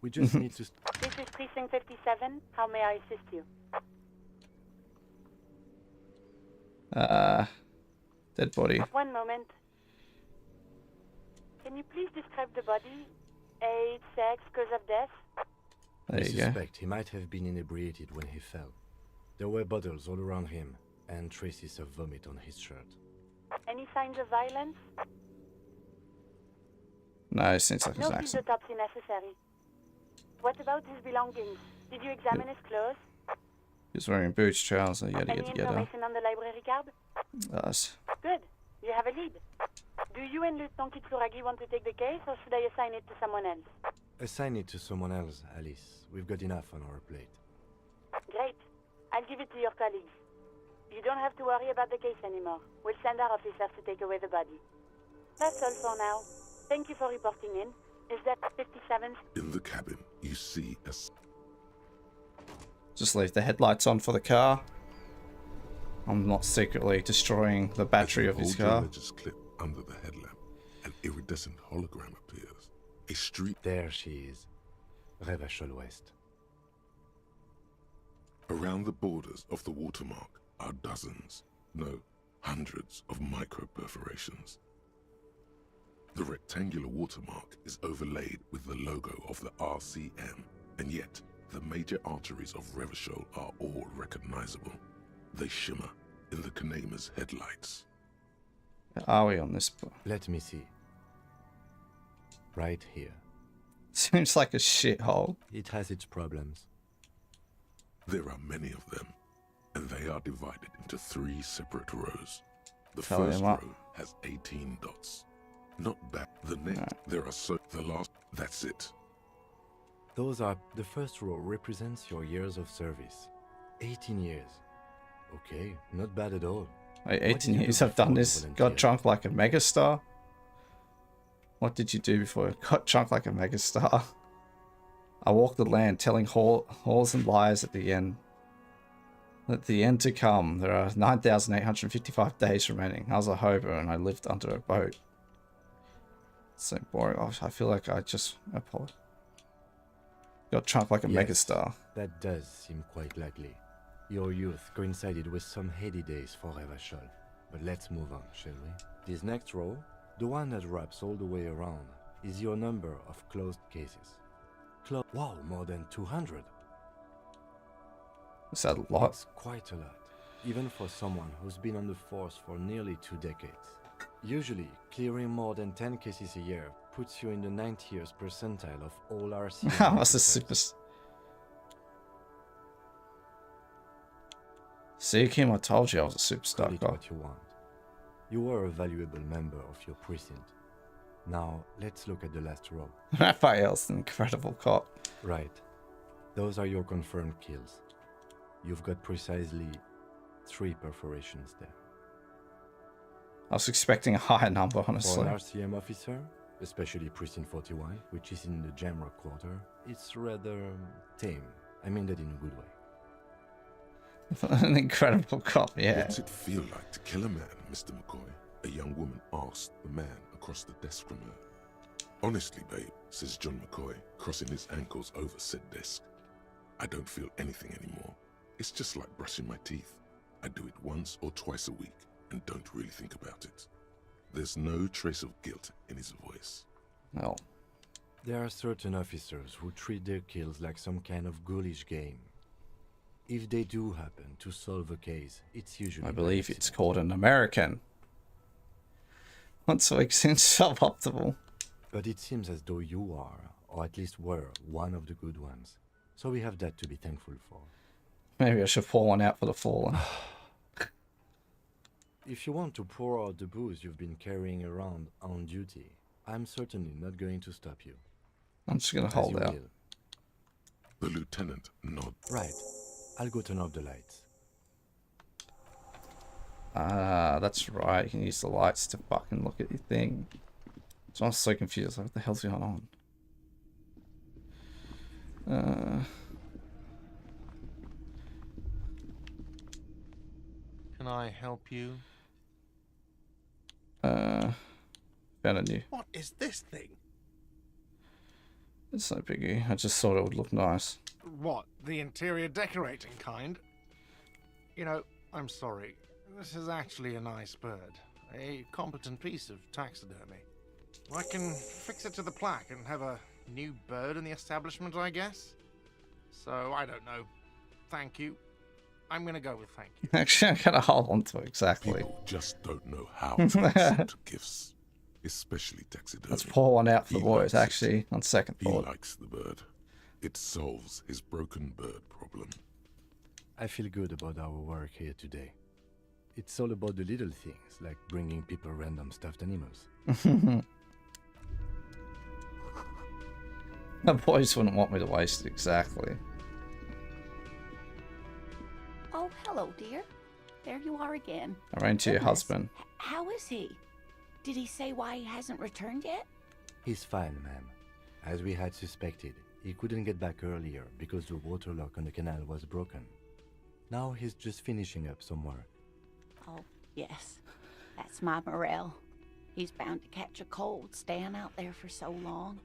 We just need to... This is Precinct 57. How may I assist you? Dead body. One moment. Can you please describe the body? Age, sex, cause of death? There We you go. suspect he might have been inebriated when he fell. There were bottles all around him, and traces of vomit on his shirt. Any signs of violence? No, it seems like No an accident. autopsy necessary. What about his belongings? Did you examine his clothes? He was wearing boots, trousers, yada Any yada yada. information on the library card? Nice. Good. You have a lead. Do you and Lieutenant Kitsuragi want to take the case, or should I assign it to someone else? Assign it to someone else, Alice. We've got enough on our plate. Great. I'll give it to your colleagues. You don't have to worry about the case anymore. We'll send our officers to take away the body. That's all for now. Thank you for reporting in. Is that 57th? In the cabin, you see a... Just leave the headlights on for the car. I'm not secretly destroying the battery of his car. Just clip under the headlamp. An iridescent hologram appears. A street... There she is. Revachol West. Around the borders of the watermark are dozens, no, hundreds of micro-perforations. The rectangular watermark is overlaid with the logo of the RCM, and yet the major arteries of Revachol are all recognizable. They shimmer in the Kinema's headlights. Where are we on this? Let me see. Right here. Seems like a shithole. It has its problems. There are many of them, and they are divided into 3 separate rows. The Tell first him what. row has 18 dots. Not bad. The next, there are the last, that's it. Those are... The first row represents your years of service. 18 years. Okay, not bad at all. Wait, What did 18 you do years I've done before you this. Got volunteered? drunk like a megastar. What did you do before you got drunk like a megastar? I walked the land telling whores and lies at the end. At the end to come, there are 9,855 days remaining. I was a hobo and I lived under a boat. It's so boring. I feel like I just got drunk like a Yes, megastar. That does seem quite likely. Your youth coincided with some heady days for Revachol. But let's move on, shall we? This next row, the one that wraps all the way around, is your number of closed cases. Wow, more than 200. Is that a lot? It's quite a lot, even for someone who's been on the force for nearly 2 decades. Usually, clearing more than 10 cases a year puts you in the 90th percentile of all RCM. I was a officers. super... See, Kim, I told you I was a superstar Call it guy. what you want. You were a valuable member of your precinct. Now, let's look at the last row. Raphael's an incredible cop. Right. Those are your confirmed kills. You've got precisely 3 perforations there. I was expecting a higher number, For honestly. an RCM officer, especially Precinct 41, which is in the Jamrock quarter, it's rather tame. I mean that in a good way. An incredible cop, yeah. What's it feel like to kill a man, Mr. McCoy? A young woman asked the man across the desk from her. Honestly, babe, says John McCoy, crossing his ankles over said desk. I don't feel anything anymore. It's just like brushing my teeth. I do it once or twice a week and don't really think about it. There's no trace of guilt in his voice. No. There are certain officers who treat their kills like some kind of ghoulish game. If they do happen to solve a case, it's usually... I believe it's called an American. Once a week seems suboptimal. But it seems as though you are, or at least were, one of the good ones. So we have that to be thankful for. Maybe I should pour one out for the fallen. If you want to pour out the booze you've been carrying around on duty, I'm certainly not going to stop you. I'm just gonna As hold you out. will. The lieutenant nods. Right. I'll go turn off the lights. Ah, that's right. You can use the lights to fucking look at your thing. So I'm so confused. Like, what the hell's going on? Can I help you? Found a new. What is this thing? It's no biggie. I just thought it would look nice. What, the interior decorating kind? You know, I'm sorry. This is actually a nice bird. A competent piece of taxidermy. I can fix it to the plaque and have a new bird in the establishment, I guess. So, I don't know. Thank you. I'm gonna go with thank you. Actually, I gotta hold on to it, exactly. People just don't know how to accept gifts, especially taxidermy. Let's pour one out for the boys, actually, on second thought. He likes the bird. It solves his broken bird problem. I feel good about our work here today. It's all about the little things, like bringing people random stuffed animals. The boys wouldn't want me to waste it, exactly. Oh, hello, dear. There you are again. I ran to your husband. How is he? Did he say why he hasn't returned yet? He's fine, ma'am. As we had suspected, he couldn't get back earlier because the water lock on the canal was broken. Now he's just finishing up some work. Oh, yes. That's my Morel. He's bound to catch a cold staying out there for so long.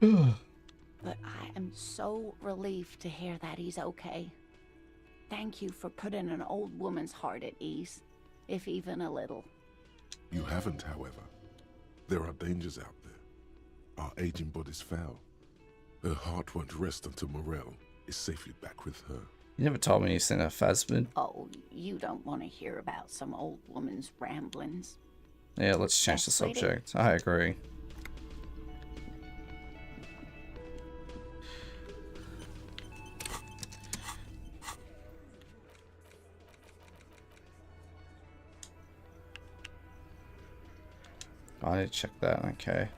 But I am so relieved to hear that he's okay. Thank you for putting an old woman's heart at ease, if even a little. You haven't, however. There are dangers out there. Our aging body's foul. Her heart won't rest until Morel is safely back with her. You never told me you seen a Phasmid. Oh, you don't want to hear about some old woman's ramblings. Yeah, let's change the subject. I agree. I need to check that, okay.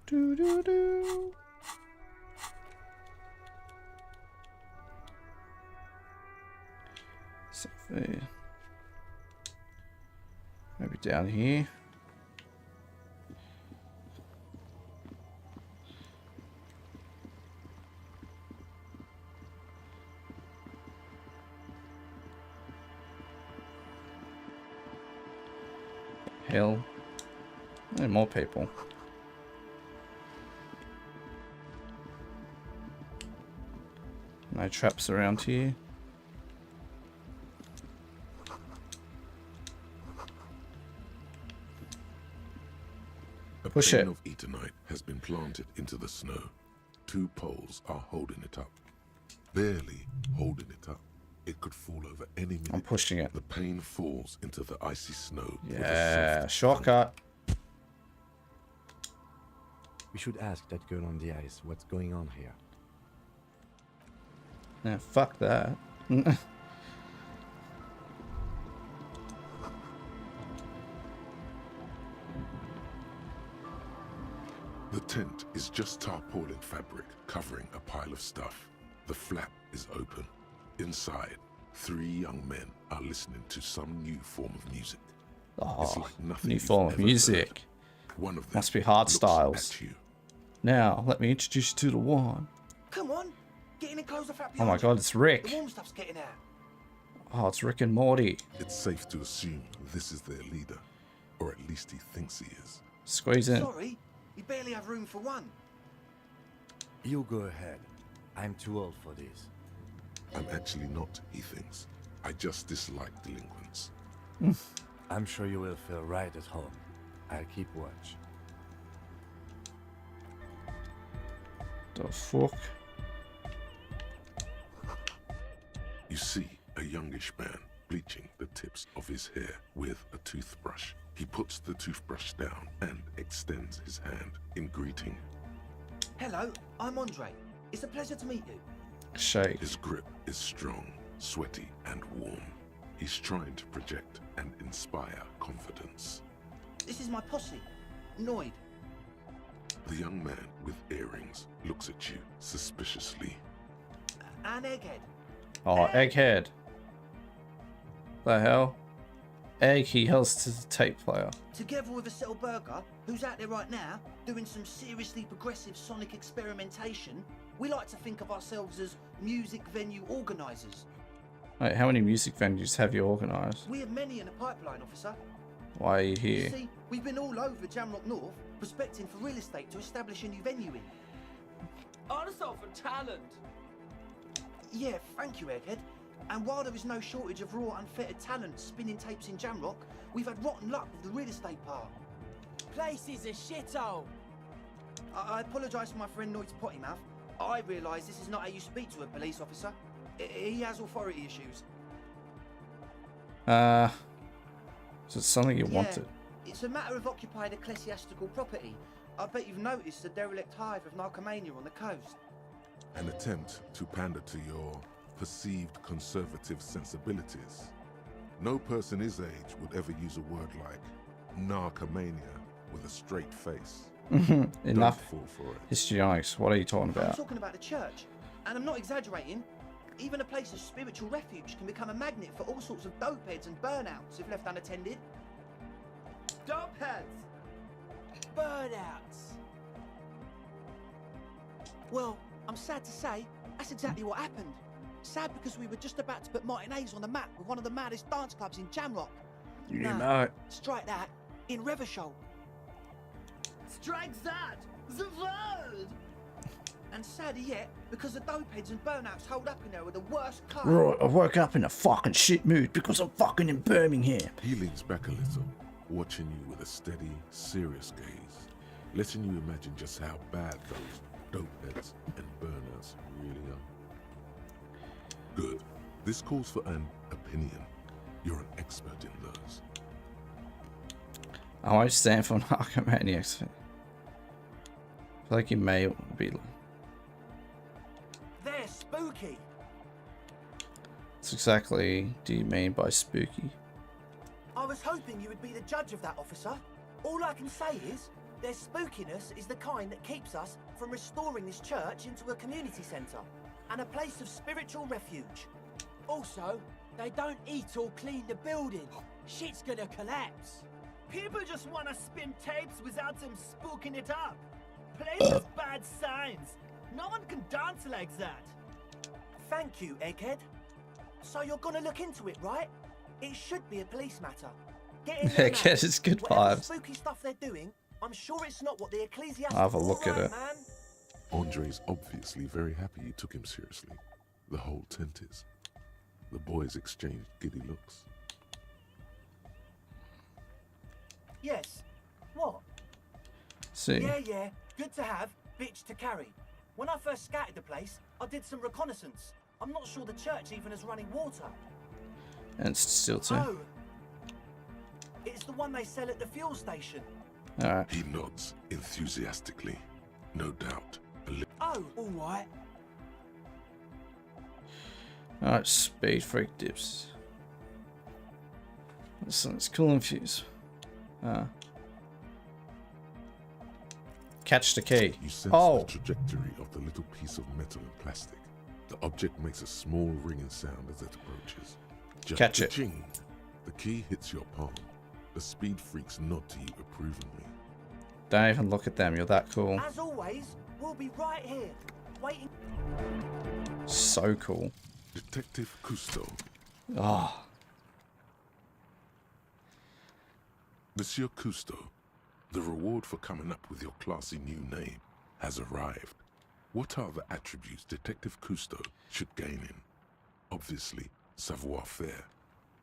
Do do do. Maybe down here. Hill. And more people. No traps around here. A Push chain it. of Eternite has been planted into the snow. 2 poles are holding it up. Barely holding it up. It could fall over any minute. I'm pushing it. The pane falls into the icy snow. Yeah, shortcut. We should ask that girl on the ice what's going on here. Yeah, fuck that. The tent is just tarpaulin fabric covering a pile of stuff. The flap is open. Inside, 3 young men are listening to some new form of music. It's like nothing New form of music. heard. One of them Must be hard looks styles. at you. Now, let me introduce you to the one. Come on, get in and close the flap. Oh my god, it's Rick. The warm stuff's getting out. Oh, it's Rick and Morty. It's safe to assume this is their leader, or at least he thinks he is. Squeeze in. Sorry, you barely have room for one. You go ahead. I'm too old for this. I'm actually not, he thinks. I just dislike delinquents. I'm sure you will feel right at home. I'll keep watch. The fuck? You see a youngish man bleaching the tips of his hair with a toothbrush. He puts the toothbrush down and extends his hand in greeting. Hello, I'm Andre. It's a pleasure to meet you. Shake. His grip is strong, sweaty, and warm. He's trying to project and inspire confidence. This is my posse. Noid. The young man with earrings looks at you suspiciously. And Egghead. Oh, Egghead. The hell? Egg, he yells to the tape player. Together with a Settle Burger, who's out there right now, doing some seriously progressive sonic experimentation, we like to think of ourselves as music venue organisers. Wait, how many music venues have you organised? We have many in the pipeline, officer. Why are you You here? see, we've been all over Jamrock North, prospecting for real estate to establish a new venue in. Also for talent. Yeah, thank you, Egghead. And while there is no shortage of raw, unfettered talent spinning tapes in Jamrock, we've had rotten luck with the real estate part. Place is a shithole. I apologise for my friend Noid's potty mouth. I realise this is not how you speak to a police officer. He has authority issues. Is it something you wanted? It's a matter of occupied ecclesiastical property. I bet you've noticed the derelict hive of narcomania on the coast. An attempt to pander to your perceived conservative sensibilities. No person his age would ever use a word like narcomania with a straight face. Enough. Don't fall for it. Histrionics, what are you talking I'm about? talking about the church, and I'm not exaggerating. Even a place of spiritual refuge can become a magnet for all sorts of dopeheads and burnouts if left unattended. Dopeheads. Burnouts. Well, I'm sad to say, that's exactly what happened. Sad because we were just about to put Martinez on the map with one of the maddest dance clubs in Jamrock. You Nah, know. strike that, in Revachol. Strike that. The word. And sadder yet, because the dopeheads and burnouts hold up in there with the worst cut. Right, I woke up in a fucking shit mood because I'm fucking in Birmingham. He leans back a little, watching you with a steady, serious gaze, letting you imagine just how bad those dopeheads and burnouts really are. Good. This calls for an opinion. You're an expert in those. I won't stand for narcomaniacs. I feel like you may be. They're spooky. What exactly do you mean by spooky? I was hoping you would be the judge of that, officer. All I can say is, their spookiness is the kind that keeps us from restoring this church into a community centre and a place of spiritual refuge. Also, they don't eat or clean the building. Shit's gonna collapse. People just wanna spin tapes without them spooking it up. Place has bad signs. No one can dance like that. Thank you, Egghead. So you're gonna look into it, right? It should be a police matter. Get in there now. Egghead is good Whatever vibes. spooky stuff they're doing, I'm sure it's not what the ecclesiastical. I'll have a look at it. Man. Andre's obviously very happy you took him seriously. The whole tent is. The boys exchanged giddy looks. Yes. What? See. Yeah. Good to have, bitch to carry. When I first scouted the place, I did some reconnaissance. I'm not sure the church even has running water. And it's still too. Oh. It's the one they sell at the fuel station. Alright. He nods enthusiastically. No doubt. Oh, all right. Alright, speed freak dips. It's cool and fuse. Catch the key. You sense Oh! the trajectory of the little piece of metal and plastic. The object makes a small ringing sound as it approaches. Just Catch it. Ching. The key hits your palm. The speed freaks nod to you approvingly. Don't even look at them, you're that cool. As always, we'll be right here, waiting. So cool. Detective Cousteau. Oh. Monsieur Cousteau, the reward for coming up with your classy new name has arrived. What are the attributes Detective Cousteau should gain in? Obviously, savoir-faire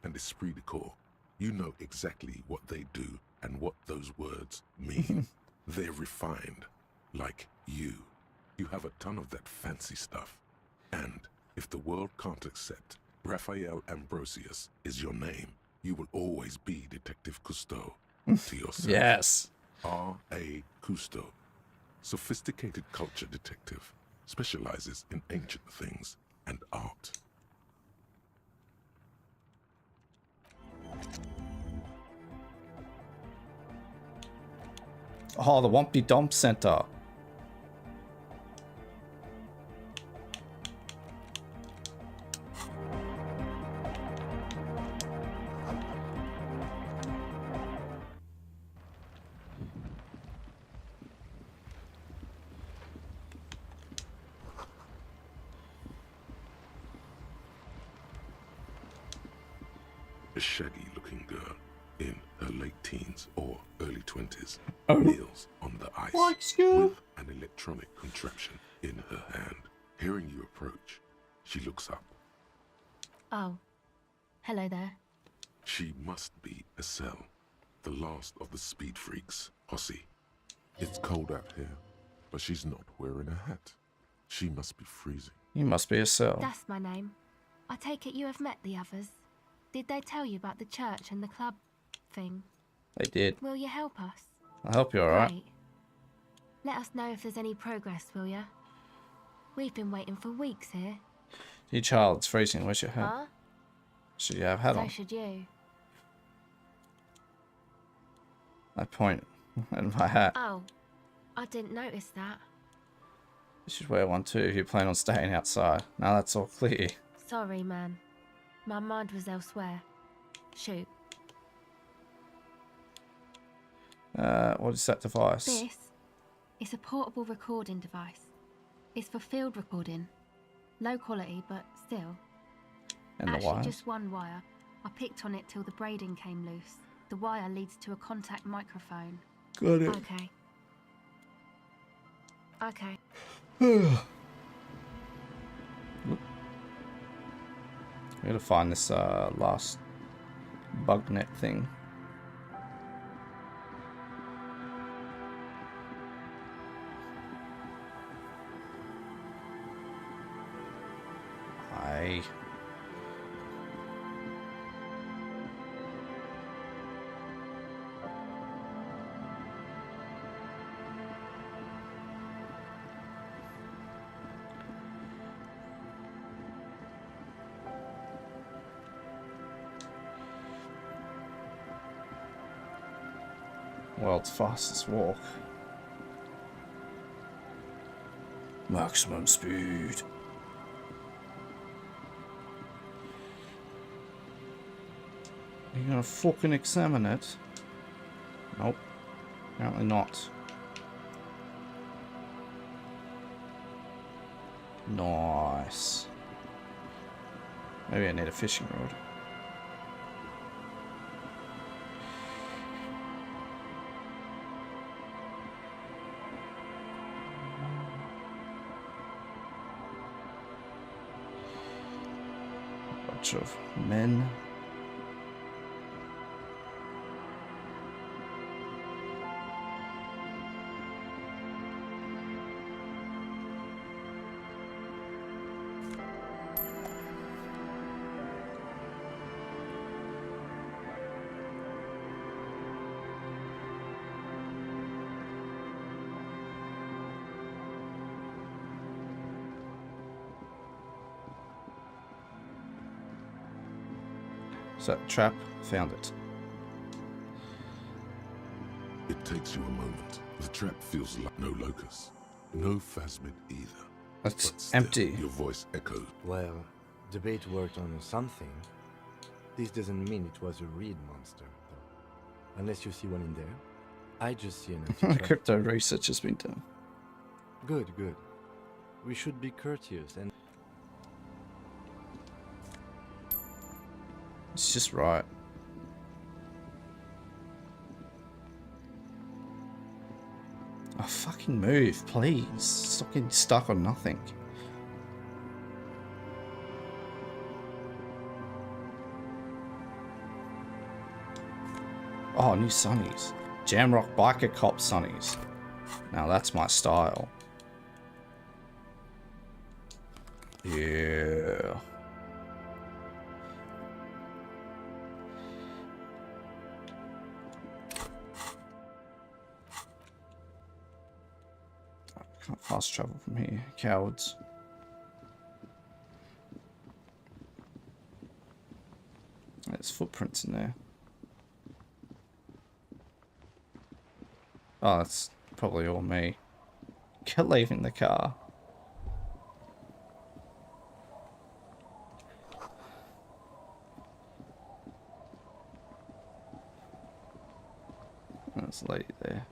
and esprit de corps. You know exactly what they do and what those words mean. They're refined, like you. You have a ton of that fancy stuff. And if the world can't accept Raphael Ambrosius is your name, you will always be Detective Cousteau to yourself. Yes. R.A. Cousteau, sophisticated culture detective, specializes in ancient things and art. Oh, the Wumpy Dump Center. A shaggy-looking girl in her late teens or early 20s Oh. kneels on the ice Like school. with an electronic contraption in her hand. Hearing you approach, she looks up. Oh. Hello there. She must be Estelle, the last of the speed freaks, posse. It's cold out here, but she's not wearing a hat. She must be freezing. You must be a cell. That's my name. I take it you have met the others. Did they tell you about the church and the club thing? They did. Will you help us? I'll help you, alright? Great. Let us know if there's any progress, will ya? We've been waiting for weeks here. Dear child, it's freezing. Where's your hat? Huh? Should you have hat So on? should you. I point at my hat. Oh. I didn't notice that. You should wear one too if you plan on staying outside. Now that's all clear. Sorry, man. My mind was elsewhere. Shoot. What is that device? This is a portable recording device. It's for field recording. Low quality, but still. And the Actually, wires? just one wire. I picked on it till the braiding came loose. The wire leads to a contact microphone. Got it. Okay. Okay. I gotta find this last bug net thing. Hi. World's fastest walk. Maximum speed. You gonna fucking examine it? Nope. Apparently not. Nice. Maybe I need a fishing rod. Bunch of men. Is that the trap? Found it. It takes you a moment. The trap feels like no locus. No phasmid either. It's But still, empty. Your voice echoes. Well, the bait worked on something. This doesn't mean it was a reed monster, though. Unless you see one in there. I just see an empty trap. Crypto research has been done. Good, good. We should be courteous and... It's just right. Oh, fucking move, please. Stop getting stuck on nothing. Oh, new sunnies. Jamrock Biker Cop sunnies. Now that's my style. Yeah. Can't fast travel from here, cowards. There's footprints in there. Oh, it's probably all me. Leaving the car. There's a lady there.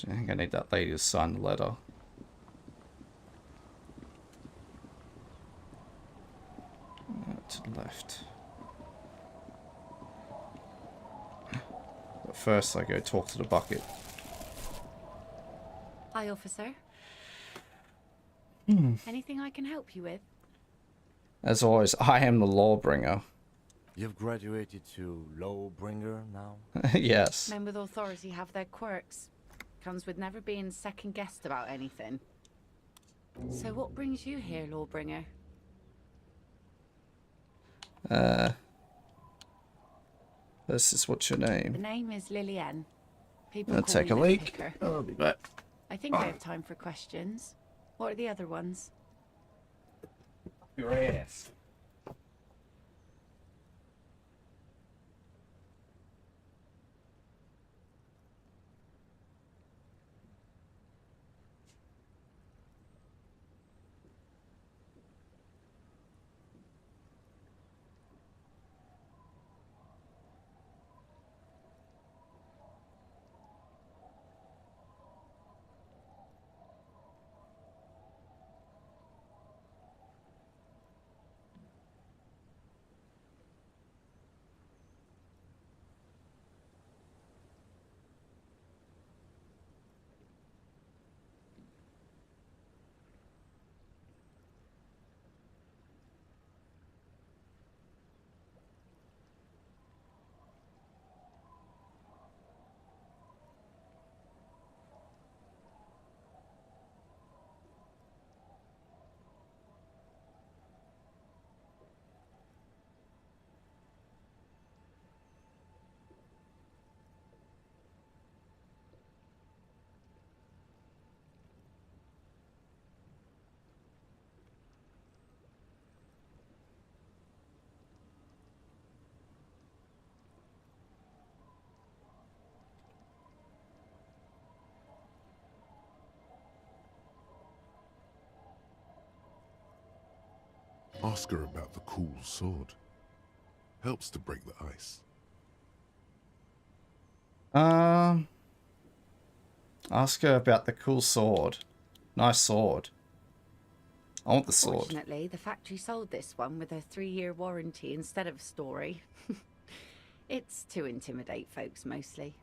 I think I need that lady to sign the letter. To the left. But first I go talk to the bucket. Hi, officer. Anything I can help you with? As always, I am the lawbringer. You've graduated to lawbringer now? Yes. Men with authority have their quirks. Comes with never being second-guessed about anything. So what brings you here, lawbringer? This is what's your name? The name is Lillian. People I'll call take me a the leak. Picker. I'll be back. I think I have time for questions. What are the other ones? Your ass. Ask her about the cool sword. Helps to break the ice. Ask her about the cool sword. Nice sword. I want the sword. Fortunately, the factory sold this one with a 3-year warranty instead of a story. It's to intimidate folks mostly.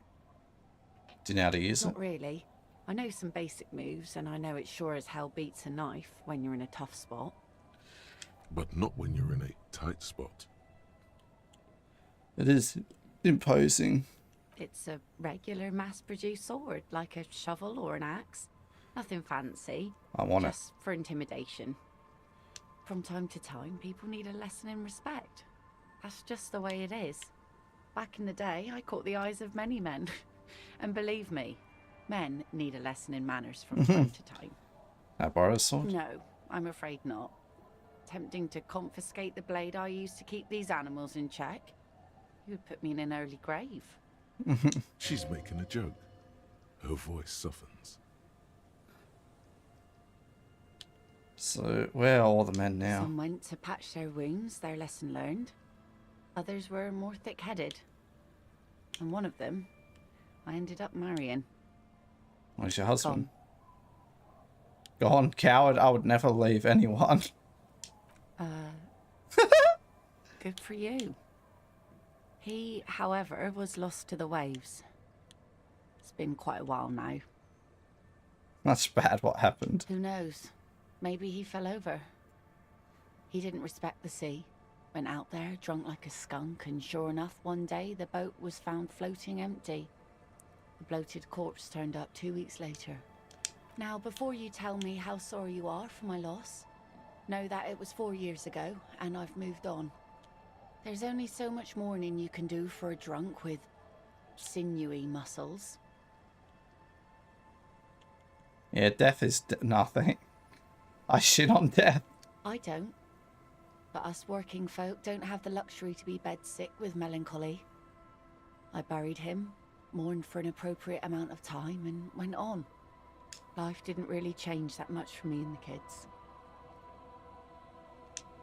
Do you know how to use it? Not really. I know some basic moves, and I know it sure as hell beats a knife when you're in a tough spot. But not when you're in a tight spot. It is imposing. It's a regular mass-produced sword, like a shovel or an axe. Nothing fancy. I want it. Just for intimidation. From time to time, people need a lesson in respect. That's just the way it is. Back in the day, I caught the eyes of many men. And believe me, men need a lesson in manners from time to time. I borrow a sword? No, I'm afraid not. Tempting to confiscate the blade I used to keep these animals in check? You would put me in an early grave. She's making a joke. Her voice softens. So, where are all the men now? Some went to patch their wounds, their lesson learned. Others were more thick-headed. And one of them, I ended up marrying. Where's your husband? Go on, coward. I would never leave anyone. Good for you. He, however, was lost to the waves. It's been quite a while now. That's bad what happened. Who knows? Maybe he fell over. He didn't respect the sea. Went out there, drunk like a skunk, and sure enough, one day the boat was found floating empty. The bloated corpse turned up 2 weeks later. Now, before you tell me how sorry you are for my loss, know that it was 4 years ago, and I've moved on. There's only so much mourning you can do for a drunk with sinewy muscles. Yeah, death is nothing. I shit on death. I don't. But us working folk don't have the luxury to be bedsick with melancholy. I buried him, mourned for an appropriate amount of time, and went on. Life didn't really change that much for me and the kids.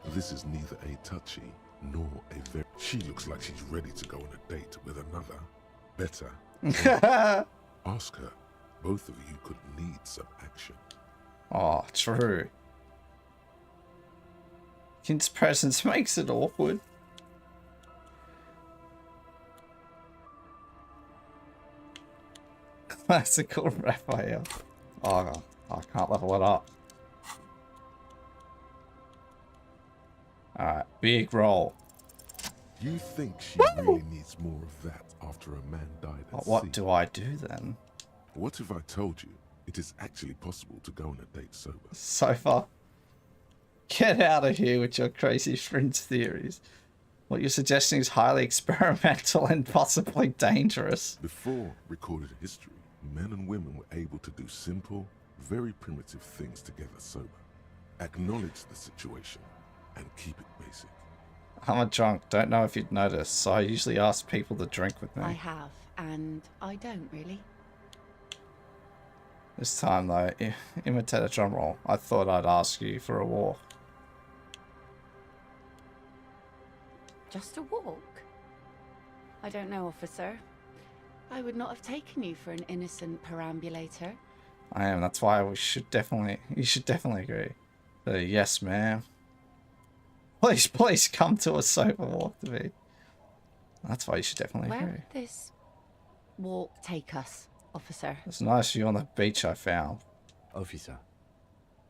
This is neither a touchy nor a very... She looks like she's ready to go on a date with another. Better. Ask her. Both of you could need some action. Oh, true. Kid's presence makes it awkward. Classical Raphael. Oh, I can't level it up. Alright, big roll. You think she really needs more of that after a man died at sea? What do I do then? What if I told you it is actually possible to go on a date sober? So far. Get out of here with your crazy fringe theories. What you're suggesting is highly experimental and possibly dangerous. Before recorded history, men and women were able to do simple, very primitive things together sober. Acknowledge the situation and keep it basic. I'm a drunk, don't know if you'd noticed, so I usually ask people to drink with me. I have, and I don't really. This time though, imitate a drum roll. I thought I'd ask you for a walk. Just a walk? I don't know, officer. I would not have taken you for an innocent perambulator. I am, that's why you should definitely agree. Yes, ma'am. Please come to a sober walk to me. That's why you should definitely Where agree. would this walk take us, officer? It's a nice view on the beach I found. Officer,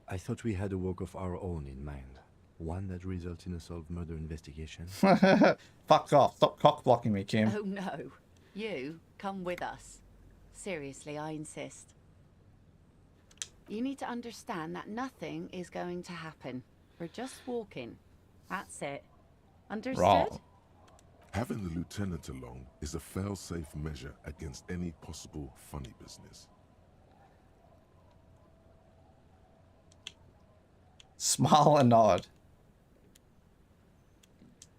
I thought we had a work of our own in mind. One that results in a solved murder investigation. Fuck off. Stop cock blocking me, Kim. Oh no. You come with us. Seriously, I insist. You need to understand that nothing is going to happen. We're just walking. That's it. Understood? Wrong. Having the lieutenant along is a fail-safe measure against any possible funny business. Smile and nod.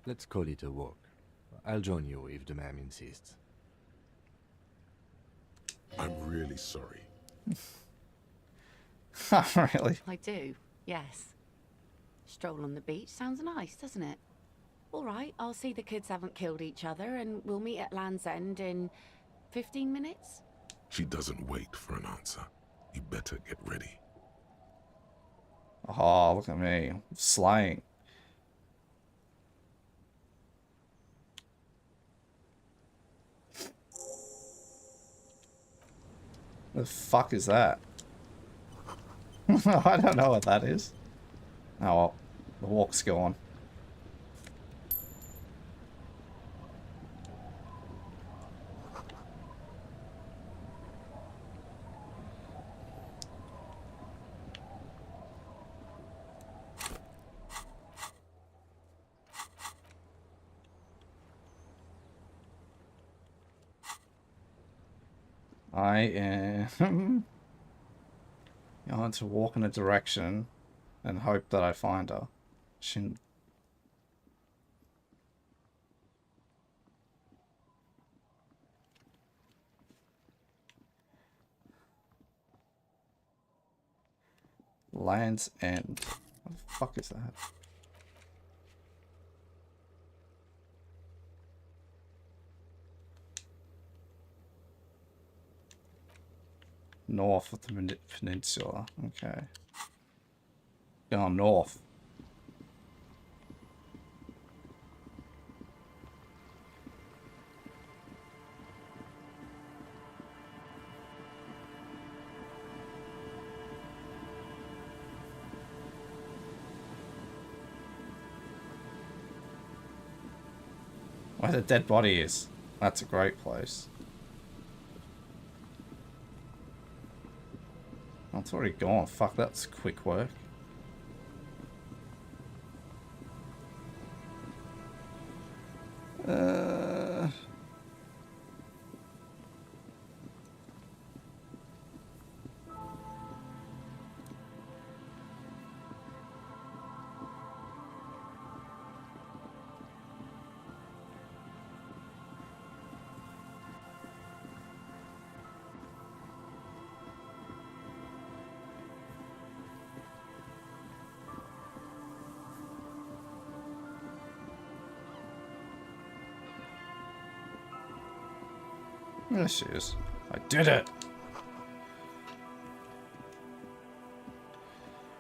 Let's call it a walk. I'll join you if the ma'am insists. I'm really sorry. Really? I do, yes. Stroll on the beach sounds nice, doesn't it? All right, I'll see the kids haven't killed each other and we'll meet at Land's End in 15 minutes? She doesn't wait for an answer. You better get ready. Oh, look at me. I'm slaying. The fuck is that? I don't know what that is. Oh well, the walk's gone. I am going to walk in a direction and hope that I find her. Land's End. What the fuck is that? North of the peninsula. Okay. Going north. Where the dead body is. That's a great place. Oh, it's already gone. Fuck, that's quick work. There she is. I did it!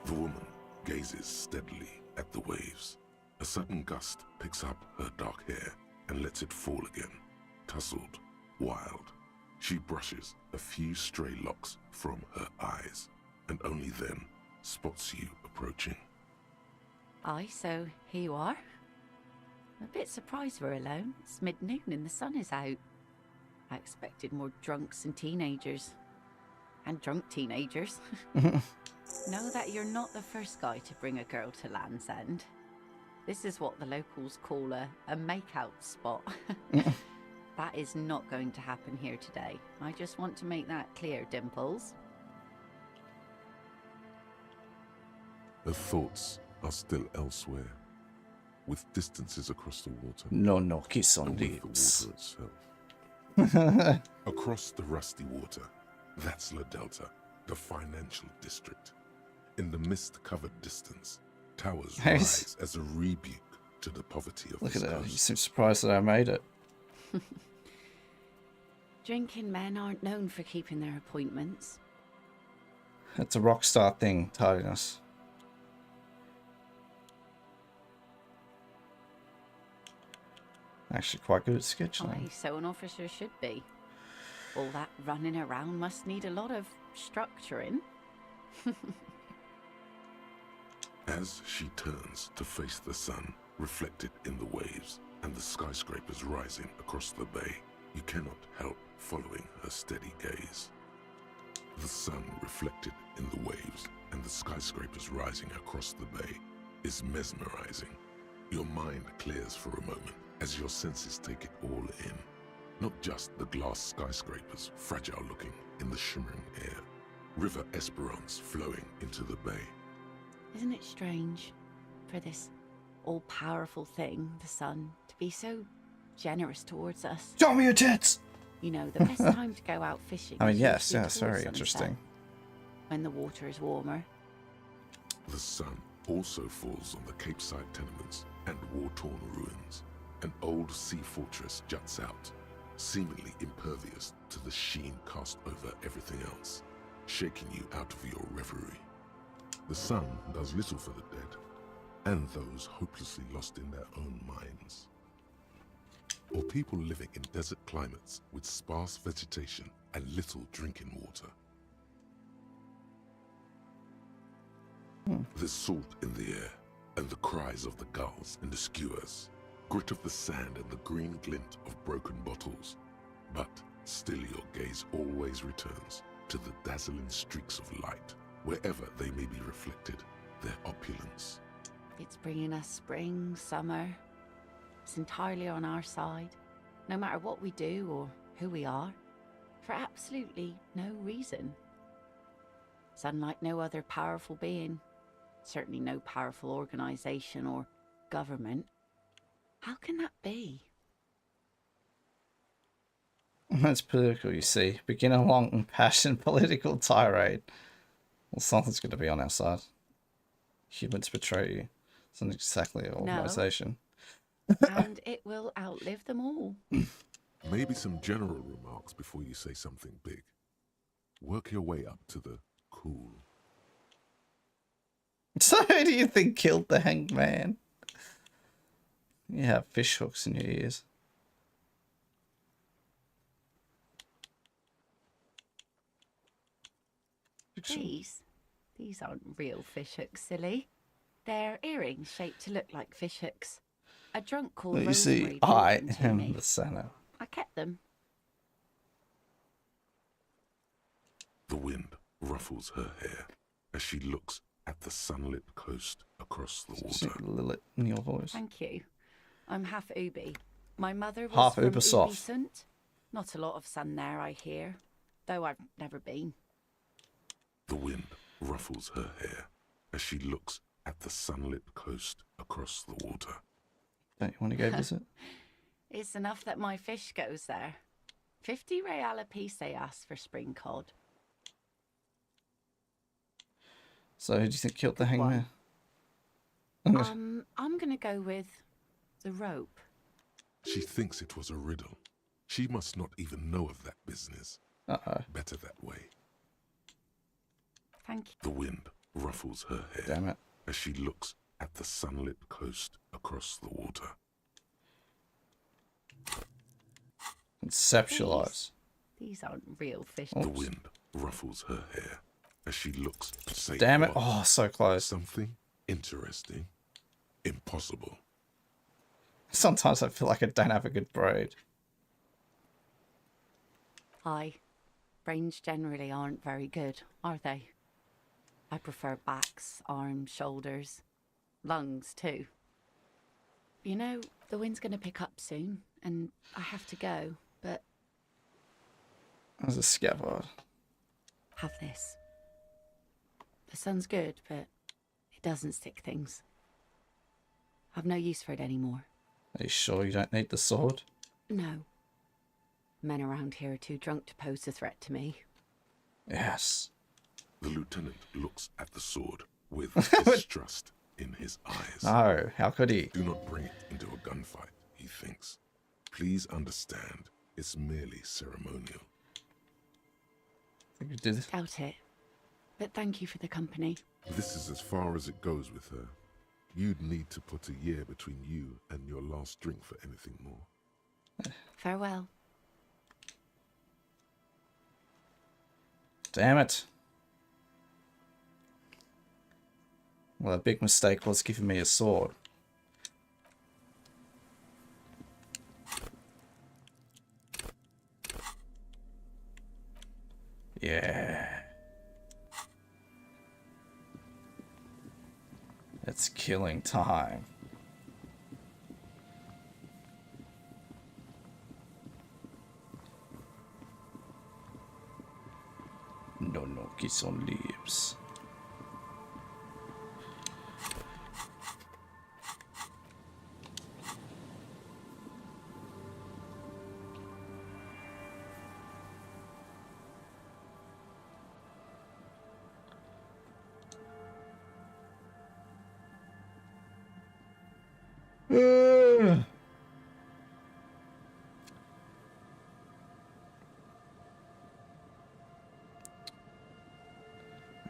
The woman gazes steadily at the waves. A sudden gust picks up her dark hair and lets it fall again, tousled, wild. She brushes a few stray locks from her eyes, and only then spots you approaching. Aye, so here you are. I'm a bit surprised we're alone. It's mid-noon and the sun is out. I expected more drunks and teenagers. And drunk teenagers. Know that you're not the first guy to bring a girl to Land's End. This is what the locals call a make-out spot. That is not going to happen here today. I just want to make that clear, Dimples. Her thoughts are still elsewhere, with distances across the water. No kiss on and with lips. the water itself. Across the rusty water, that's La Delta, the financial district. In the mist-covered distance, towers rise as a rebuke to the poverty of Look this at that. coast. You seem surprised that I made it. Drinking men aren't known for keeping their appointments. It's a rock star thing, tardiness. Actually quite good at scheduling. Aye, so an officer should be. All that running around must need a lot of structuring. As she turns to face the sun, reflected in the waves, and the skyscrapers rising across the bay, you cannot help following her steady gaze. The sun reflected in the waves, and the skyscrapers rising across the bay, is mesmerizing. Your mind clears for a moment as your senses take it all in. Not just the glass skyscrapers, fragile looking in the shimmering air. River Esperance flowing into the bay. Isn't it strange for this all-powerful thing, the sun, to be so generous towards us? Show me your tits! You know, the best time to go out fishing. I mean, is yes, usually yes, towards very sunset, interesting. when the water is warmer. The sun also falls on the Capeside tenements and war-torn ruins. An old sea fortress juts out, seemingly impervious to the sheen cast over everything else, shaking you out of your reverie. The sun does little for the dead, and those hopelessly lost in their own minds. Or people living in desert climates with sparse vegetation and little drinking water. There's salt in the air, and the cries of the gulls and the skuas, grit of the sand and the green glint of broken bottles. But still your gaze always returns to the dazzling streaks of light, wherever they may be reflected, their opulence. It's bringing us spring, summer. It's entirely on our side, no matter what we do or who we are, for absolutely no reason. It's unlike no other powerful being, certainly no powerful organization or government. How can that be? That's political, you see. Begin a long and passionate political tirade. Well, something's going to be on our side. Humans betray you. It's not exactly an organization. And it will outlive them all. Maybe some general remarks before you say something big. Work your way up to the cool. So who do you think killed the hanged man? You have fish hooks in your ears. These aren't real fish hooks, silly. They're earrings shaped to look like fish hooks. A drunk called Well, you Rosemary see, taught I them to am me. the Santa. I kept them. The wind ruffles her hair as she looks at the sunlit coast across the water. Lilith in your voice. Thank you. I'm half Ubi. My mother was Half from Ubisoft. Ubi-Sunt. Not a lot of sun there, I hear, though I've never been. The wind ruffles her hair as she looks at the sunlit coast across the water. Don't you want to go visit? It's enough that my fish goes there. 50 real a piece they ask for spring cod. So who do you think killed the hangman? I'm gonna go with the rope. She thinks it was a riddle. She must not even know of that business. Uh-oh. Better that way. Thank you. The wind ruffles her hair. Damn it. As she looks at the sunlit coast across the water. Conceptualize. These aren't real fish. The wind ruffles her hair as she looks to say, damn it. Oh, so close. Something interesting. Impossible. Sometimes I feel like I don't have a good braid. Hi. Brains generally aren't very good, are they? I prefer backs, arms, shoulders, lungs too. You know, the wind's going to pick up soon, and I have to go, but... There's a scabbard. Have this. The sun's good, but it doesn't stick things. I've no use for it anymore. Are you sure you don't need the sword? No. Men around here are too drunk to pose a threat to me. Yes. The lieutenant looks at the sword with distrust in his eyes. No, how could he? Do not bring it into a gunfight, he thinks. Please understand, it's merely ceremonial. Think you do this? Doubt it. But thank you for the company. This is as far as it goes with her. You'd need to put a year between you and your last drink for anything more. Farewell. Damn it. Well, a big mistake was giving me a sword. Yeah. It's killing time. No, kiss on lips.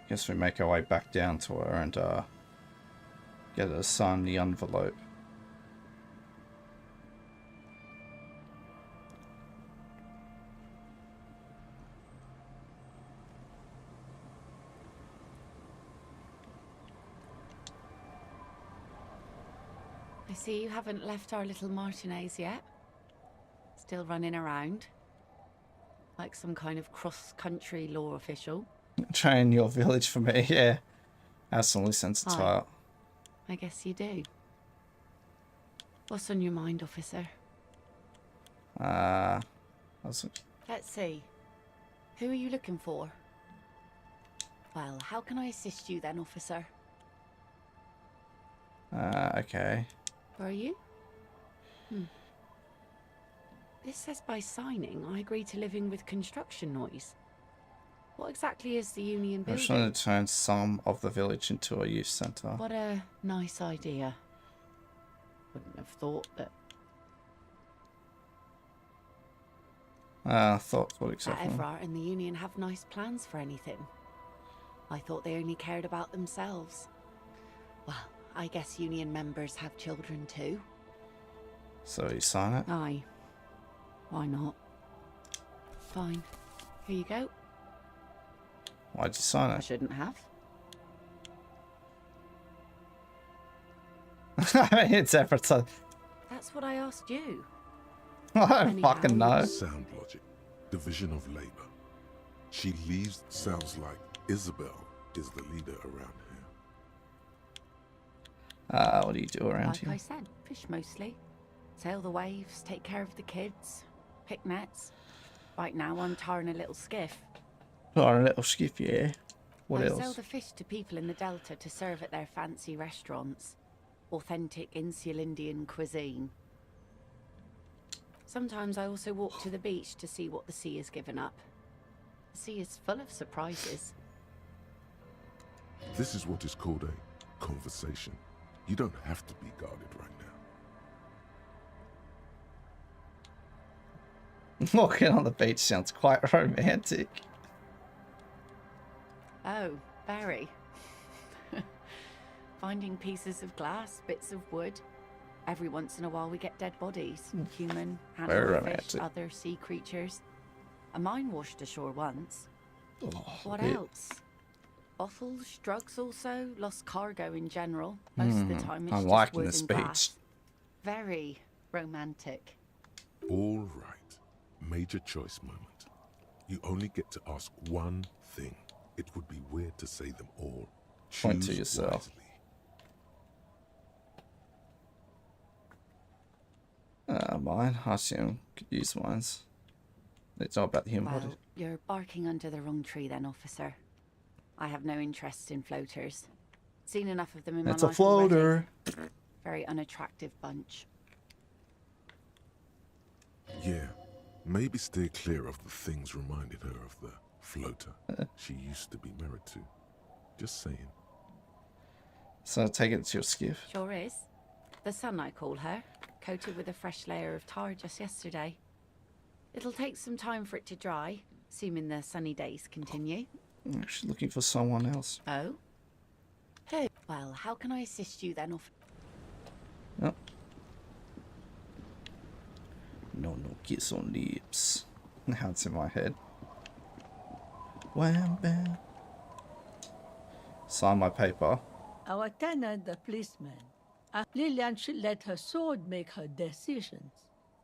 Guess we make our way back down to her and get her to sign the envelope. I see you haven't left our little Martinez yet. Still running around. Like some kind of cross-country law official. Train your village for me, yeah. Absolutely sensitive. Hi. I guess you do. What's on your mind, officer? Let's see. Who are you looking for? Well, how can I assist you then, officer? Okay. Who are you? This says by signing, I agree to living with construction noise. What exactly is the Union I'm building? trying to turn some of the village into a youth centre. What a nice idea. Wouldn't have thought that... Thought what that exactly? Evrart and the Union have nice plans for anything. I thought they only cared about themselves. Well, I guess Union members have children too. So you sign it? Aye. Why not? Fine. Here you go. Why'd you sign it? I shouldn't have. It's Everton. That's what I asked you. I don't Anyhow. fucking know. Sound logic. Division of labor. She leaves sounds like Isabel is the leader around here. What do you do around Like here? I said, fish mostly. Sail the waves, take care of the kids, pick nets. Right now I'm tarring a little skiff. Oh, a little skiff, yeah. What I else? sell the fish to people in the Delta to serve at their fancy restaurants. Authentic Insular Indian cuisine. Sometimes I also walk to the beach to see what the sea has given up. The sea is full of surprises. This is what is called a conversation. You don't have to be guarded right Walking on the beach sounds quite romantic. Oh, very. Finding pieces of glass, bits of wood. Every once in a while we get dead bodies. Human, Very animal, fish, romantic. other sea creatures. A mine washed ashore once. Oh, What yeah. else? Bottles, drugs also, lost cargo in general. Most of the time it's I'm just liking wood this and beach. glass. Very romantic. All right. Major choice moment. You only get to ask one thing. It would be weird to say them all. Point to Choose yourself. wisely. Mine. I assume could use mines. It's all about the human body. Well, you're barking under the wrong tree then, officer. I have no interest in floaters. Seen enough of them in It's my a life already. floater. Very unattractive bunch. Yeah. Maybe steer clear of the things reminded her of the floater she used to be married to. Just saying. So take it to your skiff. Sure is. The sun, I call her. Coated with a fresh layer of tar just yesterday. It'll take some time for it to dry, assuming the sunny days continue. I'm actually looking for someone else. Oh? Who? Well, how can I assist you then, Oh. No kiss on lips. Now it's in my head. Wham bam. Sign my paper. Our tenant, the policeman. Lillian should let her sword make her decisions.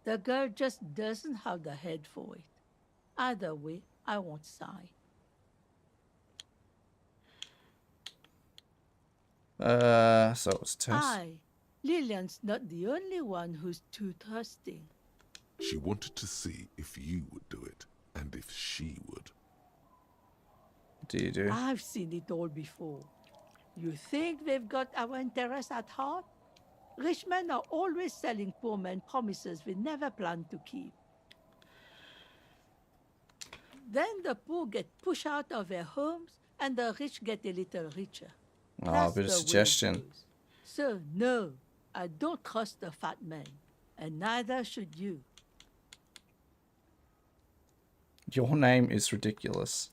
The girl just doesn't have the head for it. Either way, I won't sign. So it's toast. Lillian's not the only one who's too thirsty. She wanted to see if you would do it, and if she would. What do you do? I've seen it all before. You think they've got our interests at heart? Rich men are always selling poor men promises they never plan to keep. Then the poor get pushed out of their homes and the rich get a little richer. Oh, a That's bit of the way it suggestion. goes. So, no, I don't trust the fat man, and neither should you. Your name is ridiculous.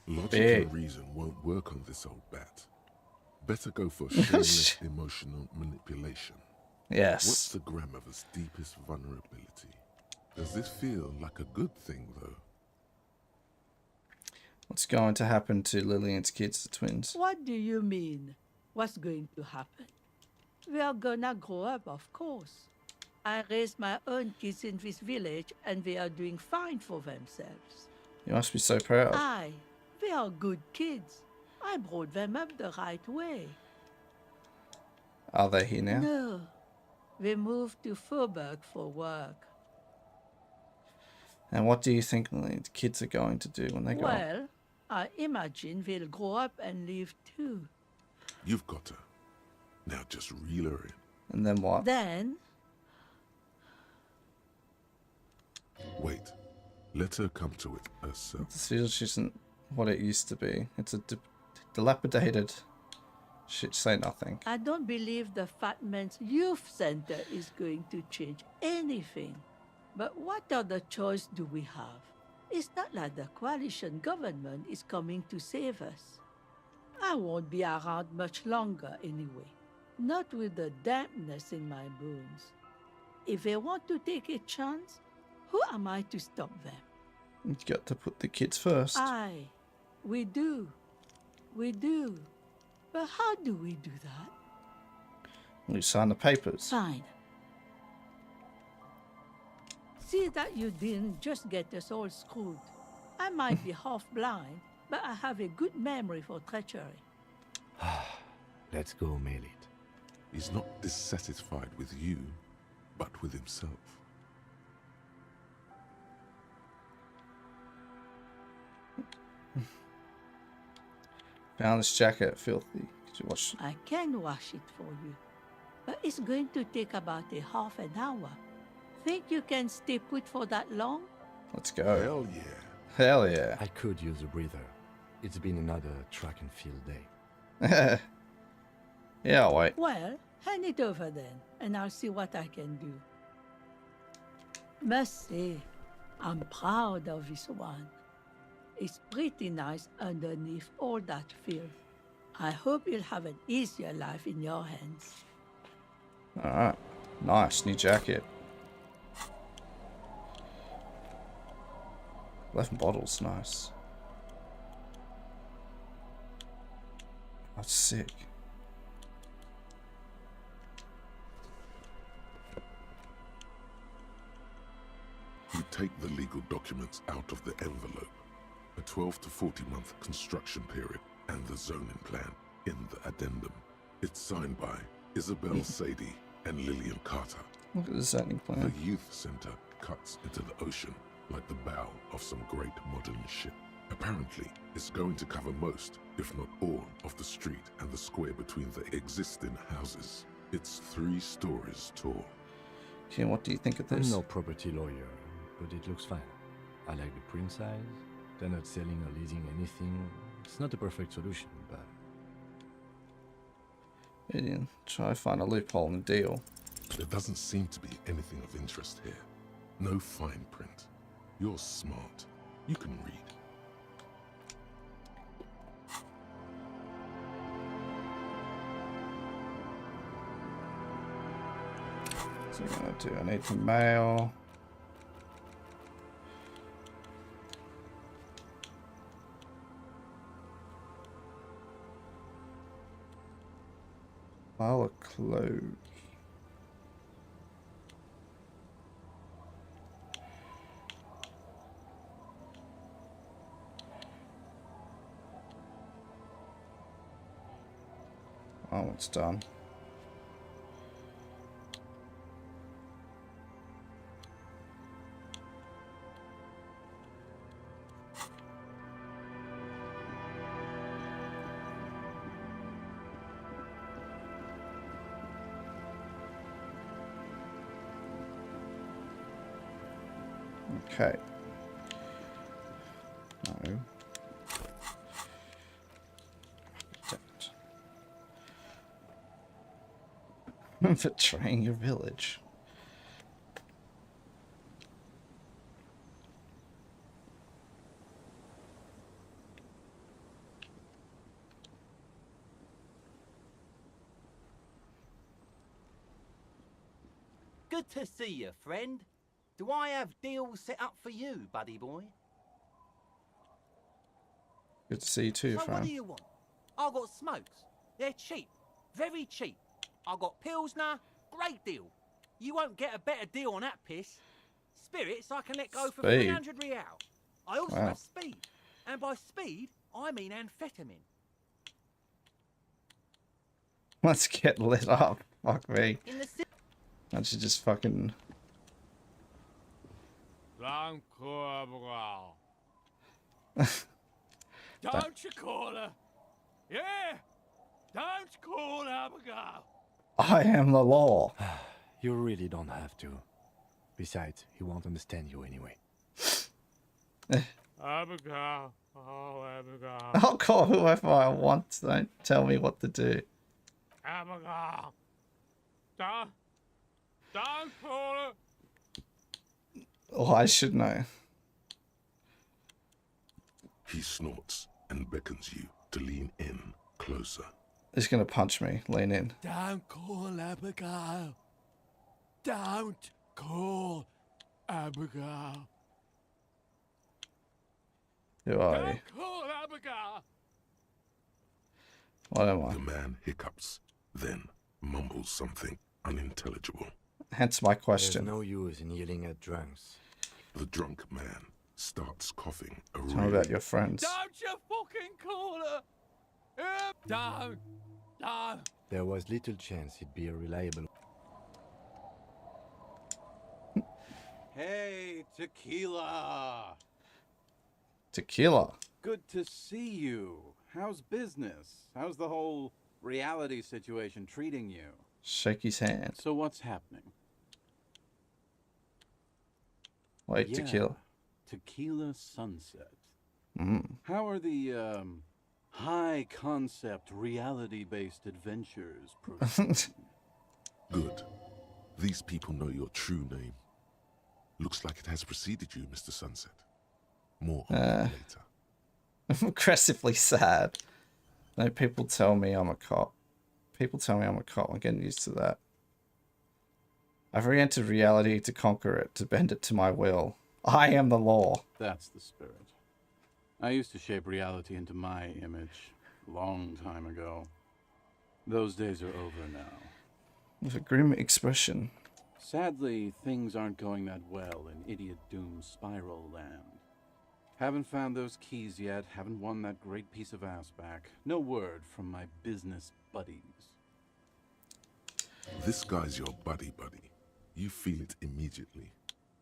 Logic Big. and reason won't work on this old bat. Better go for shameless emotional manipulation. Yes. What's the grandmother's deepest vulnerability? Does this feel like a good thing, though? What's going to happen to Lillian's kids, the twins? What do you mean? What's going to happen? We are gonna grow up, of course. I raised my own kids in this village, and they are doing fine for themselves. You must be so proud. They are good kids. I brought them up the right way. Are they here now? No, they moved to Faubourg for work. And what do you think the kids are going to do when they grow up? Well, I imagine they'll grow up and leave too. You've got her. Now just reel her in. And then what? Then, Wait. Let her come to it herself. The village isn't what it used to be. It's a dilapidated... Shit, say nothing. I don't believe the Fat Man's Youth Center is going to change anything. But what other choice do we have? It's not like the coalition government is coming to save us. I won't be around much longer anyway. Not with the dampness in my bones. If they want to take a chance, who am I to stop them? You got to put the kids first. We do. We do. But how do we do that? You sign the papers. Fine. See that you didn't just get us all screwed. I might be half blind, but I have a good memory for treachery. Let's go, Melit. He's not dissatisfied with you, but with himself. Found this jacket filthy. Could you wash it? I can wash it for you, but it's going to take about a half an hour. Think you can stay put for that long? Let's go. Hell yeah. Hell yeah. I could use a breather. It's been another track and field day. Yeah, I'll wait. Well, hand it over then, and I'll see what I can do. Must say, I'm proud of this one. It's pretty nice underneath all that filth. I hope you'll have an easier life in your hands. Alright. Nice. New jacket. 11 bottles. Nice. That's sick. You take the legal documents out of the envelope. A 12 to 40 month construction period and the zoning plan in the addendum. It's signed by Isabel Sadie and Lillian Carter. Look at the zoning plan. The youth center cuts into the ocean like the bow of some great modern ship. Apparently, it's going to cover most, if not all, of the street and the square between the existing houses. It's 3 stories tall. Okay, what do you think of I'm this? no property lawyer, but it looks fine. I like the print size. They're not selling or leasing anything. It's not a perfect solution, but... Idiot. Try to find a loophole in the deal. There doesn't seem to be anything of interest here. No fine print. You're smart. You can read. So we're gonna do, I need the mail. Pile of clothes. Oh, it's done. Okay. No. Betraying your village. Good to see you, friend. Do I have deals set up for you, buddy boy? Good to see you too, So friend. what do you want? I got smokes. They're cheap. Very cheap. I got Pilsner. Great deal. You won't get a better deal on that piss. Spirits I can let go for Speed. 300 real. I also Wow. have speed. And by speed, I mean amphetamine. Let's get lit up. Fuck me. In the city. I should just fucking... Don't you call her? Yeah! Don't call Abigail! I am the law. You really don't have to. Besides, he won't understand you anyway. Abigail. Oh, Abigail. I'll call whoever I want. Don't tell me what to do. Abigail. Don't call her. Oh, I should know. He snorts and beckons you to lean in closer. He's gonna punch me. Lean in. Don't call Abigail. Don't call Abigail. Who are you? Don't call Abigail. What am I? The man hiccups, then mumbles something unintelligible. Hence my question. There's no use in yelling at drunks. The drunk man starts coughing a Tell me about your friends. Don't you fucking call her. Don't. There was little chance he'd be a reliable... Hey, Tequila! Tequila. Good to see you. How's business? How's the whole reality situation treating you? Shake his hand. So what's happening? Wait, Yeah, tequila. Tequila Sunset. Mm. How are the, high concept reality-based adventures proceeding? Good. These people know your true name. Looks like it has preceded you, Mr. Sunset. More on that later. I'm aggressively sad. No, people tell me I'm a cop. People tell me I'm a cop. I'm getting used to that. I've re-entered reality to conquer it, to bend it to my will. I am the law. That's the spirit. I used to shape reality into my image a long time ago. Those days are over now. With a grim expression. Sadly, things aren't going that well in Idiot Doom Spiral Land. Haven't found those keys yet, haven't won that great piece of ass back. No word from my business buddies. This guy's your buddy. You feel it immediately.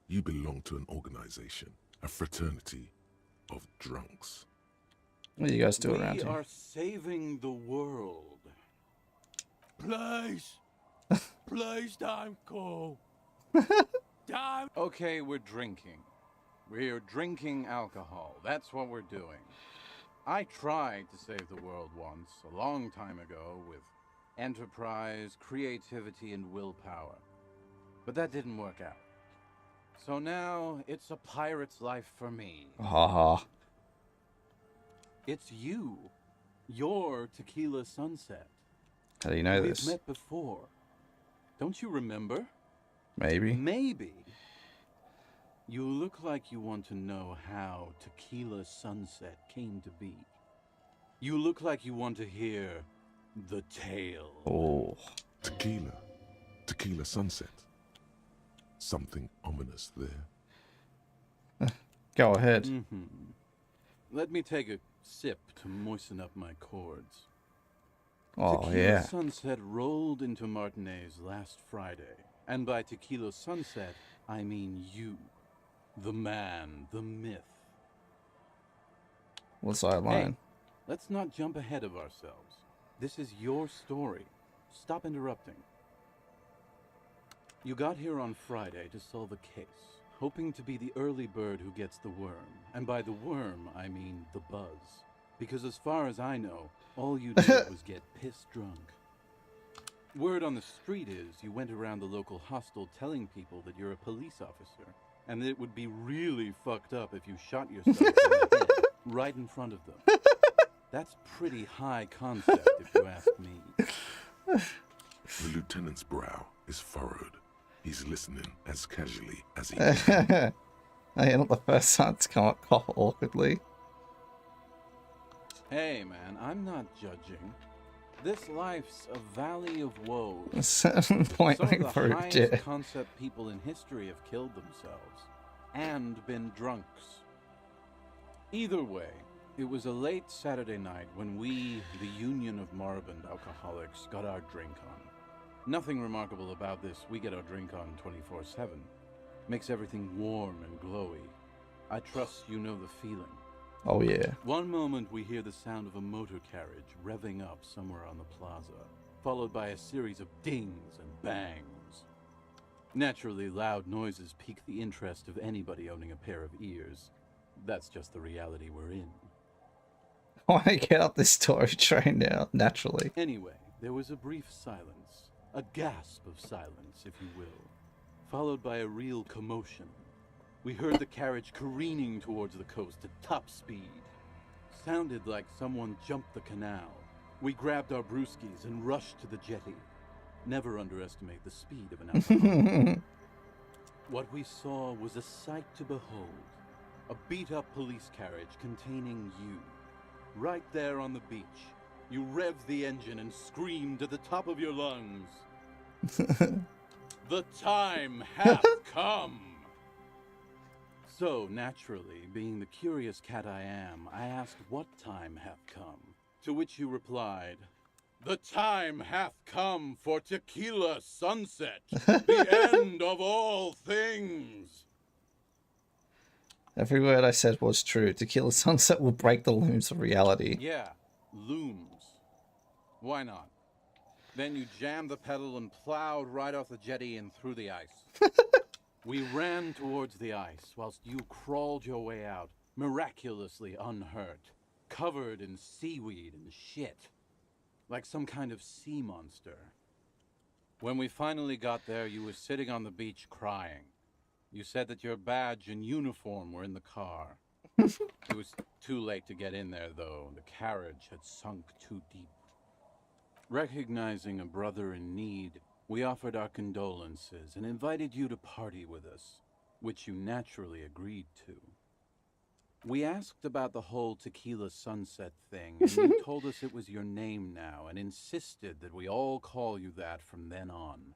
You belong to an organization, a fraternity of drunks. What do you guys do around We here? are saving the world. Please. Please don't go. Don't. Okay, we're drinking. We're drinking alcohol. That's what we're doing. I tried to save the world once, a long time ago, with enterprise, creativity, and willpower. But that didn't work out. So now, it's a pirate's life for me. Haha. It's you. You're Tequila Sunset. How do you know We've this? met before. Don't you remember? Maybe. Maybe. You look like you want to know how Tequila Sunset came to be. You look like you want to hear the tale. Oh. Tequila Sunset. Something ominous there. Go ahead. Mm-hmm. Let me take a sip to moisten up my cords. Oh, Tequila yeah. Sunset rolled into Martinez last Friday. And by Tequila Sunset, I mean you. The man, the myth. What's that line? Hey, let's not jump ahead of ourselves. This is your story. Stop interrupting. You got here on Friday to solve a case, hoping to be the early bird who gets the worm. And by the worm, I mean the buzz. Because as far as I know, all you did was get piss drunk. Word on the street is you went around the local hostel telling people that you're a police officer, and that it would be really fucked up if you shot yourself in the head right in front of them. That's pretty high concept, if you ask me. The lieutenant's brow is furrowed. He's listening as casually as he can. I am not the first time to come up cough awkwardly. Hey, man, I'm not judging. This life's a valley of woes. At a certain point, Some I of the proved highest it. concept people in history have killed themselves and been drunks. Either way, it was a late Saturday night when we, the Union of Moribund Alcoholics, got our drink on. Nothing remarkable about this. We get our drink on 24/7. Makes everything warm and glowy. I trust you know the feeling. Oh, yeah. One moment we hear the sound of a motor carriage revving up somewhere on the plaza, followed by a series of dings and bangs. Naturally, loud noises pique the interest of anybody owning a pair of ears. That's just the reality we're in. I want to get up this toy train now, naturally. Anyway, there was a brief silence, a gasp of silence, if you will, followed by a real commotion. We heard the carriage careening towards the coast at top speed. Sounded like someone jumped the canal. We grabbed our brewskis and rushed to the jetty. Never underestimate the speed of an alcoholic. What we saw was a sight to behold. A beat-up police carriage containing you. Right there on the beach. You revved the engine and screamed at the top of your lungs. The time hath come! So, naturally, being the curious cat I am, I asked what time hath come. To which you replied, the time hath come for Tequila Sunset, the end of all things. Every word I said was true. Tequila Sunset will break the looms of reality. Yeah, looms. Why not? Then you jammed the pedal and plowed right off the jetty and through the ice. We ran towards the ice whilst you crawled your way out, miraculously unhurt, covered in seaweed and shit, like some kind of sea monster. When we finally got there, you were sitting on the beach crying. You said that your badge and uniform were in the car. It was too late to get in there, though. The carriage had sunk too deep. Recognizing a brother in need, we offered our condolences and invited you to party with us, which you naturally agreed to. We asked about the whole Tequila Sunset thing, and you told us it was your name now and insisted that we all call you that from then on.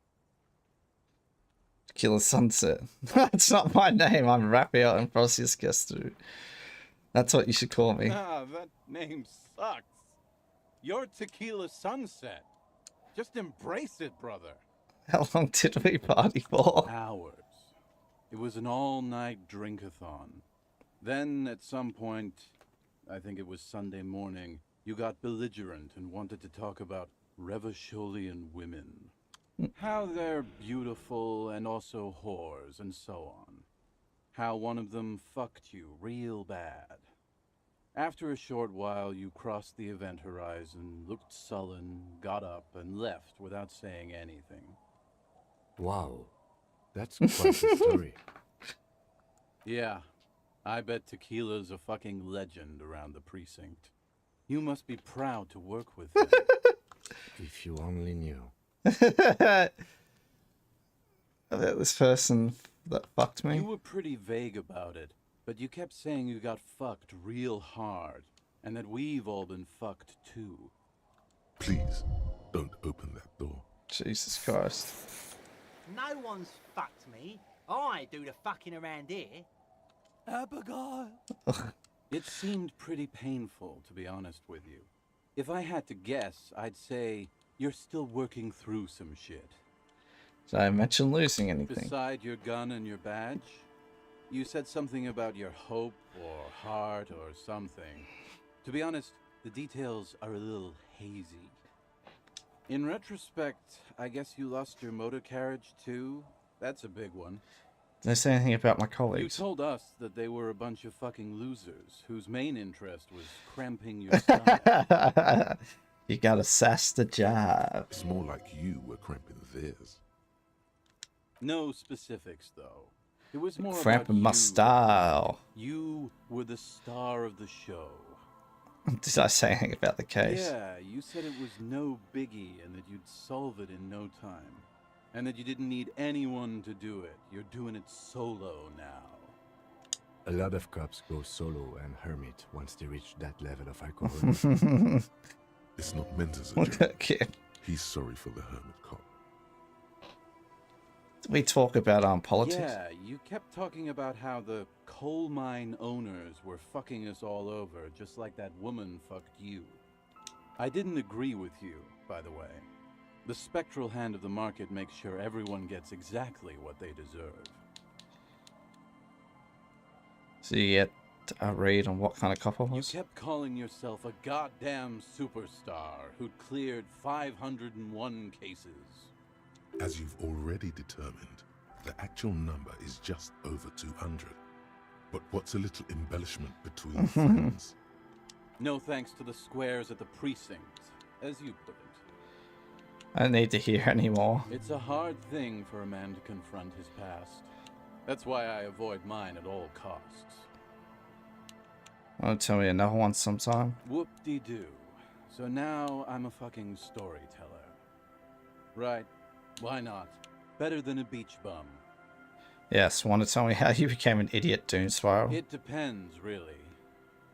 Tequila Sunset. That's not my name. I'm Raphael Ambrosius Gestu. That's what you should call me. Ah, that name sucks. You're Tequila Sunset. Just embrace it, brother. How long did we party for? Hours. It was an all-night drink-a-thon. Then, at some point, I think it was Sunday morning, you got belligerent and wanted to talk about Revacholian women. How they're beautiful and also whores and so on. How one of them fucked you real bad. After a short while, you crossed the event horizon, looked sullen, got up, and left without saying anything. Wow, that's quite a story. Yeah, I bet Tequila's a fucking legend around the precinct. You must be proud to work with him. If you only knew. About this person that fucked me. You were pretty vague about it, but you kept saying you got fucked real hard, and that we've all been fucked too. Please, don't open that door. Jesus Christ. No one's fucked me. I do the fucking around here. Abigail. It seemed pretty painful, to be honest with you. If I had to guess, I'd say you're still working through some shit. Did I mention losing anything? Beside your gun and your badge, you said something about your hope or heart or something. To be honest, the details are a little hazy. In retrospect, I guess you lost your motor carriage too? That's a big one. Did I say anything about my You colleagues? told us that they were a bunch of fucking losers whose main interest was cramping your stomach. You gotta sass the job. It's more like you were cramping theirs. No specifics, though. It was more Cramping about my you. style. You were the star of the show. Did I say anything about the case? Yeah, you said it was no biggie and that you'd solve it in no time. And that you didn't need anyone to do it. You're doing it solo now. A lot of cops go solo and hermit once they reach that level of alcohol. It's not meant as a joke. Okay. He's sorry for the hermit cop. We talk about politics. Yeah, you kept talking about how the coal mine owners were fucking us all over, just like that woman fucked you. I didn't agree with you, by the way. The spectral hand of the market makes sure everyone gets exactly what they deserve. So you get a read on what kind of cop I You was? kept calling yourself a goddamn superstar who'd cleared 501 cases. As you've already determined, the actual number is just over 200. But what's a little embellishment between friends? No thanks to the squares at the precinct, as you put it. I don't need to hear anymore. It's a hard thing for a man to confront his past. That's why I avoid mine at all costs. Want to tell me another one sometime? Whoop-de-doo. So now I'm a fucking storyteller. Right. Why not? Better than a beach bum. Yes, want to tell me how you became an idiot doom spiral? It depends, really.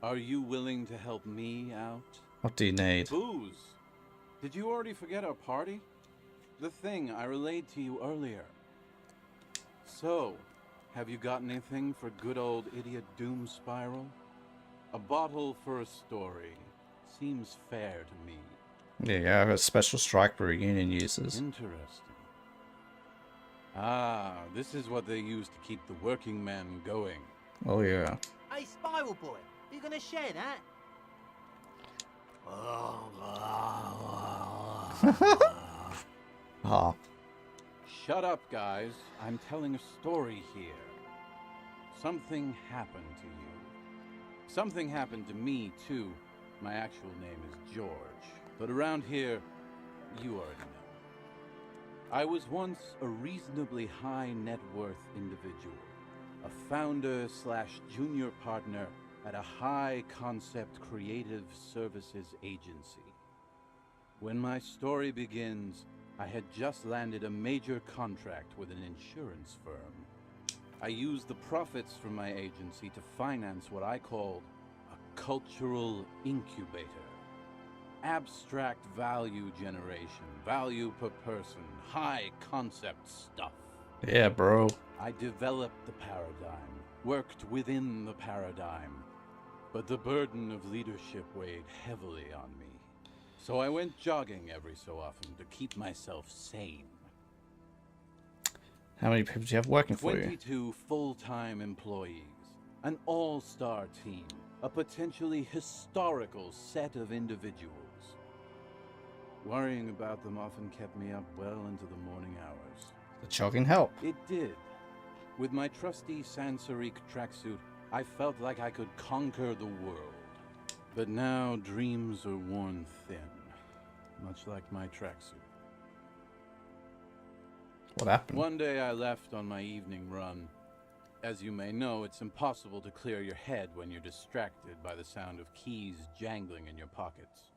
Are you willing to help me out? What do you need? Booze. Did you already forget our party? The thing I relayed to you earlier. So, have you got anything for good old idiot doom spiral? A bottle for a story. Seems fair to me. Yeah, I have a special strike for reunion users. Interesting. Ah, this is what they use to keep the working man going. Oh yeah. Hey, Spiral Boy, you gonna share that? Ah. Shut up, guys. I'm telling a story here. Something happened to you. Something happened to me, too. My actual name is George. But around here, you already know. I was once a reasonably high net worth individual, a founder slash junior partner at a high concept creative services agency. When my story begins, I had just landed a major contract with an insurance firm. I used the profits from my agency to finance what I called a cultural incubator. Abstract value generation, value per person, high concept stuff. Yeah, bro. I developed the paradigm, worked within the paradigm, but the burden of leadership weighed heavily on me. So I went jogging every so often to keep myself sane. How many people do you have working for you? 22 full-time employees, an all-star team, a potentially historical set of individuals. Worrying about them often kept me up well into the morning hours. The jogging help. It did. With my trusty Sansaric tracksuit, I felt like I could conquer the world. But now dreams are worn thin, much like my tracksuit. What happened? One day I left on my evening run. As you may know, it's impossible to clear your head when you're distracted by the sound of keys jangling in your pockets.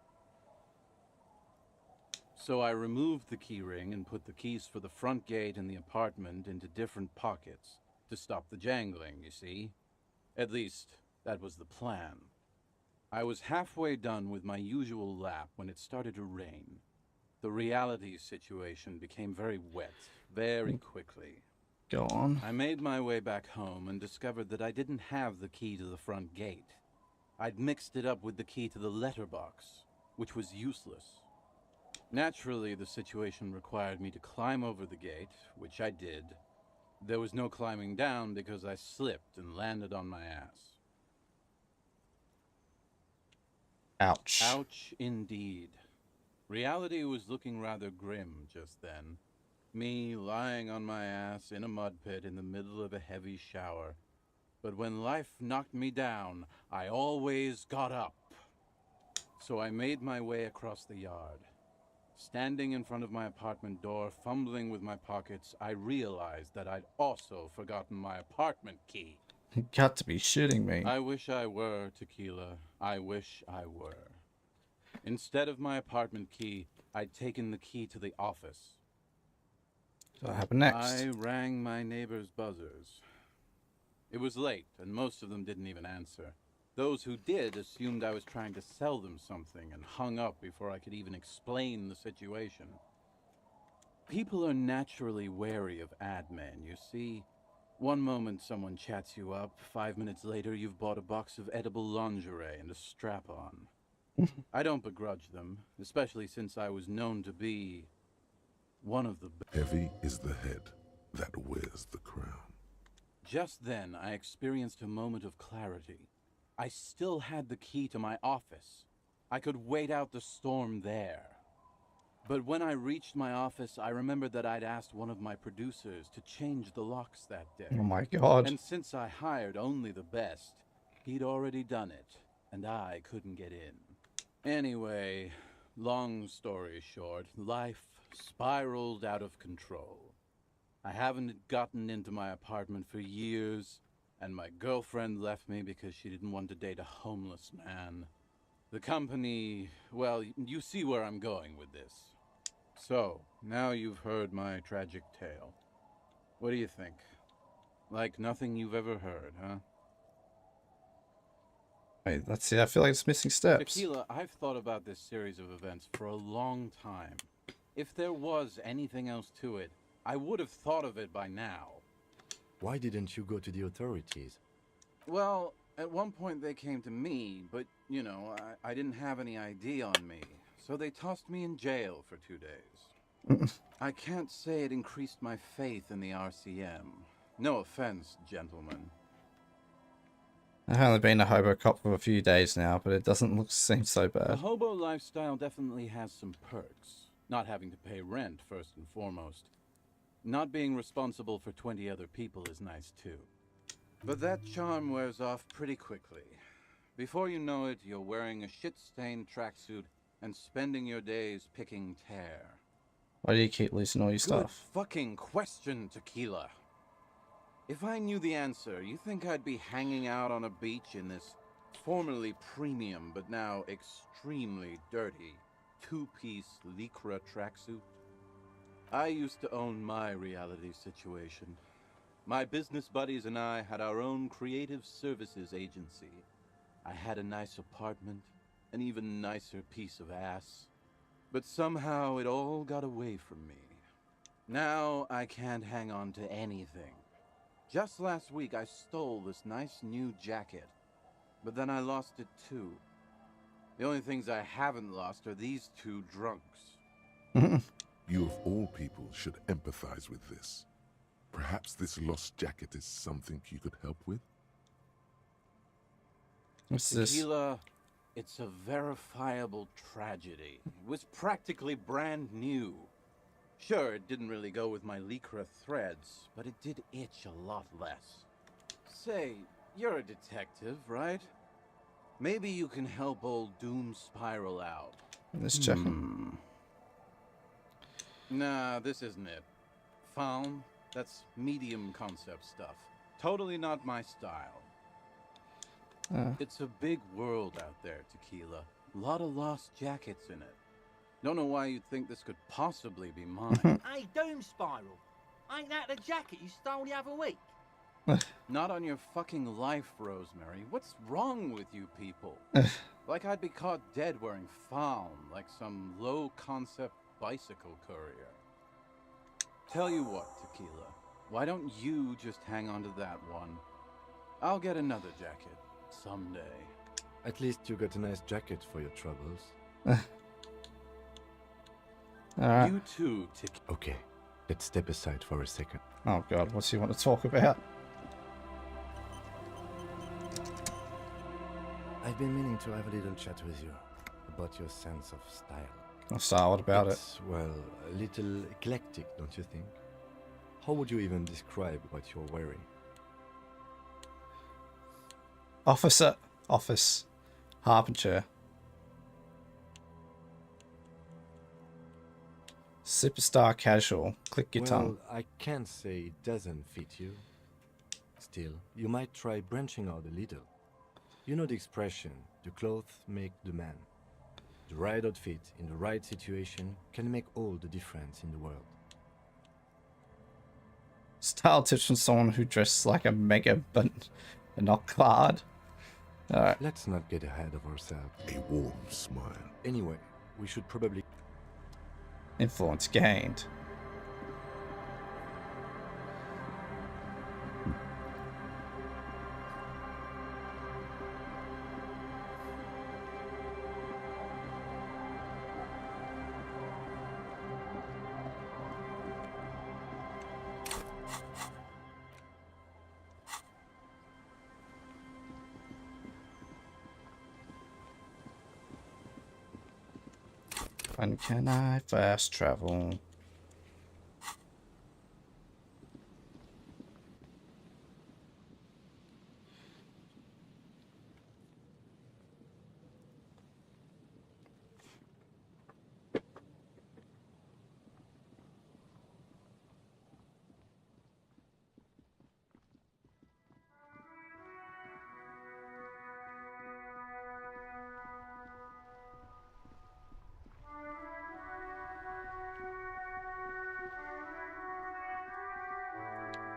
So I removed the key ring and put the keys for the front gate and the apartment into different pockets to stop the jangling, you see? At least, that was the plan. I was halfway done with my usual lap when it started to rain. The reality situation became very wet, very quickly. Go on. I made my way back home and discovered that I didn't have the key to the front gate. I'd mixed it up with the key to the letterbox, which was useless. Naturally, the situation required me to climb over the gate, which I did. There was no climbing down because I slipped and landed on my ass. Ouch. Ouch indeed. Reality was looking rather grim just then. Me lying on my ass in a mud pit in the middle of a heavy shower. But when life knocked me down, I always got up. So I made my way across the yard. Standing in front of my apartment door, fumbling with my pockets, I realized that I'd also forgotten my apartment key. You got to be shitting me. I wish I were, Tequila. I wish I were. Instead of my apartment key, I'd taken the key to the office. So what happened next? I rang my neighbor's buzzers. It was late, and most of them didn't even answer. Those who did assumed I was trying to sell them something and hung up before I could even explain the situation. People are naturally wary of ad men, you see. One moment someone chats you up, 5 minutes later you've bought a box of edible lingerie and a strap-on. I don't begrudge them, especially since I was known to be one of the Heavy is the head that wears the crown. Just then, I experienced a moment of clarity. I still had the key to my office. I could wait out the storm there. But when I reached my office, I remembered that I'd asked one of my producers to change the locks that day. Oh my god. And since I hired only the best, he'd already done it, and I couldn't get in. Anyway, long story short, life spiraled out of control. I haven't gotten into my apartment for years, and my girlfriend left me because she didn't want to date a homeless man. The company, well, you see where I'm going with this. So, now you've heard my tragic tale. What do you think? Like nothing you've ever heard, huh? Wait, let's see. I feel like it's missing steps. Tequila, I've thought about this series of events for a long time. If there was anything else to it, I would have thought of it by now. Why didn't you go to the authorities? Well, at one point they came to me, but, you know, I didn't have any ID on me. So they tossed me in jail for 2 days. I can't say it increased my faith in the RCM. No offense, gentlemen. I've only been a hobo cop for a few days now, but it doesn't seem so The bad. hobo lifestyle definitely has some perks. Not having to pay rent, first and foremost. Not being responsible for 20 other people is nice, too. But that charm wears off pretty quickly. Before you know it, you're wearing a shit-stained tracksuit and spending your days picking tear. Why do you keep losing all your Good stuff? fucking question, Tequila. If I knew the answer, you think I'd be hanging out on a beach in this formerly premium but now extremely dirty two-piece Lycra tracksuit? I used to own my reality situation. My business buddies and I had our own creative services agency. I had a nice apartment, an even nicer piece of ass. But somehow it all got away from me. Now I can't hang on to anything. Just last week I stole this nice new jacket, but then I lost it too. The only things I haven't lost are these two drunks. You of all people should empathize with this. Perhaps this lost jacket is something you could help with? What's this? Tequila, it's a verifiable tragedy. It was practically brand new. Sure, it didn't really go with my Lycra threads, but it did itch a lot less. Say, you're a detective, right? Maybe you can help old Doom Spiral out. Let's check. Nah, this isn't it. Faun, that's medium concept stuff. Totally not my style. It's a big world out there, Tequila. A lot of lost jackets in it. Don't know why you'd think this could possibly be mine. Hey, Doom Spiral. Ain't that the jacket you stole the other week? Not on your fucking life, Rosemary. What's wrong with you people? Like I'd be caught dead wearing Faun, like some low-concept bicycle courier. Tell you what, Tequila. Why don't you just hang on to that one? I'll get another jacket someday. At least you got a nice jacket for your troubles. Alright. You too, Tequila. Okay, let's step aside for a second. Oh god, what's he want to talk about? I've been meaning to have a little chat with you about your sense of style. Oh, so what about it's, well, a little eclectic, don't you think? How would you even describe what you're wearing? Officer. Office. Harbinger. Superstar casual. Click your tongue. I can't say it doesn't fit you. Still, you might try branching out a little. You know the expression, the clothes make the man. The right outfit in the right situation can make all the difference in the world. Style tips from someone who dresses like a mega but not clad. Alright. Let's not get ahead of ourselves. A warm smile. Anyway, we should probably... Influence gained. When can I fast travel?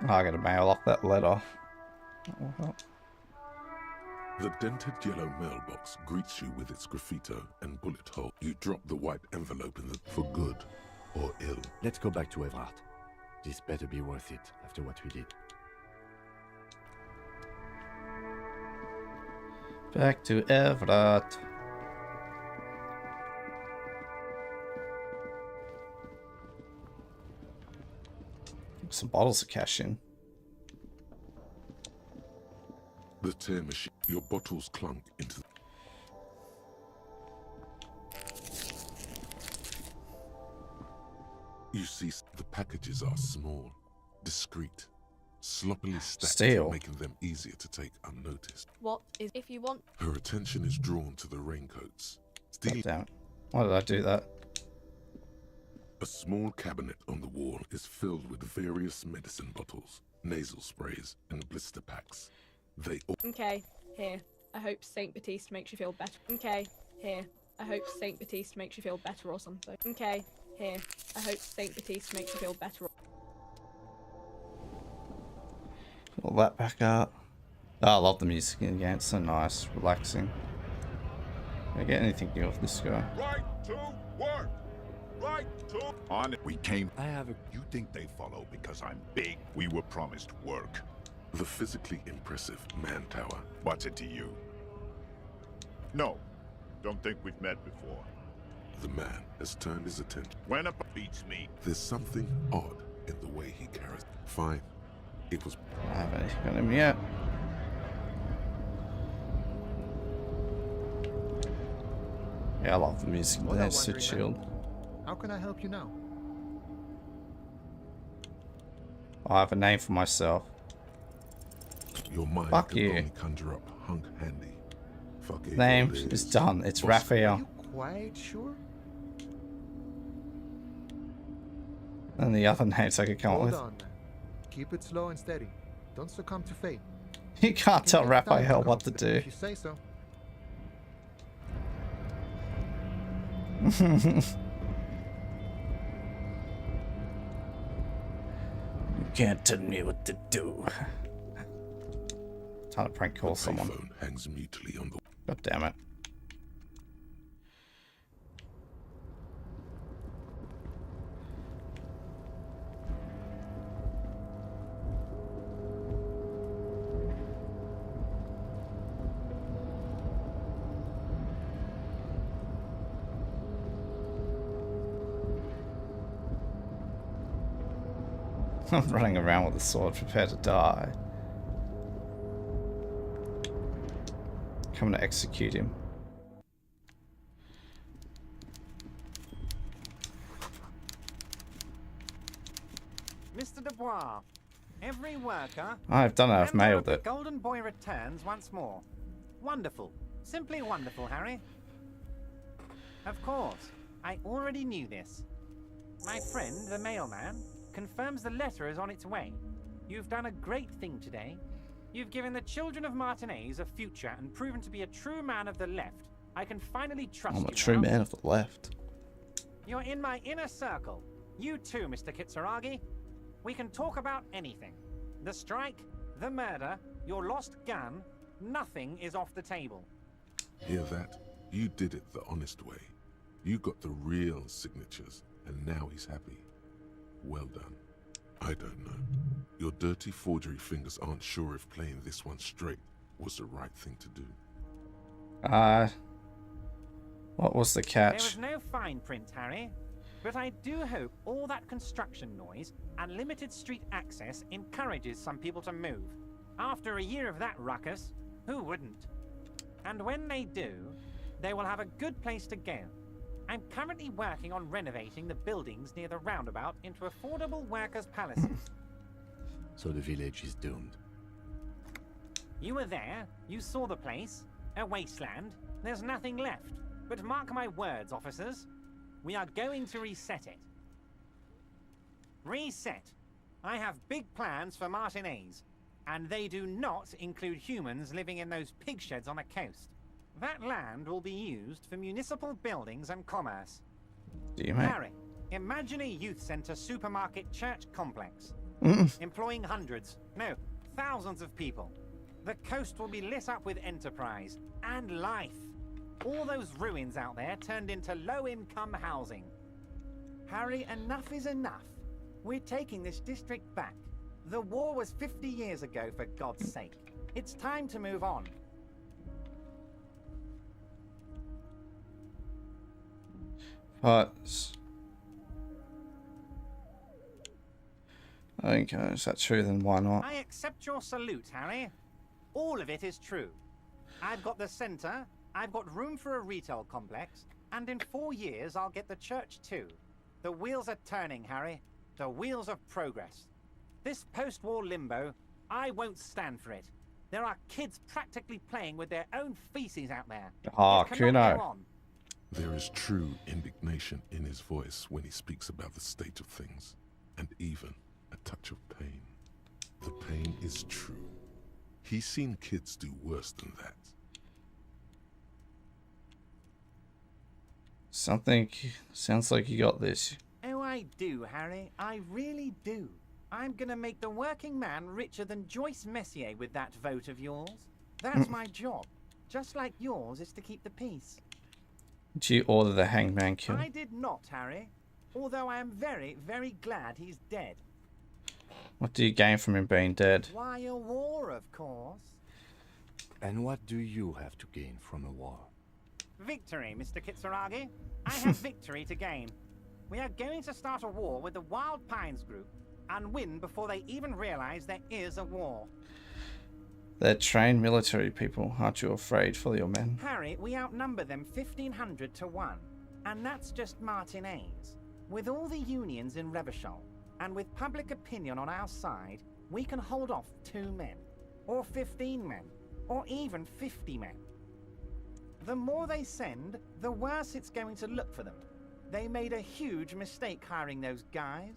I gotta mail off that letter. The dented yellow mailbox greets you with its graffito and bullet hole. You drop the white envelope in the for good or ill. Let's go back to Everard. This better be worth it after what we did. Back to Everett. Some bottles of cash in. The tear machine. Your bottles clunk into the... You see, the packages are small, discreet, sloppily stacked, Steel. making them easier to take unnoticed. What is if you want? Her attention is drawn to the raincoats. God damn it. Why did I do that? A small cabinet on the wall is filled with various medicine bottles, nasal sprays, and blister packs. They all... Okay, here. I hope Saint Baptiste makes you feel better. Okay, here. I hope Saint Baptiste makes you feel better or something. Okay, here. I hope Saint Baptiste makes you feel better. Pull that back up. Oh, I love the music in the game. It's so nice, relaxing. Can I get anything new off this guy? Right to work. Right to on it. We came. I have a. You think they follow because I'm big? We were promised work. The physically impressive man tower. What's it to you? No, don't think we've met before. The man has turned his attention. When a beats me. There's something odd in the way he carries. Fine. It was. I haven't anything on him yet. Yeah, I love the music. That's so chilled. How can I help you now? I have a name for myself. Your mind Fuck can you. only conjure up hunk handy. Fuck it. Name is done. It's Raphael. Quite sure? And the other names I could come up Hold with. on. Keep it slow and steady. Don't succumb to fate. You can't tell Take your time Raphael to what to come do. If you say so. You can't tell me what to do. Time to prank call someone. Phone hangs mutely on the. God damn it. I'm running around with a sword, prepared to die. Coming to execute him. Mr. Dubois, every worker. I've done it, I've member mailed of the it. Golden Boy returns once more. Wonderful. Simply wonderful, Harry. Of course, I already knew this. My friend, the mailman, confirms the letter is on its way. You've done a great thing today. You've given the children of Martinez a future and proven to be a true man of the left. I can finally trust you I'm a true now. man of the left. You're in my inner circle. You too, Mr. Kitsuragi. We can talk about anything. The strike, the murder, your lost gun, nothing is off the table. Hear that? You did it the honest way. You got the real signatures, and now he's happy. Well done. I don't know. Your dirty forgery fingers aren't sure if playing this one straight was the right thing to do. What was the There catch? was no fine print, Harry. But I do hope all that construction noise and limited street access encourages some people to move. After a year of that ruckus, who wouldn't? And when they do, they will have a good place to go. I'm currently working on renovating the buildings near the roundabout into affordable workers' palaces. So the village is doomed. You were there, you saw the place, a wasteland, there's nothing left. But mark my words, officers, we are going to reset it. Reset. I have big plans for Martinez, and they do not include humans living in those pig sheds on the coast. That land will be used for municipal buildings and commerce. Do you, mate? Harry, imagine a youth centre supermarket church complex. Employing hundreds, no, thousands of people. The coast will be lit up with enterprise and life. All those ruins out there turned into low-income housing. Harry, enough is enough. We're taking this district back. The war was 50 years ago, for God's sake. It's time to move on. But okay, is that true? Then why not? I accept your salute, Harry. All of it is true. I've got the centre, I've got room for a retail complex, and in 4 years I'll get the church too. The wheels are turning, Harry. The wheels of progress. This post-war limbo, I won't stand for it. There are kids practically playing with their own feces out there. Ah, It cannot go Kuno. on. There is true indignation in his voice when he speaks about the state of things, and even a touch of pain. The pain is true. He's seen kids do worse than that. Something sounds like you got this. Oh, I do, Harry. I really do. I'm gonna make the working man richer than Joyce Messier with that vote of yours. That's my job. Just like yours is to keep the peace. Did you order the hangman kill? I did not, Harry. Although I am very, very glad he's dead. What do you gain from him being dead? Why, a war, of course. And what do you have to gain from a war? Victory, Mr. Kitsuragi. I have victory to gain. We are going to start a war with the Wild Pines group and win before they even realize there is a war. They're trained military people. Aren't you afraid for your men? Harry, we outnumber them 1,500 to 1. And that's just Martinez. With all the unions in Revachol, and with public opinion on our side, we can hold off 2 men, or 15 men, or even 50 men. The more they send, the worse it's going to look for them. They made a huge mistake hiring those guys.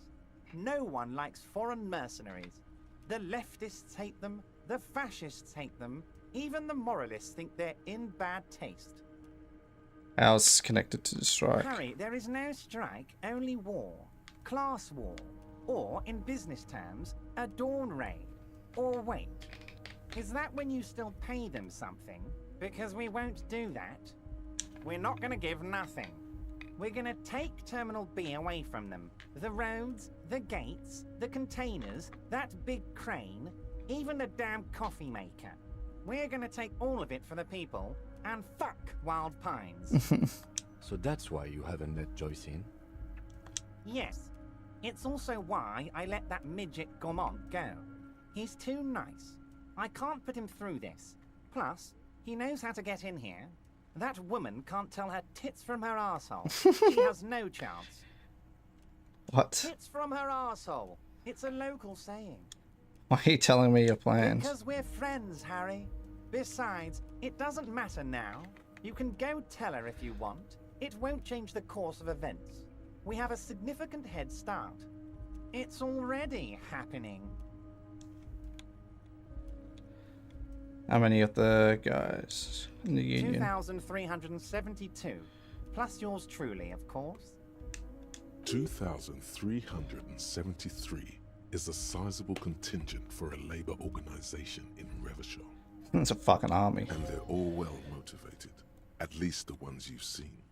No one likes foreign mercenaries. The leftists hate them, the fascists hate them, even the moralists think they're in bad taste. How's this connected to the strike? Harry, there is no strike, only war. Class war. Or, in business terms, a dawn raid. Or wait, is that when you still pay them something? Because we won't do that. We're not going to give nothing. We're going to take Terminal B away from them. The roads, the gates, the containers, that big crane, even the damn coffee maker. We're going to take all of it for the people, and fuck Wild Pines. So that's why you haven't let Joyce in? Yes. It's also why I let that midget Gaumont go. He's too nice. I can't put him through this. Plus, he knows how to get in here. That woman can't tell her tits from her arsehole. She has no chance. What? Tits from her arsehole. It's a local saying. Why are you telling me your plans? Because we're friends, Harry. Besides, it doesn't matter now. You can go tell her if you want. It won't change the course of events. We have a significant head start. It's already happening. How many of the guys in the union? 2,372. Plus yours truly, of course. 2,373 is a sizable contingent for a labor organization in Revachol. It's a fucking army. And they're all well motivated. At least the ones you've seen.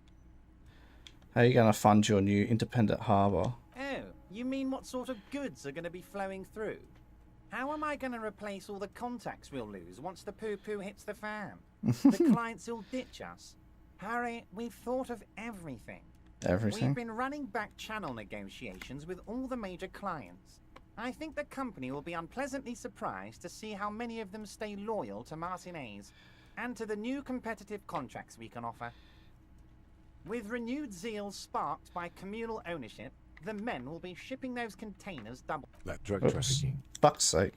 How are you going to fund your new independent harbour? Oh, you mean what sort of goods are going to be flowing through? How am I going to replace all the contacts we'll lose once the poo-poo hits the fan? The clients will ditch us. Harry, we've thought of everything. Everything? We've been running back channel negotiations with all the major clients. I think the company will be unpleasantly surprised to see how many of them stay loyal to Martinez and to the new competitive contracts we can offer. With renewed zeal sparked by communal ownership, the men will be shipping those containers double. That drug trafficking. Fuck's sake.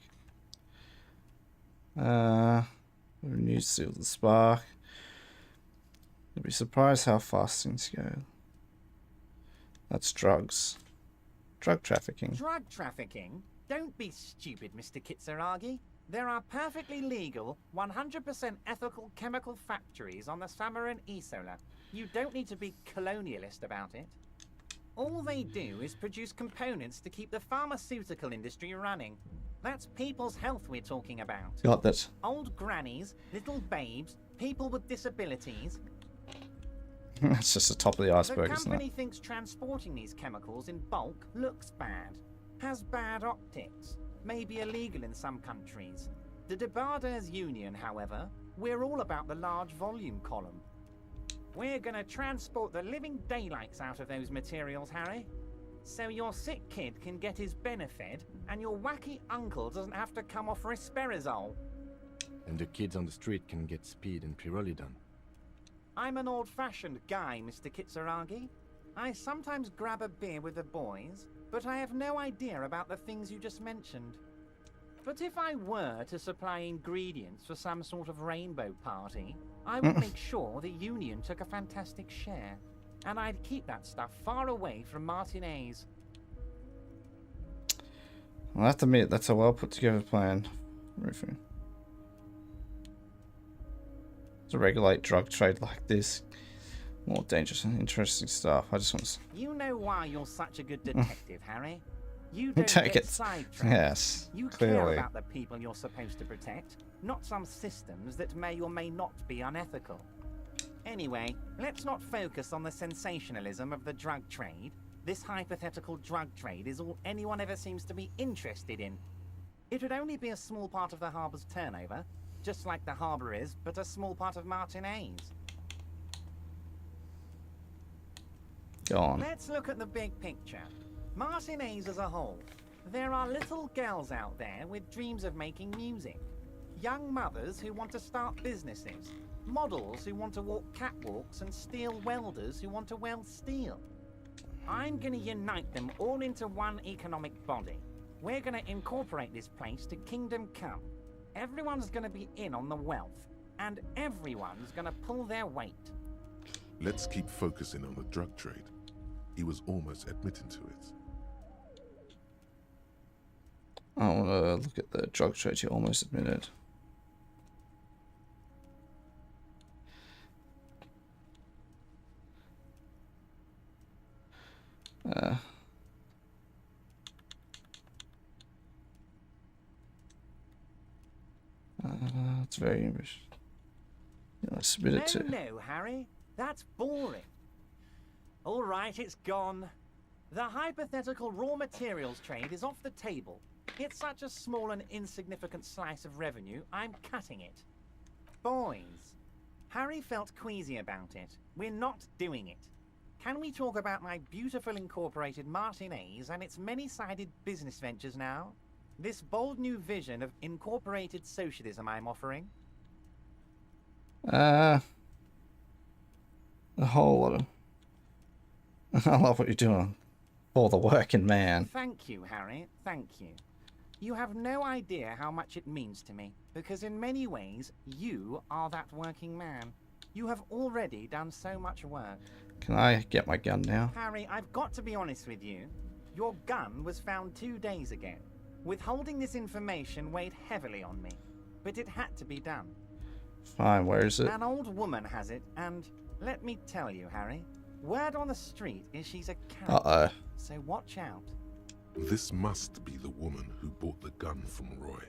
Renewed seal the spark. You'll be surprised how fast things go. That's drugs. Drug trafficking. Drug trafficking? Don't be stupid, Mr. Kitsuragi. There are perfectly legal, 100% ethical chemical factories on the Samarin Isola. You don't need to be colonialist about it. All they do is produce components to keep the pharmaceutical industry running. That's people's health we're talking about. Got that. Old grannies, little babes, people with disabilities. That's just the top of the iceberg, The isn't company it? thinks transporting these chemicals in bulk looks bad, has bad optics, may be illegal in some countries. The Debarders Union, however, we're all about the large volume column. We're gonna transport the living daylights out of those materials, Harry. So your sick kid can get his Benefed, and your wacky uncle doesn't have to come off risperazole. And the kids on the street can get speed and pyrrolidone. I'm an old-fashioned guy, Mr. Kitsuragi. I sometimes grab a beer with the boys, but I have no idea about the things you just mentioned. But if I were to supply ingredients for some sort of rainbow party, I would make sure the Union took a fantastic share. And I'd keep that stuff far away from Martinez. I'll have to admit, that's a well put together plan. Roofing. To regulate drug trade like this. More dangerous and interesting stuff. I just want to... You know why you're such a good detective, Harry? You don't Take get it. sidetracked. Yes, You clearly. care about the people you're supposed to protect, not some systems that may or may not be unethical. Anyway, let's not focus on the sensationalism of the drug trade. This hypothetical drug trade is all anyone ever seems to be interested in. It would only be a small part of the harbour's turnover, just like the harbour is, but a small part of Martinez. Go on. Let's look at the big picture. Martinez as a whole. There are little girls out there with dreams of making music. Young mothers who want to start businesses. Models who want to walk catwalks and steel welders who want to weld steel. I'm going to unite them all into one economic body. We're going to incorporate this place to Kingdom Come. Everyone's going to be in on the wealth, and everyone's going to pull their weight. Let's keep focusing on the drug trade. He was almost admitting to it. I want to look at the drug trade you almost admitted. It's very English. Yeah, let's submit it to. No, Harry. That's boring. All right, it's gone. The hypothetical raw materials trade is off the table. It's such a small and insignificant slice of revenue, I'm cutting it. Boys, Harry felt queasy about it. We're not doing it. Can we talk about my beautiful incorporated Martinez and its many-sided business ventures now? This bold new vision of incorporated socialism I'm offering? A whole lot of... I love what you're doing for the working man. Thank you, Harry. Thank you. You have no idea how much it means to me, because in many ways, you are that working man. You have already done so much work. Can I get my gun now? Harry, I've got to be honest with you. Your gun was found 2 days ago. Withholding this information weighed heavily on me, but it had to be done. Fine, where is it? An old woman has it, and let me tell you, Harry, word on the street is she's a character. Uh-oh. So watch out. This must be the woman who bought the gun from Roy.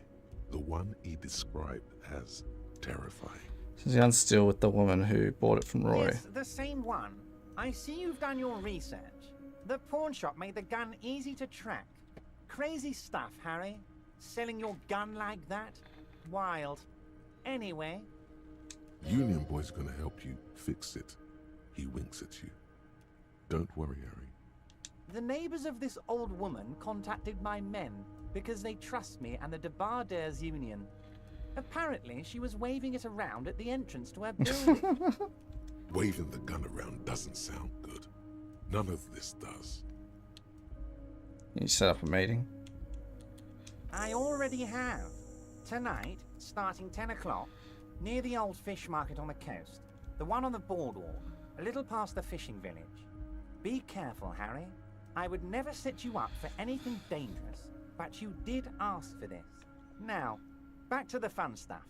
The one he described as terrifying. So the gun's still with the woman who bought it from Roy. Yes, the same one. I see you've done your research. The pawn shop made the gun easy to track. Crazy stuff, Harry. Selling your gun like that? Wild. Anyway. Union Boy's gonna help you fix it. He winks at you. Don't worry, Harry. The neighbors of this old woman contacted my men because they trust me and the Debarders Union. Apparently, she was waving it around at the entrance to her building. Waving the gun around doesn't sound good. None of this does. You set up a meeting? I already have. Tonight, starting 10 o'clock, near the old fish market on the coast. The one on the boardwalk, a little past the fishing village. Be careful, Harry. I would never set you up for anything dangerous, but you did ask for this. Now, back to the fun stuff.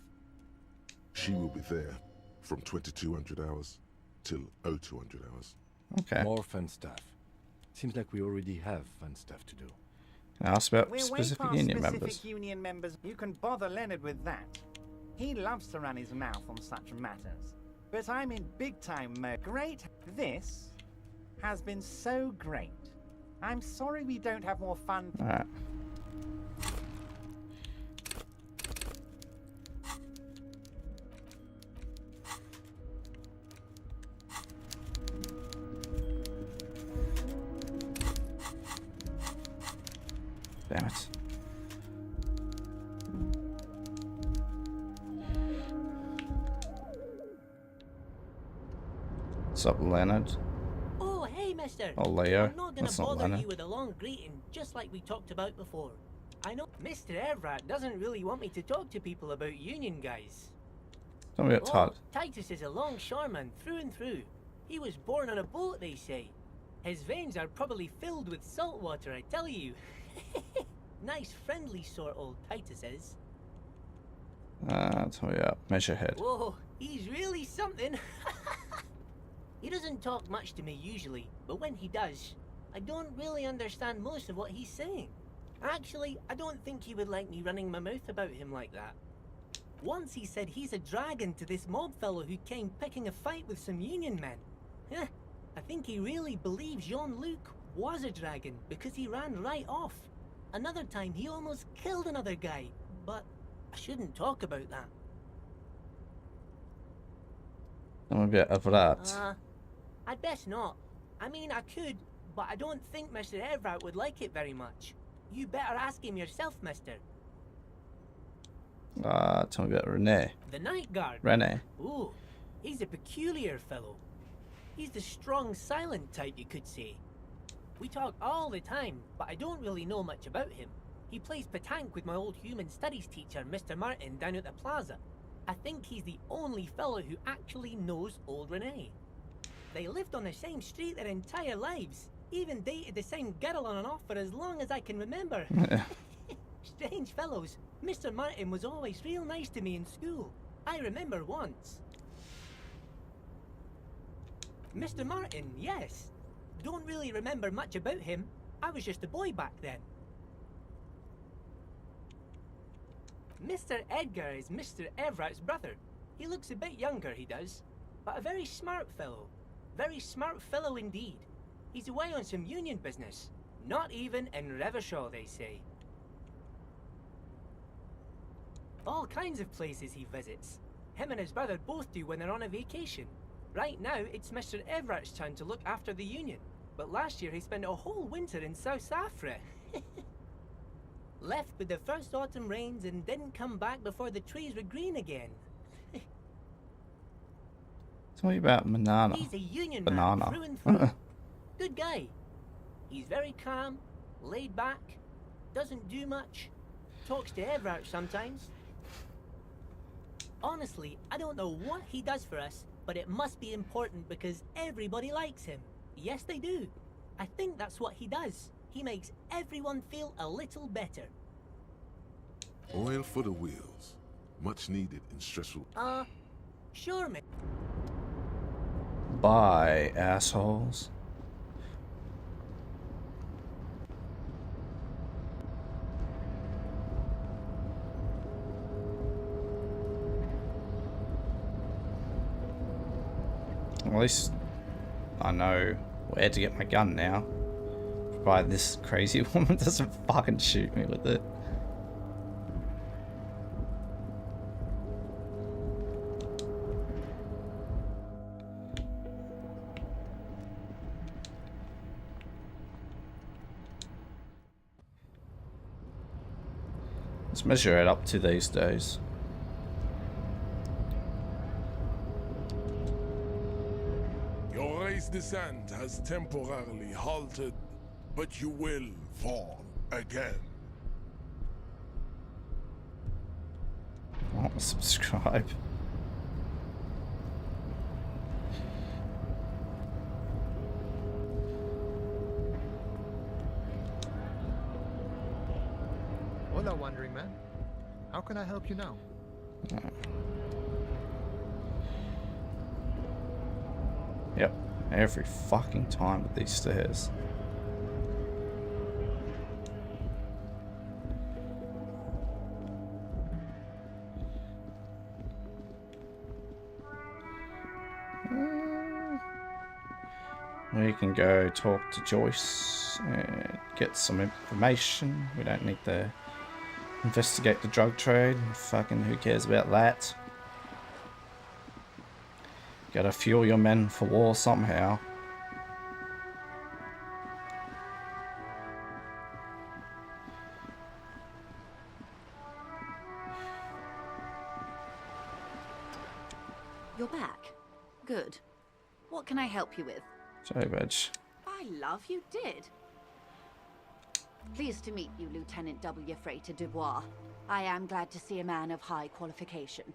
She will be there from 2200 hours till 0200 hours. Okay. More fun stuff. Seems like we already have fun stuff to do. Can I ask about We're specific way past union specific members? union members. You can bother Leonard with that. He loves to run his mouth on such matters. But I'm in big time mode. Great. This has been so great. I'm sorry we don't have more fun. Alright. Damn it. What's up, Leonard? Oh, hey, mister. Oh, Leo. I'm not gonna That's not bother Leonard. you with a long greeting, just like we talked about before. I know Mr. Evrat doesn't really want me to talk to people about union guys. Tell me about Todd. Titus is a longshoreman through and through. He was born on a boat, they say. His veins are probably filled with salt water, I tell you. Nice, friendly sort, old Titus is. Tell me about Measurehead. Whoa, he's really something. He doesn't talk much to me usually, but when he does, I don't really understand most of what he's saying. Actually, I don't think he would like me running my mouth about him like that. Once he said he's a dragon to this mob fellow who came picking a fight with some union men. I think he really believes Jean-Luc was a dragon because he ran right off. Another time he almost killed another guy, but I shouldn't talk about that. Tell me about Evrat. I'd best not. I mean, I could, but I don't think Mr. Evrat would like it very much. You better ask him yourself, mister. Tell me about Rene. The night guard. Rene. Ooh, he's a peculiar fellow. He's the strong, silent type, you could say. We talk all the time, but I don't really know much about him. He plays petanque with my old human studies teacher, Mr. Martin, down at the plaza. I think he's the only fellow who actually knows old Rene. They lived on the same street their entire lives. Even dated the same girl on and off for as long as I can remember. Strange fellows. Mr. Martin was always real nice to me in school. I remember once. Mr. Martin, yes. Don't really remember much about him. I was just a boy back then. Mr. Edgar is Mr. Evrat's brother. He looks a bit younger, he does. But a very smart fellow. Very smart fellow indeed. He's away on some union business. Not even in Revershaw, they say. All kinds of places he visits. Him and his brother both do when they're on a vacation. Right now, it's Mr. Evrat's turn to look after the union. But last year he spent a whole winter in South Africa. Left with the first autumn rains and didn't come back before the trees were green again. Tell me about Banana. He's a union man through and through. Good guy. He's very calm, laid back, doesn't do much, talks to Evrat sometimes. Honestly, I don't know what he does for us, but it must be important because everybody likes him. Yes, they do. I think that's what he does. He makes everyone feel a little better. Oil for the wheels. Much needed in stressful... Sure, mate. Bye, assholes. At least I know where to get my gun now. Provided this crazy woman doesn't fucking shoot me with it. Let's measure it up to these days. Your race descent has temporarily halted, but you will fall again. I want to subscribe. Hola, wandering man. How can I help you now? Yep, every fucking time with these stairs. We can go talk to Joyce and get some information. We don't need to investigate the drug trade. Fucking who cares about that? Gotta fuel your men for war somehow. You're back. Good. What can I help you with? Sorry, Badge. By love, you did. Pleased to meet you, Lieutenant W. Freighter Dubois. I am glad to see a man of high qualification.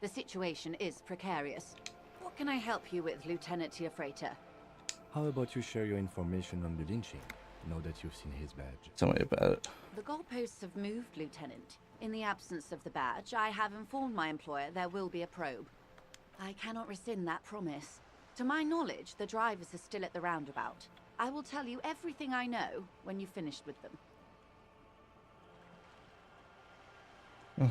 The situation is precarious. What can I help you with, Lieutenant Freighter? How about you share your information on the lynching, now that you've seen his badge? Tell me about it. The goalposts have moved, Lieutenant. In the absence of the badge, I have informed my employer there will be a probe. I cannot rescind that promise. To my knowledge, the drivers are still at the roundabout. I will tell you everything I know when you've finished with them.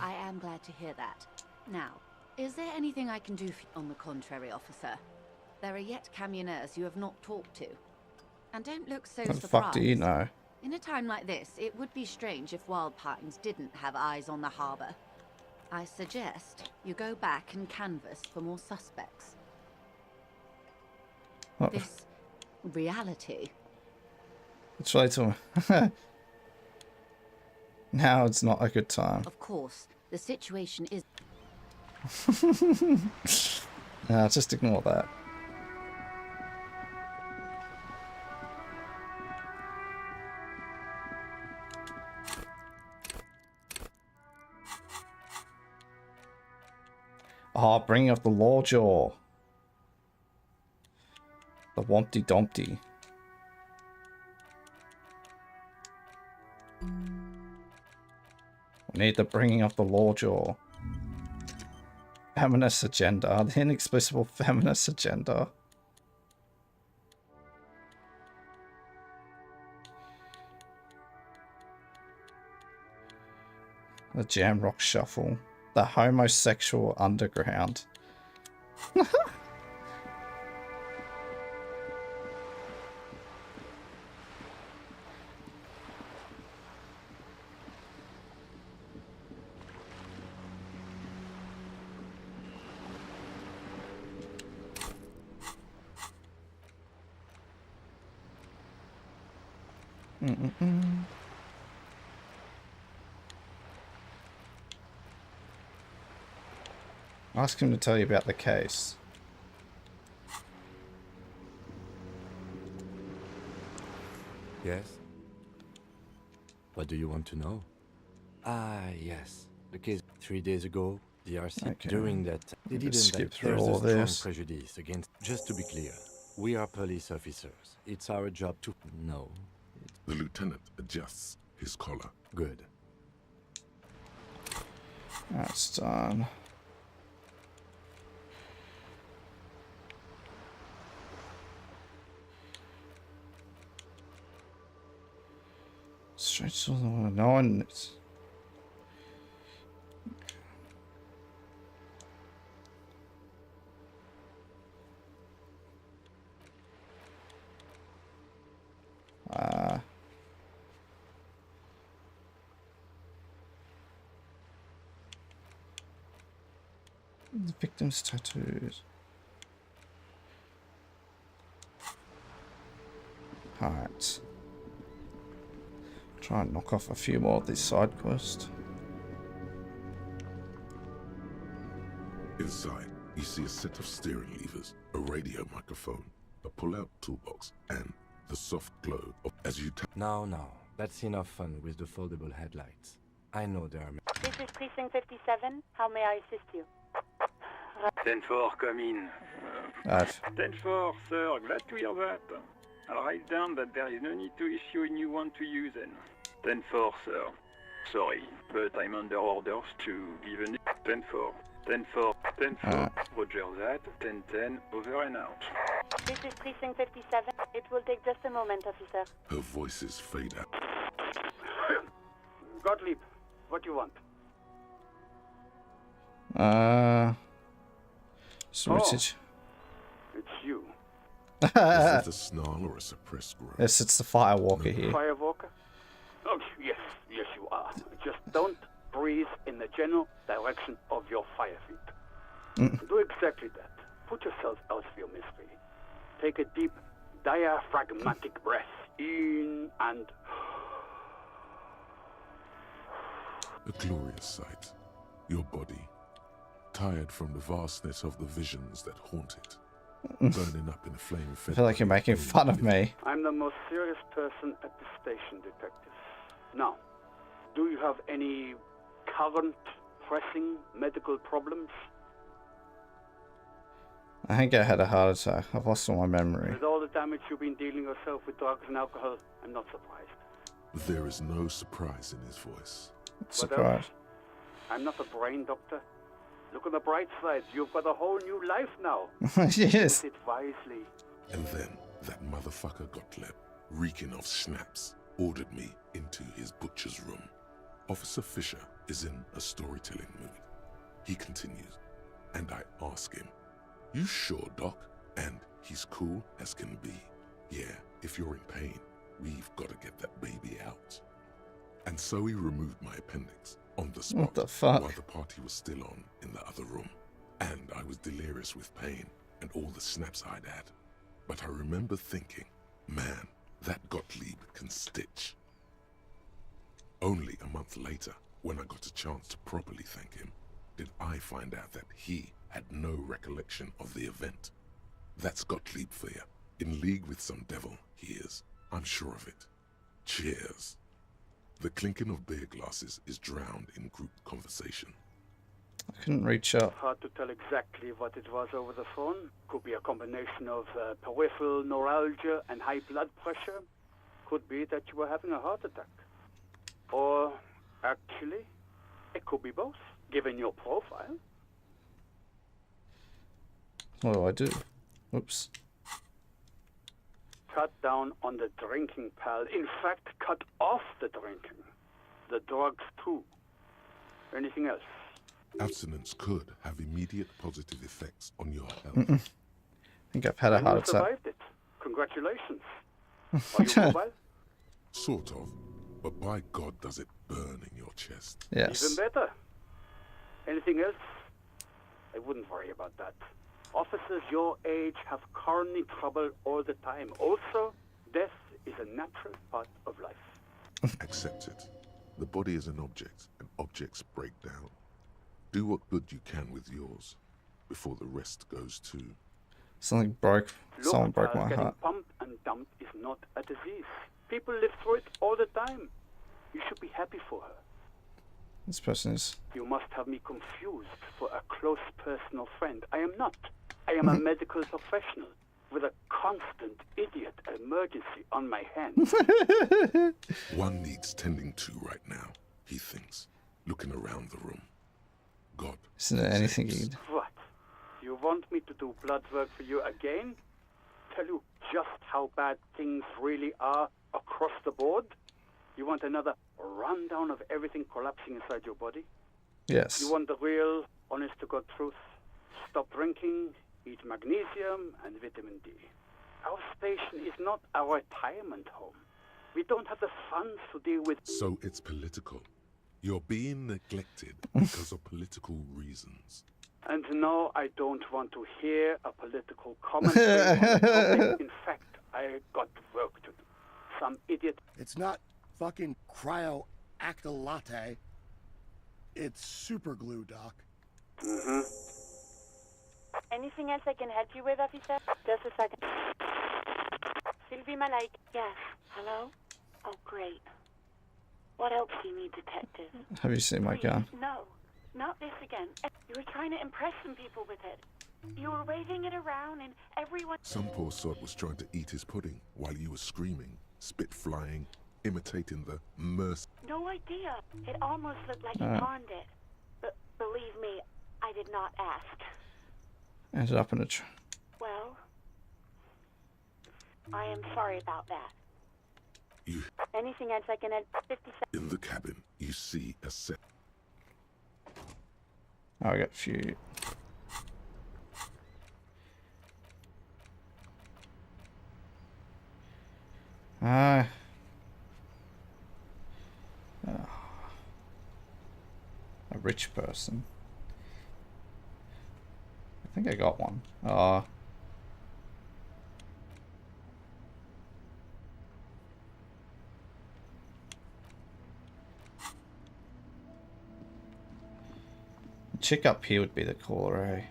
I am glad to hear that. Now, is there anything I can do for you? On the contrary, officer. There are yet camionneurs you have not talked to. And don't look so What the surprised. fuck do you know? In a time like this, it would be strange if Wild Pines didn't have eyes on the harbor. I suggest you go back and canvass for more suspects. What? This reality. It's right to Now it's not a good time. Of course, the situation is... Nah, just ignore that. Ah, bringing up the Lawjaw. The Wompty Dumpty. We need the bringing up the Lawjaw. Feminist agenda. The inexplicable feminist agenda. The Jam Rock Shuffle. The homosexual underground. Ask him to tell you about the case. Yes? What do you want to know? Ah, yes. The case 3 days ago, the RC Okay. during that they didn't skip through there's all a strong this. prejudice against. Just to be clear, we are police officers. It's our job to know. The lieutenant adjusts his collar. Good. That's done. Straight to the no one. The victim's tattoos. Alright. Try and knock off a few more of these side quests. Inside, you see a set of steering levers, a radio microphone, a pull-out toolbox, and the soft glow of as you tap. Now, that's enough fun with the foldable headlights. I know there are. This is Precinct 57. How may I assist you? 10-4, come in. 10-4, sir, glad to hear that. I'll write down that there is no need to issue a new one to you then. 10-4, sir. Sorry, but I'm under orders to give a 10-4. 10-4, 10-4, roger that, 10-10, over and out. This is Precinct 57. It will take just a moment, officer. Her voices fade out. Gottlieb, what do you want? Switch. It's you. Is it a snarl or a suppressed groan? Yes, it's the Firewalker here. Firewalker? Oh, yes, you are. Just don't breathe in the general direction of your fire feet. Do exactly that. Put yourself out of your misery. Take a deep, diaphragmatic breath in and... A glorious sight. Your body, tired from the vastness of the visions that haunt it, burning up in a flame. I feel like you're making fun of me. I'm the most serious person at the station, detective. Now, do you have any current pressing medical problems? I think I had a heart attack. I've lost all my memory. With all the damage you've been dealing yourself with drugs and alcohol, I'm not surprised. There is no surprise in his voice. Surprise. I'm not a brain doctor. Look on the bright side. You've got a whole new life now. Yes. Use it wisely. And then that motherfucker Gottlieb, reeking of schnapps, ordered me into his butcher's room. Officer Fisher is in a storytelling mood. He continues, and I ask him, "You sure, Doc?" And he's cool as can be. "Yeah, if you're in pain, we've got to get that baby out." And so he removed my appendix on the spot. What the fuck? While the party was still on in the other room. And I was delirious with pain and all the snaps I'd had. But I remember thinking, man, that Gottlieb can stitch. Only a month later, when I got a chance to properly thank him, did I find out that he had no recollection of the event. That's Gottlieb for you. In league with some devil, he is. I'm sure of it. Cheers. The clinking of beer glasses is drowned in group conversation. I couldn't reach up. Hard to tell exactly what it was over the phone. Could be a combination of peripheral neuralgia and high blood pressure. Could be that you were having a heart attack. Or, actually, it could be both, given your profile. What do I do? Whoops. Cut down on the drinking, pal. In fact, cut off the drinking. The drugs, too. Anything else? Abstinence could have immediate positive effects on your health. I think I've had a heart You attack. survived it. Congratulations. Are you mobile? Sort of. But by God, does it burn in your chest. Yes. Even better. Anything else? I wouldn't worry about that. Officers your age have coronary trouble all the time. Also, death is a natural part of life. Accept it. The body is an object, and objects break down. Do what good you can with yours, before the rest goes too. Something broke. Look, Someone broke pal, my getting heart. pumped and dumped is not a disease. People live through it all the time. You should be happy for her. This person is. You must have me confused for a close personal friend. I am not. I am a medical professional with a constant idiot emergency on my hands. One needs tending to right now, he thinks, looking around the room. God. Isn't there anything you What? You want me to do blood work for you again? Tell you just how bad things really are across the board? You want another rundown of everything collapsing inside your body? Yes. You want the real, honest-to-God truth? Stop drinking, eat magnesium and vitamin D. Our station is not a retirement home. We don't have the funds to deal with... So it's political. You're being neglected because of political reasons. And no, I don't want to hear a political commentary on the topic. In fact, I got work to do. Some idiot... It's not fucking cryo-acta-latte. It's super glue, Doc. Mm-hmm. Anything else I can help you with, officer? Just a second. Sylvie Malaik. Yes. Hello? Oh, great. What else do you need, detective? Have you seen my gun? No. Not this again. You were trying to impress some people with it. You were waving it around and everyone... Some poor sod was trying to eat his pudding while you were screaming, spit flying, imitating the mercy. No idea. It almost looked like you pawned it. But believe me, I did not ask. Ended up in a Well, I am sorry about that. You... Anything else I can add? 50 seconds. In the cabin, you see a set... Oh, I got a few. A rich person. I think I got one. Chick up here would be the cooler, eh?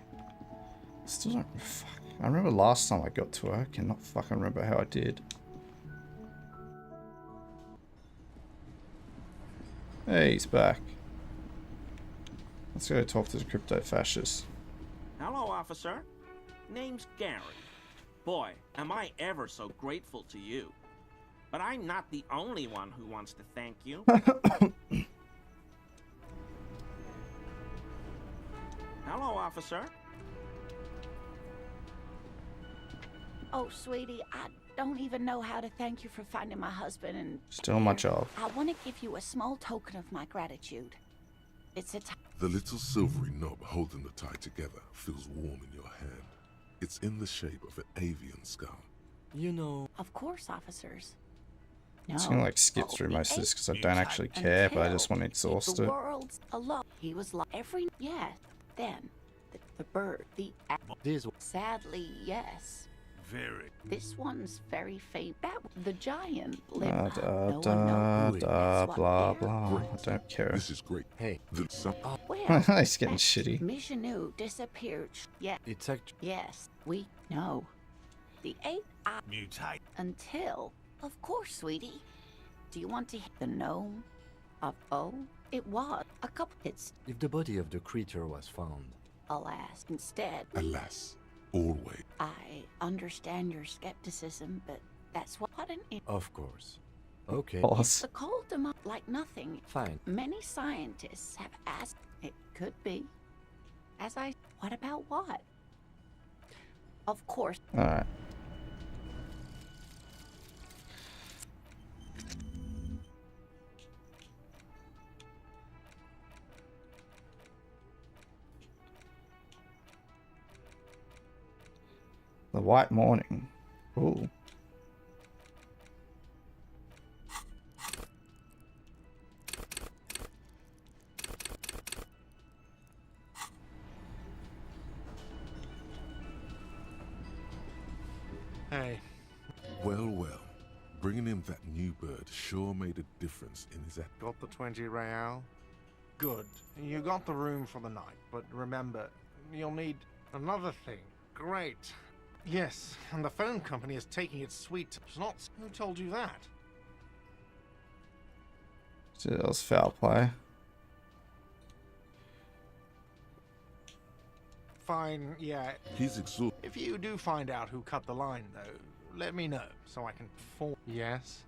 Still don't. Fuck. I remember last time I got to her. I cannot fucking remember how I did. Hey, he's back. Let's go talk to the crypto fascists. Hello, officer. Name's Gary. Boy, am I ever so grateful to you. But I'm not the only one who wants to thank you. Hello, officer. Oh, sweetie, I don't even know how to thank you for finding my husband and... Still my job. I want to give you a small token of my gratitude. It's a... The little silvery knob holding the tie together feels warm in your hand. It's in the shape of an avian skull. You know... Of course, officers. I'm just gonna like skip through most of this because I don't actually care, but I just want to exhaust the it. world's alone. He was like every... Yeah, then. The bird, the... This... Sadly, yes. Very. This one's very faint. The giant Blah, lived. blah, blah. I don't care. This is great. Hey, Well, he's getting shitty. Mishanu disappeared. Yeah. It's actually... Yes, we know. The 8 mutate until, of course, sweetie. Do you want to hit the gnome? It was a couple hits. If the body of the creature was found. Alas, instead. Alas, always. I understand your skepticism, but that's what it. Of course. Okay. The cold demon like nothing. Fine. Many scientists have asked. It could be. What about what? Of course. All right. The White Morning. Ooh. Hey. Well, well. Bringing him that new bird sure made a difference in his... Got the 20 real? Good. You got the room for the night, but remember, you'll need another thing. Great. Yes, and the phone company is taking its sweet... Not... Who told you that? So that was foul play. Fine, yeah. He's exhausted. If you do find out who cut the line, though, let me know, so I can perform. Yes?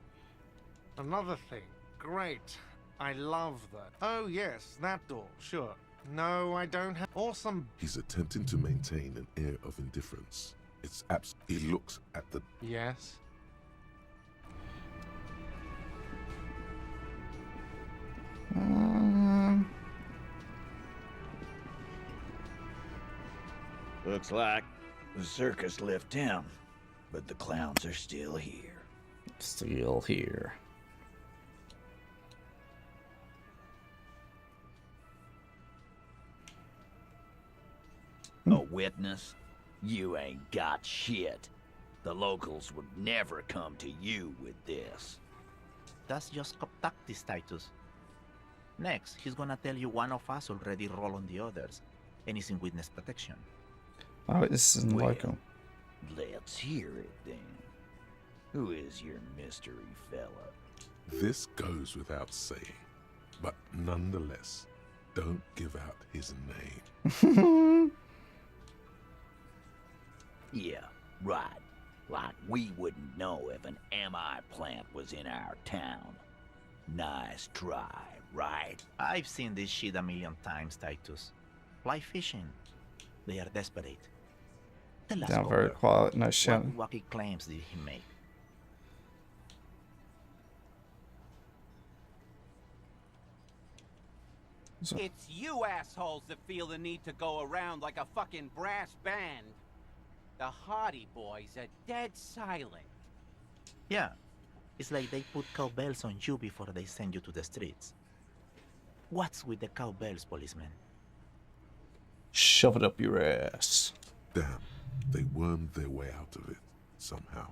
Another thing. Great. I love that. Oh, yes, that door. Sure. No, I don't have... Awesome. He's attempting to maintain an air of indifference. It's he looks at the... Yes? Looks like the circus left town, but the clowns are still here. Still here. A witness? You ain't got shit. The locals would never come to you with this. That's just tactics, Titus. Next, he's gonna tell you one of us already rolled on the others, and is in witness protection. Oh, this isn't local. Let's hear it then. Who is your mystery fella? This goes without saying, but nonetheless, don't give out his name. Yeah, right. Like we wouldn't know if an MI plant was in our town. Nice try, right? I've seen this shit a million times, Titus. Fly fishing. They are desperate. Tell us, Down very quiet, no shouting. What wacky claims did he make? It's you assholes that feel the need to go around like a fucking brass band. The Hardy Boys are dead silent. Yeah, it's like they put cowbells on you before they send you to the streets. What's with the cowbells, policeman? Shove it up your ass. Damn, they wormed their way out of it somehow.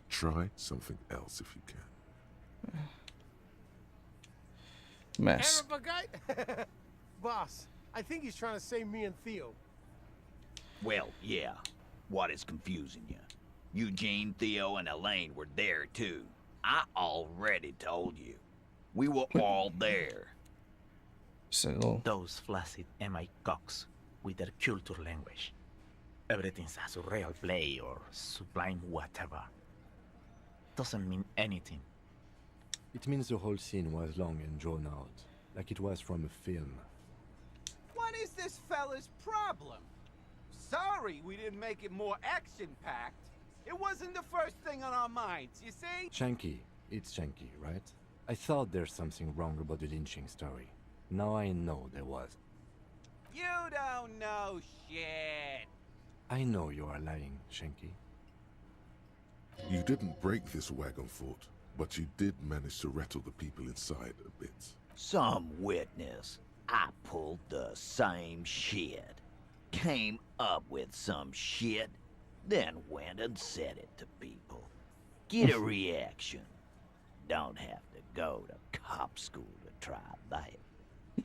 Try something else if you can. Mess. Boss, I think he's trying to save me and Theo. Well, yeah. What is confusing you? Eugene, Theo, and Elaine were there too. I already told you. We were all there. So those flaccid MI cocks with their culture language. Everything's a surreal play or sublime whatever. Doesn't mean anything. It means the whole scene was long and drawn out, like it was from a film. What is this fella's problem? Sorry we didn't make it more action-packed. It wasn't the first thing on our minds, you see? Shanky. It's Shanky, right? I thought there's something wrong about the lynching story. Now I know there was. You don't know shit. I know you are lying, Shanky. You didn't break this wagon fort, but you did manage to rattle the people inside a bit. Some witness. I pulled the same shit. Came up with some shit, then went and said it to people. Get a reaction. Don't have to go to cop school to try that.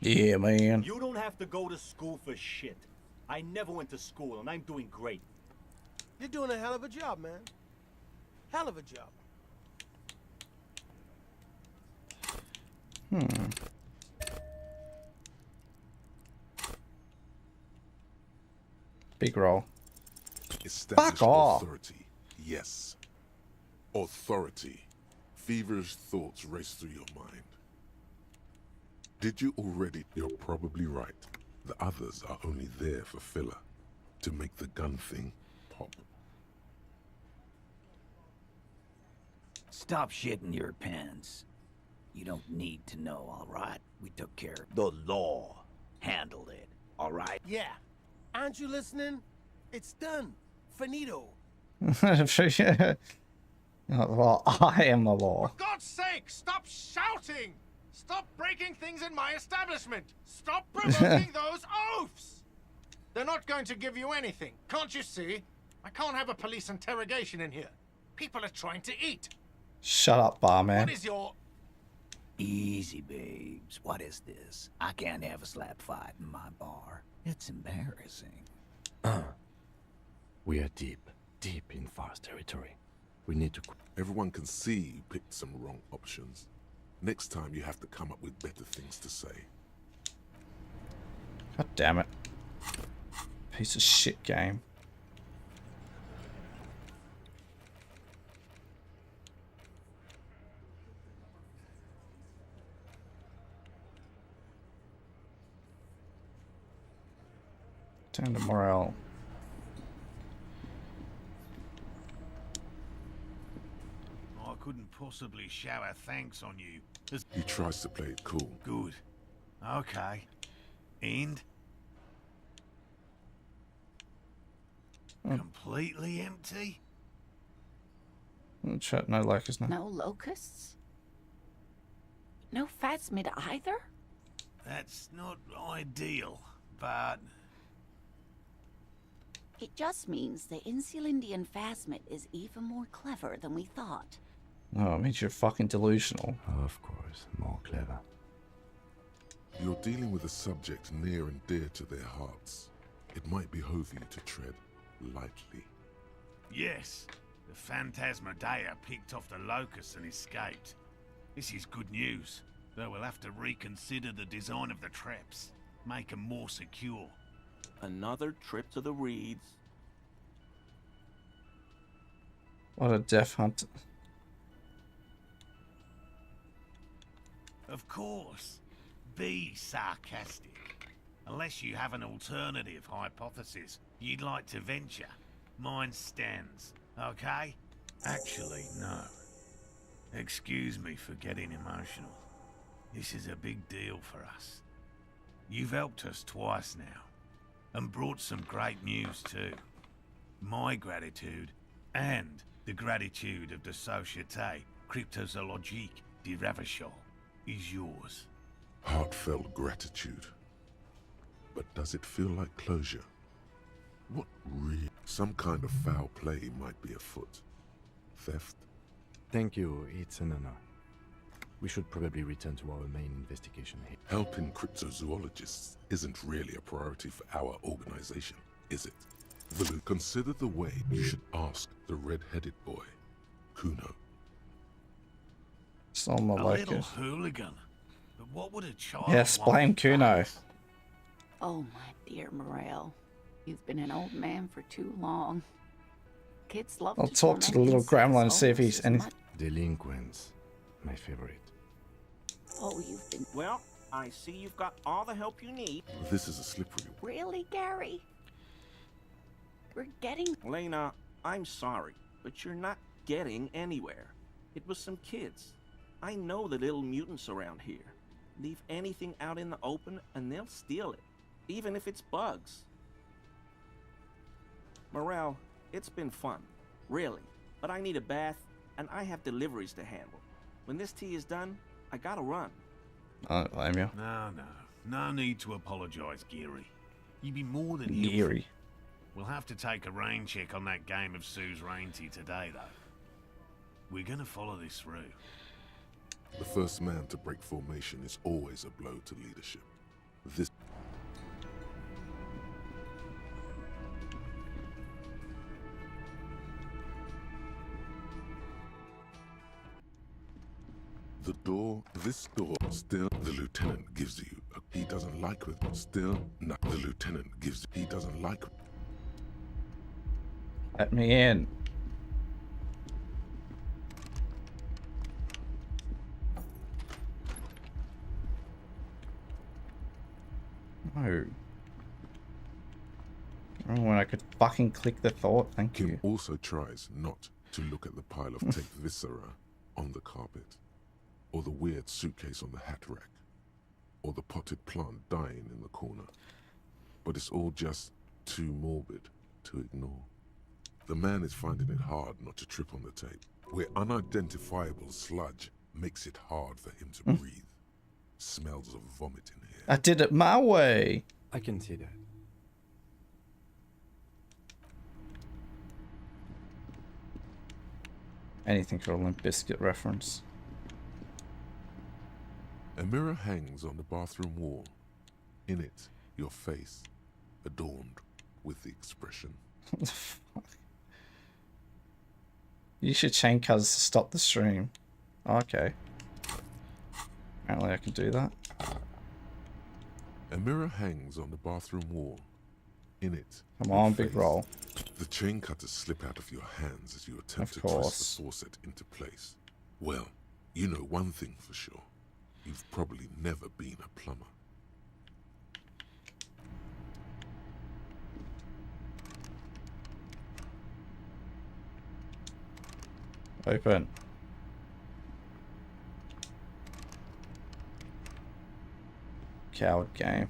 Yeah, man. You don't have to go to school for shit. I never went to school, and I'm doing great. You're doing a hell of a job, man. Hell of a job. Big roll. Establish Fuck off. authority. Yes. Authority. Feverish thoughts race through your mind. Did you already? You're probably right. The others are only there for filler. To make the gun thing pop. Stop shitting your pants. You don't need to know, all right? We took care of the law. Handled it, all right? Yeah. Aren't you listening? It's done. Finito. Well, I am the law. For God's sake, stop shouting! Stop breaking things in my establishment! Stop provoking those oafs! They're not going to give you anything, can't you see? I can't have a police interrogation in here. People are trying to eat. Shut up, barman. What is your... Easy, babes. What is this? I can't have a slap fight in my bar. It's embarrassing. We are deep in Far's territory. We need to... Everyone can see you picked some wrong options. Next time you have to come up with better things to say. God damn it. Piece of shit game. Turn to morale. I couldn't possibly shower thanks on you. He tries to play it cool. Good. Okay. And? Completely empty? No locusts now. No locusts? No phasmid either? That's not ideal, but... It just means the Insulindian phasmid is even more clever than we thought. Oh, it means you're fucking delusional. Of course, more clever. You're dealing with a subject near and dear to their hearts. It might behove you to tread lightly. Yes, the Phantasmadeia picked off the locusts and escaped. This is good news, though we'll have to reconsider the design of the traps. Make them more secure. Another trip to the reeds. What a death hunt. Of course. Be sarcastic. Unless you have an alternative hypothesis you'd like to venture. Mine stands, okay? Actually, no. Excuse me for getting emotional. This is a big deal for us. You've helped us twice now, and brought some great news too. My gratitude, and the gratitude of the Société Cryptozoologique de Ravachol, is yours. Heartfelt gratitude. But does it feel like closure? What really? Some kind of foul play might be afoot. Theft? Thank you, it's an honor. We should probably return to our main investigation here. Helping cryptozoologists isn't really a priority for our organization, is it? Velu, consider the way you should ask the red-headed boy, Kuno. Someone A like little it. hooligan. But what would a child Yes, want blame with Kuno. that? Oh, my dear Morel. You've been an old man for too long. Kids love I'll to talk to torment the little insects gremlin and see if almost he's as any. much- Delinquents, my favorite. Oh, you've been... Well, I see you've got all the help you need. This is a slippery. Really, Gary? We're getting... Lena, I'm sorry, but you're not getting anywhere. It was some kids. I know the little mutants around here. Leave anything out in the open and they'll steal it, even if it's bugs. Morel, it's been fun, really, but I need a bath and I have deliveries to handle. When this tea is done, I gotta run. I don't blame you. No need to apologise, Geary. You'd be more than Geary. We'll have to take a rain check on that game of Sue's Reinty today, though. We're gonna follow this through. The first man to break formation is always a blow to leadership. This. This door, still, the lieutenant gives you he doesn't like with still, no, the lieutenant gives he doesn't like. Let me in. No. Oh, when I could fucking click the thought, thank Kim you. also tries not to look at the pile of taped viscera on the carpet, or the weird suitcase on the hat rack, or the potted plant dying in the corner. But it's all just too morbid to ignore. The man is finding it hard not to trip on the tape, where unidentifiable sludge makes it hard for him to breathe. Smells of vomit in here. I did it my way. I can see that. Anything for a Limp Bizkit reference. A mirror hangs on the bathroom wall. In it, your face, adorned with the expression. What the fuck? You should chain cuz to stop the stream. Okay. Apparently I can do that. A mirror hangs on the bathroom wall. In it, Come your on, big face. roll. The chain cutters slip out of your hands as you attempt Of to twist course. the faucet into place. Well, you know one thing for sure. You've probably never been a plumber. Open. Coward game.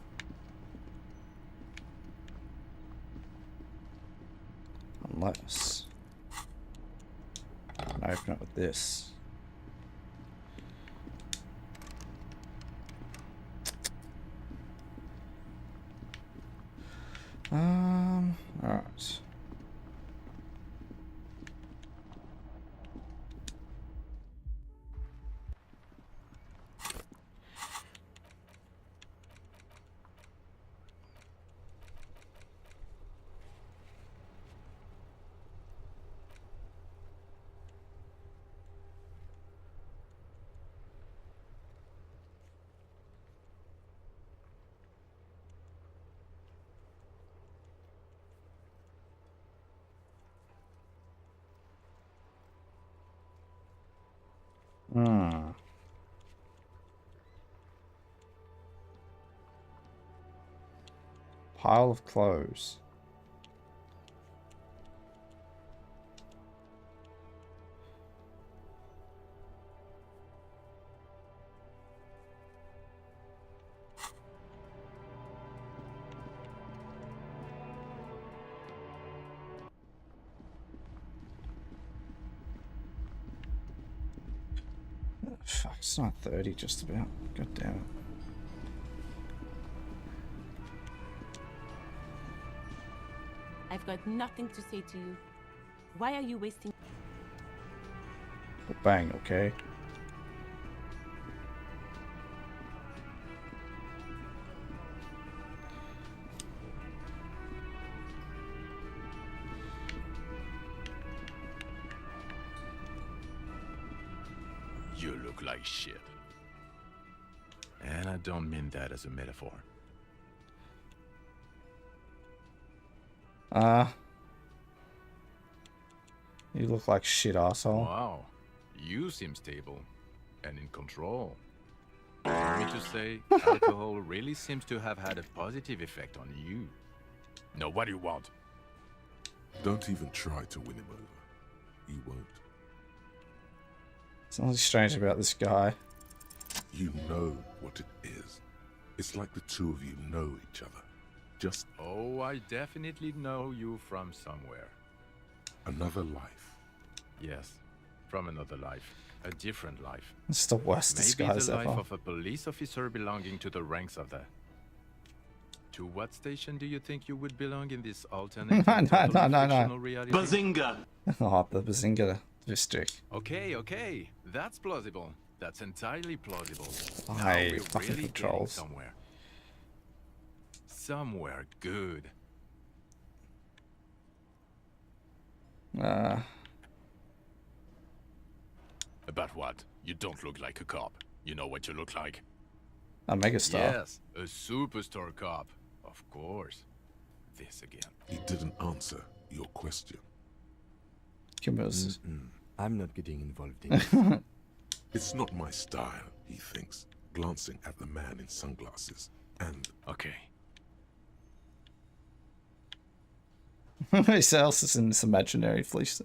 Unless I can open it with this. Alright. Pile of clothes. Fuck, it's not 30 just about. God damn it. I've got nothing to say to you. Why are you wasting... Bang, okay. You You look like shit. And I don't mean that as a metaphor. You look like shit, asshole. Wow. You seem stable and in control. You want me to say, alcohol really seems to have had a positive effect on you. No, what do you want? Don't even try to win him over. You won't. Something strange about this guy. You know what it is. It's like the two of you know each other. Just... Oh, I definitely know you from somewhere. Another life. Yes, from another life. A different life. It's the worst disguise Maybe the ever. life of a police officer belonging to the ranks of the... To what station do you think you would belong in this alternate no. reality? Bazinga! Oh, the Bazinga district. Okay. That's plausible. That's entirely plausible. I Now we're fucking really controls. getting somewhere. Somewhere good. About what? You don't look like a cop. You know what you look like? A megastar. Yes, a superstar cop. Of course. This again. He didn't answer your question. I'm not getting involved in it. It's not my style, he thinks, glancing at the man in sunglasses. And... Okay. Who else is in this imaginary fleece?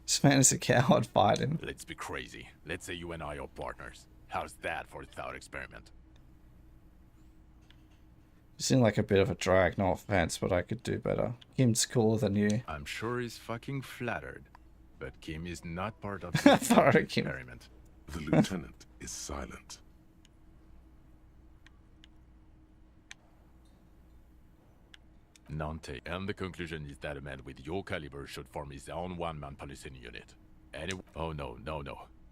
This man is a coward. Fight him. Let's be crazy. Let's say you and I are partners. How's that for a thought experiment? You seem like a bit of a drag, no offense, but I could do better. Kim's cooler than you. I'm sure he's fucking flattered. But Kim is not part of the thought experiment. The lieutenant is silent. Nante. And the conclusion is that a man with your caliber should form his own one-man policing unit. Anyway, oh no.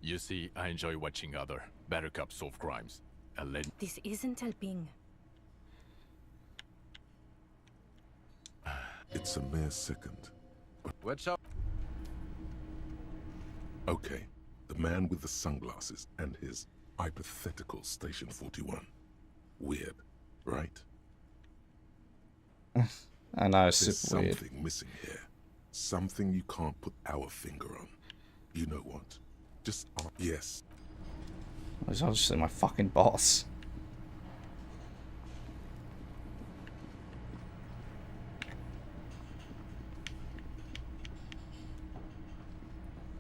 You see, I enjoy watching other better cops solve crimes. And let... This isn't helping. It's a mere second. What's up? Okay, the man with the sunglasses and his hypothetical Station 41. Weird, right? I know, it's There's super weird. something missing here. Something you can't put our finger on. You know what? Just... yes. I'll just say my fucking boss.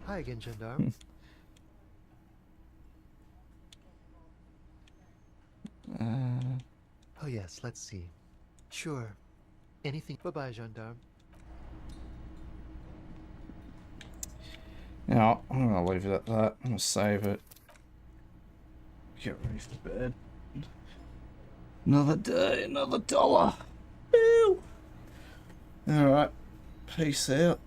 Hi again, gendarme. Oh yes, let's see. Sure. Anything. Bye-bye, gendarme. You know, I'm gonna leave it at that. I'm gonna save it. Get ready for bed. Another day, another dollar. Woo! Alright. Peace out.